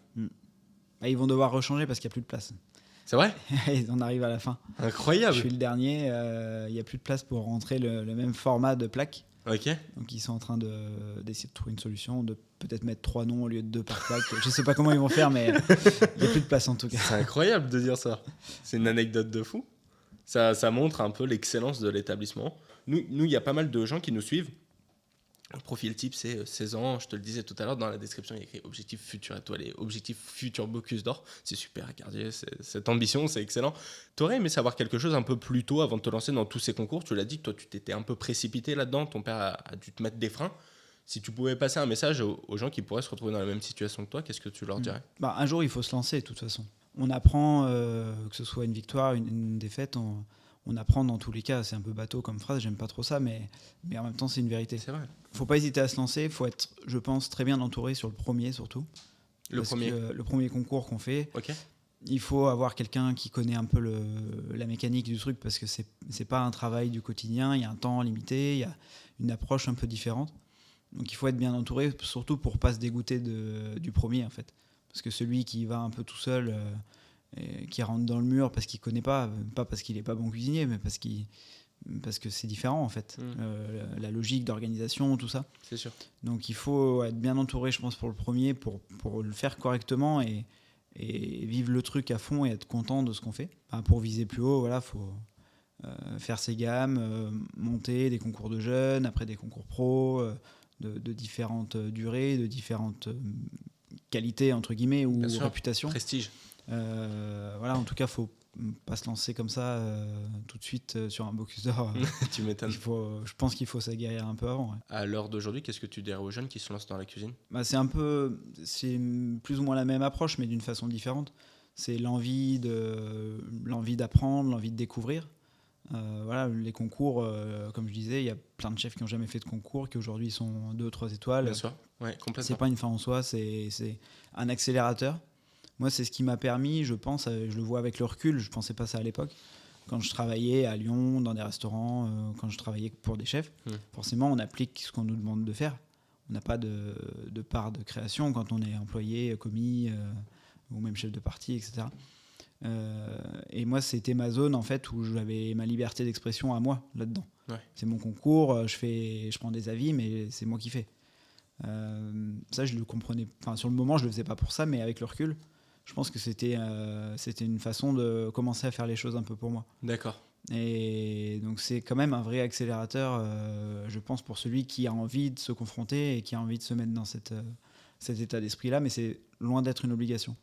Ils vont devoir rechanger parce qu'il n'y a plus de place. C'est vrai ? On arrive à la fin. Incroyable. Je suis le dernier, il n'y a plus de place pour rentrer le même format de plaque. Ok. Donc ils sont en train d'essayer de trouver une solution, de peut-être mettre 3 noms au lieu de 2 par plaque. Je sais pas comment ils vont faire, mais il n'y a plus de place en tout cas. C'est incroyable de dire ça. C'est une anecdote de fou. Ça montre un peu l'excellence de l'établissement. Nous, il y a pas mal de gens qui nous suivent. Le profil type, c'est 16 ans. Je te le disais tout à l'heure, dans la description, il y a écrit Objectif Futur Étoilé, Objectif Futur Bocuse d'Or. C'est super, Ricardier, cette ambition, c'est excellent. Tu aurais aimé savoir quelque chose un peu plus tôt avant de te lancer dans tous ces concours. Tu l'as dit, toi, tu t'étais un peu précipité là-dedans. Ton père a dû te mettre des freins. Si tu pouvais passer un message aux gens qui pourraient se retrouver dans la même situation que toi, qu'est-ce que tu leur dirais ? Un jour, il faut se lancer de toute façon. On apprend, que ce soit une victoire, une défaite, on apprend dans tous les cas. C'est un peu bateau comme phrase, j'aime pas trop ça, mais en même temps, c'est une vérité. C'est vrai. Faut pas hésiter à se lancer, faut être, je pense, très bien entouré sur le premier surtout. Le premier concours qu'on fait. Ok. Il faut avoir quelqu'un qui connaît un peu la mécanique du truc parce que c'est pas un travail du quotidien, il y a un temps limité, il y a une approche un peu différente. Donc il faut être bien entouré, surtout pour pas se dégoûter du premier en fait. Parce que celui qui va un peu tout seul, qui rentre dans le mur parce qu'il connaît pas parce qu'il est pas bon cuisinier, mais parce que c'est différent en fait. La logique d'organisation, tout ça. C'est sûr. Donc il faut être bien entouré, je pense, pour le premier, pour le faire correctement et vivre le truc à fond et être content de ce qu'on fait. Pour viser plus haut, voilà, faut faire ses gammes, monter des concours de jeunes, après des concours pro, de différentes durées, de différentes qualités entre guillemets ou Bien sûr. réputation. Prestige. Voilà, en tout cas, faut pas se lancer comme ça tout de suite sur un Bocuse d'Or. Tu m'étonnes. Je pense qu'il faut s'aguerrir un peu avant. Ouais. À l'heure d'aujourd'hui, qu'est-ce que tu dirais aux jeunes qui se lancent dans la cuisine ? C'est plus ou moins la même approche, mais d'une façon différente. C'est l'envie d'apprendre, l'envie de découvrir. Voilà, les concours, comme je disais, il y a plein de chefs qui n'ont jamais fait de concours, qui aujourd'hui sont 2 ou 3 étoiles. Bien sûr, ouais, complètement. C'est pas une fin en soi, c'est un accélérateur. Moi, c'est ce qui m'a permis, je pense, je le vois avec le recul, je pensais pas ça à l'époque, quand je travaillais à Lyon, dans des restaurants, quand je travaillais pour des chefs, forcément, on applique ce qu'on nous demande de faire. On n'a pas de part de création quand on est employé, commis, ou même chef de partie, etc. Et moi, c'était ma zone, en fait, où j'avais ma liberté d'expression à moi, là-dedans. Ouais. C'est mon concours, je prends des avis, mais c'est moi qui fais. Ça, je le comprenais. Enfin, sur le moment, je le faisais pas pour ça, mais avec le recul, je pense que c'était une façon de commencer à faire les choses un peu pour moi. D'accord. Et donc c'est quand même un vrai accélérateur, je pense, pour celui qui a envie de se confronter et qui a envie de se mettre dans cet état d'esprit-là, mais c'est loin d'être une obligation.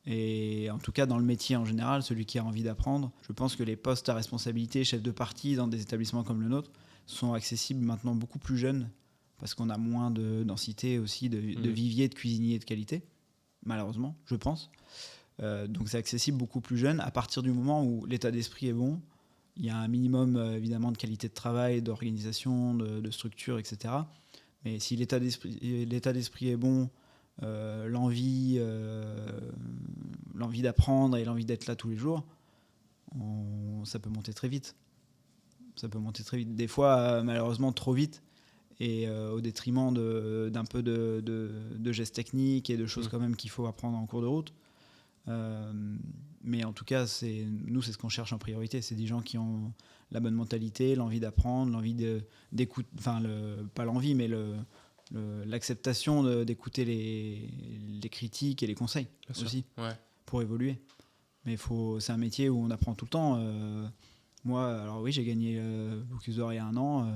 Et en tout cas, dans le métier en général, celui qui a envie d'apprendre, je pense que les postes à responsabilité, chef de partie dans des établissements comme le nôtre, sont accessibles maintenant beaucoup plus jeunes, parce qu'on a moins de densité aussi de viviers de cuisiniers de qualité, malheureusement, je pense. Donc c'est accessible beaucoup plus jeune, à partir du moment où l'état d'esprit est bon, il y a un minimum évidemment de qualité de travail, d'organisation, de structure, etc. Mais si l'état d'esprit est bon, l'envie d'apprendre et l'envie d'être là tous les jours, ça peut monter très vite. Ça peut monter très vite. Des fois, malheureusement, trop vite. Et au détriment d'un peu de gestes techniques et de choses quand même qu'il faut apprendre en cours de route. Mais en tout cas, nous, c'est ce qu'on cherche en priorité. C'est des gens qui ont la bonne mentalité, l'envie d'apprendre, l'envie d'écouter, enfin, pas l'envie, mais l'acceptation d'écouter les critiques et les conseils aussi, pour évoluer. Mais c'est un métier où on apprend tout le temps. Moi, alors oui, j'ai gagné Bocuse d'Or il y a 1 an,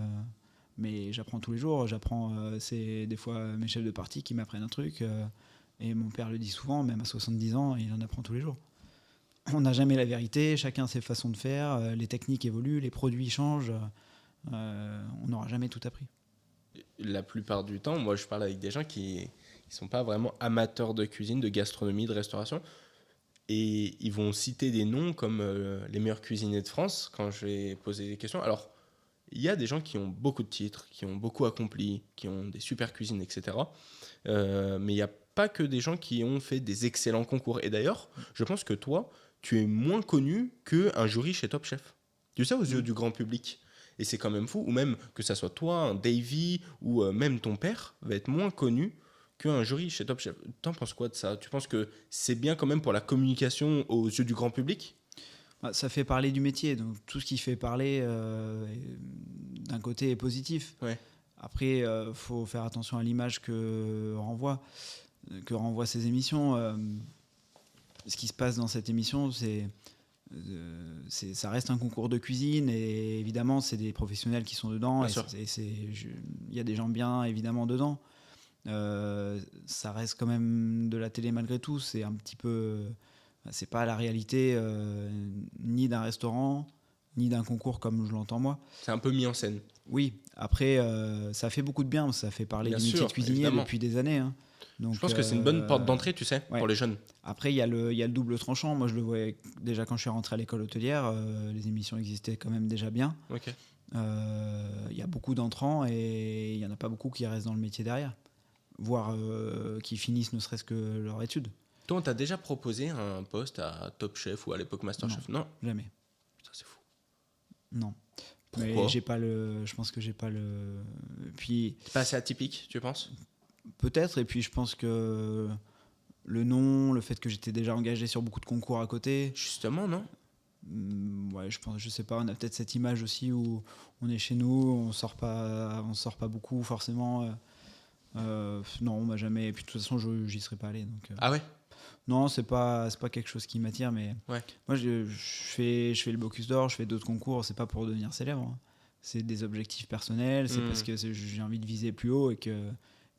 mais j'apprends tous les jours. C'est des fois mes chefs de partie qui m'apprennent un truc, et mon père le dit souvent, même à 70 ans, il en apprend tous les jours. On n'a jamais la vérité, chacun ses façons de faire, les techniques évoluent, les produits changent, on n'aura jamais tout appris. La plupart du temps, moi je parle avec des gens qui ne sont pas vraiment amateurs de cuisine, de gastronomie, de restauration, et ils vont citer des noms comme les meilleurs cuisiniers de France quand je vais poser des questions. Alors, il y a des gens qui ont beaucoup de titres, qui ont beaucoup accompli, qui ont des super cuisines, etc. Mais il n'y a pas que des gens qui ont fait des excellents concours. Et d'ailleurs, je pense que toi, tu es moins connu qu'un jury chez Top Chef. Tu sais, aux yeux du grand public. Et c'est quand même fou. Ou même que ça soit toi, un Davy, ou même ton père, va être moins connu qu'un jury chez Top Chef. T'en penses quoi de ça ? Tu penses que c'est bien quand même pour la communication aux yeux du grand public ? Ça fait parler du métier, donc tout ce qui fait parler, d'un côté, est positif. Ouais. Après, faut faire attention à l'image que renvoient ces émissions. Ce qui se passe dans cette émission, ça reste un concours de cuisine, et évidemment, c'est des professionnels qui sont dedans. Bien sûr. Il y a des gens bien, évidemment, dedans. Ça reste quand même de la télé malgré tout. C'est un petit peu... C'est pas la réalité ni d'un restaurant, ni d'un concours comme je l'entends moi. C'est un peu mis en scène. Oui, après, ça fait beaucoup de bien. Ça fait parler Bien du métier sûr, de cuisinier évidemment. depuis des années. Hein. Donc, Je pense que c'est une bonne porte d'entrée, tu sais, ouais. pour les jeunes. Après, il y a le double tranchant. Moi, je le voyais déjà quand je suis rentré à l'école hôtelière. Les émissions existaient quand même déjà bien. Ok. Il y a beaucoup d'entrants et il n'y en a pas beaucoup qui restent dans le métier derrière. Voire qui finissent ne serait-ce que leur étude. Toi, on t'a déjà proposé un poste à Top Chef ou à l'époque Masterchef? Non. Jamais. Putain, c'est fou. Non. Pourquoi? Mais je pense que j'ai pas le... Puis C'est pas assez atypique, tu penses? peut-être, et puis je pense que le nom, le fait que j'étais déjà engagé sur beaucoup de concours à côté, Justement, non? ouais, je sais pas, on a peut-être cette image aussi où on est chez nous, on sort pas beaucoup forcément. Non, on m'a jamais. Et puis de toute façon, j'y serais pas allé. Donc, Ah ouais? non, c'est pas quelque chose qui m'attire, mais Ouais. moi je fais le Bocuse d'Or, je fais d'autres concours, c'est pas pour devenir célèbre. Hein. C'est des objectifs personnels, c'est parce que j'ai envie de viser plus haut et que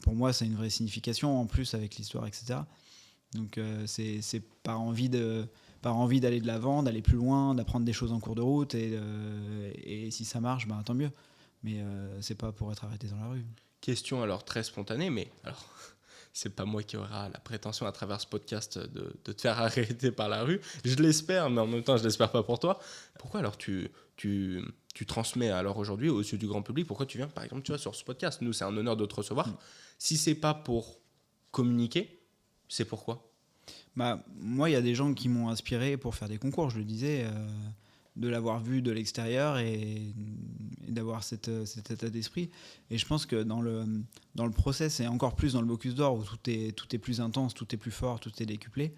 pour moi, ça a une vraie signification en plus avec l'histoire, etc. Donc c'est par envie d'aller de l'avant, d'aller plus loin, d'apprendre des choses en cours de route et si ça marche, ben, tant mieux. Mais c'est pas pour être arrêté dans la rue. Question alors très spontanée, mais alors c'est pas moi qui aura la prétention à travers ce podcast de te faire arrêter par la rue. Je l'espère, mais en même temps, je l'espère pas pour toi. Pourquoi alors tu transmets alors aujourd'hui aux yeux du grand public? Pourquoi tu viens, par exemple, tu vois, sur ce podcast? Nous, c'est un honneur de te recevoir. Si c'est pas pour communiquer, c'est pourquoi? Bah, moi, il y a des gens qui m'ont inspiré pour faire des concours, je le disais, de l'avoir vu de l'extérieur et d'avoir cet état d'esprit. Et je pense que dans le process, et encore plus dans le Bocuse d'Or, où tout est plus intense, tout est plus fort, tout est décuplé,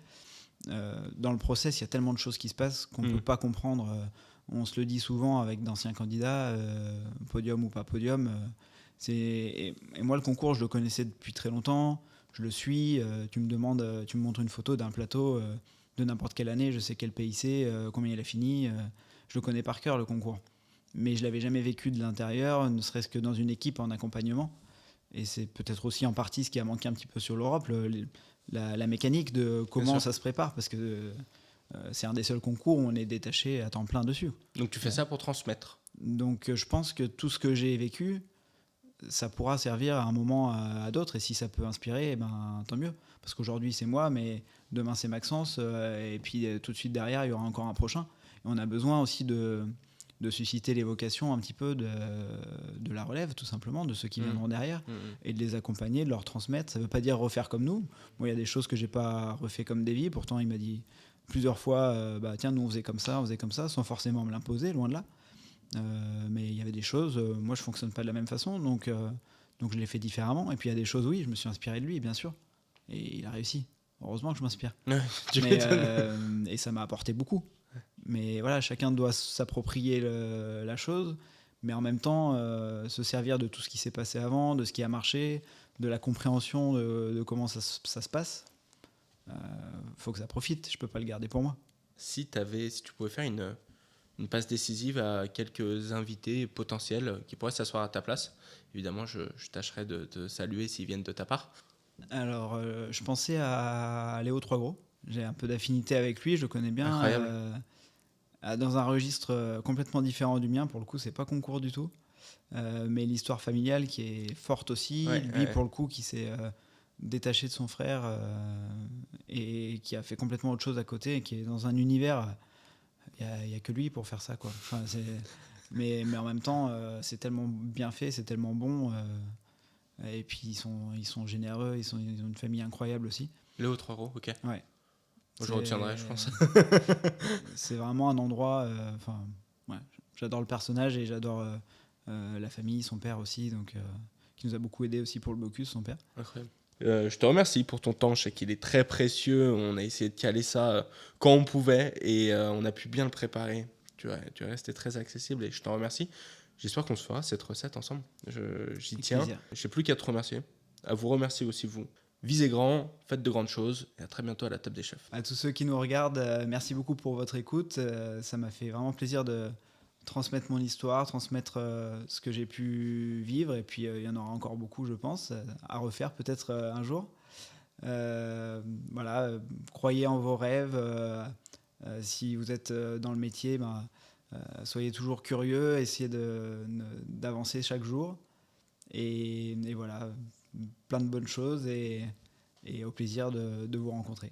dans le process, il y a tellement de choses qui se passent qu'on ne peut pas comprendre. On se le dit souvent avec d'anciens candidats, podium ou pas podium. Et moi, le concours, je le connaissais depuis très longtemps. Je le suis. Tu me montres une photo d'un plateau de n'importe quelle année. Je sais quel pays c'est, combien il a fini. Je le connais par cœur, le concours. Mais je l'avais jamais vécu de l'intérieur, ne serait-ce que dans une équipe en accompagnement. Et c'est peut-être aussi en partie ce qui a manqué un petit peu sur l'Europe, la mécanique de comment ça se prépare, parce que c'est un des seuls concours où on est détaché à temps plein dessus. Donc tu fais ça pour transmettre. Donc je pense que tout ce que j'ai vécu, ça pourra servir à un moment à d'autres, et si ça peut inspirer, ben, tant mieux. Parce qu'aujourd'hui c'est moi, mais demain c'est Maxence, et puis tout de suite derrière il y aura encore un prochain. Et on a besoin aussi de susciter les vocations un petit peu de la relève, tout simplement, de ceux qui viendront derrière, et de les accompagner, de leur transmettre. Ça ne veut pas dire refaire comme nous. Moi, il y a des choses que je n'ai pas refait comme Davy, pourtant il m'a dit plusieurs fois, bah, tiens, nous on faisait comme ça, sans forcément me l'imposer, loin de là. Mais il y avait des choses, moi je ne fonctionne pas de la même façon, donc je l'ai fait différemment. Et puis il y a des choses, oui, je me suis inspiré de lui, bien sûr. Et il a réussi. Heureusement que je m'inspire. Et ça m'a apporté beaucoup. Mais voilà, chacun doit s'approprier la chose, mais en même temps se servir de tout ce qui s'est passé avant, de ce qui a marché, de la compréhension de comment ça se passe. Faut que ça profite, je peux pas le garder pour moi. Si tu pouvais faire une passe décisive à quelques invités potentiels qui pourraient s'asseoir à ta place, évidemment je tâcherai de te saluer s'ils viennent de ta part. Alors je pensais à Léo Troisgros. J'ai un peu d'affinité avec lui, je le connais bien. Incroyable. Dans un registre complètement différent du mien, pour le coup, c'est pas concours du tout. Mais l'histoire familiale qui est forte aussi. Lui, pour le coup, qui s'est détaché de son frère et qui a fait complètement autre chose à côté, et qui est dans un univers. Il n'y a que lui pour faire ça, quoi. Enfin, mais en même temps, c'est tellement bien fait, c'est tellement bon. Et puis, ils sont généreux, ils ont une famille incroyable aussi. Léo Troisgros, ok. Ouais. Je retiendrai, je pense. C'est vraiment un endroit. Ouais, j'adore le personnage et j'adore la famille, son père aussi, donc qui nous a beaucoup aidé aussi pour le Bocuse, son père. Incroyable. Je te remercie pour ton temps. Je sais qu'il est très précieux. On a essayé de caler ça quand on pouvait et on a pu bien le préparer. Tu es resté très accessible et je t'en remercie. J'espère qu'on se fera cette recette ensemble. J'y tiens. plaisir. Je n'ai plus qu'à te remercier. À vous remercier aussi, vous. Visez grand, faites de grandes choses et à très bientôt à la table des chefs. À tous ceux qui nous regardent, merci beaucoup pour votre écoute. Ça m'a fait vraiment plaisir de transmettre mon histoire, transmettre ce que j'ai pu vivre. Et puis, il y en aura encore beaucoup, je pense, à refaire peut-être un jour. Voilà, croyez en vos rêves. Si vous êtes dans le métier, soyez toujours curieux, essayez d'avancer chaque jour. Et voilà, plein de bonnes choses et au plaisir de vous rencontrer.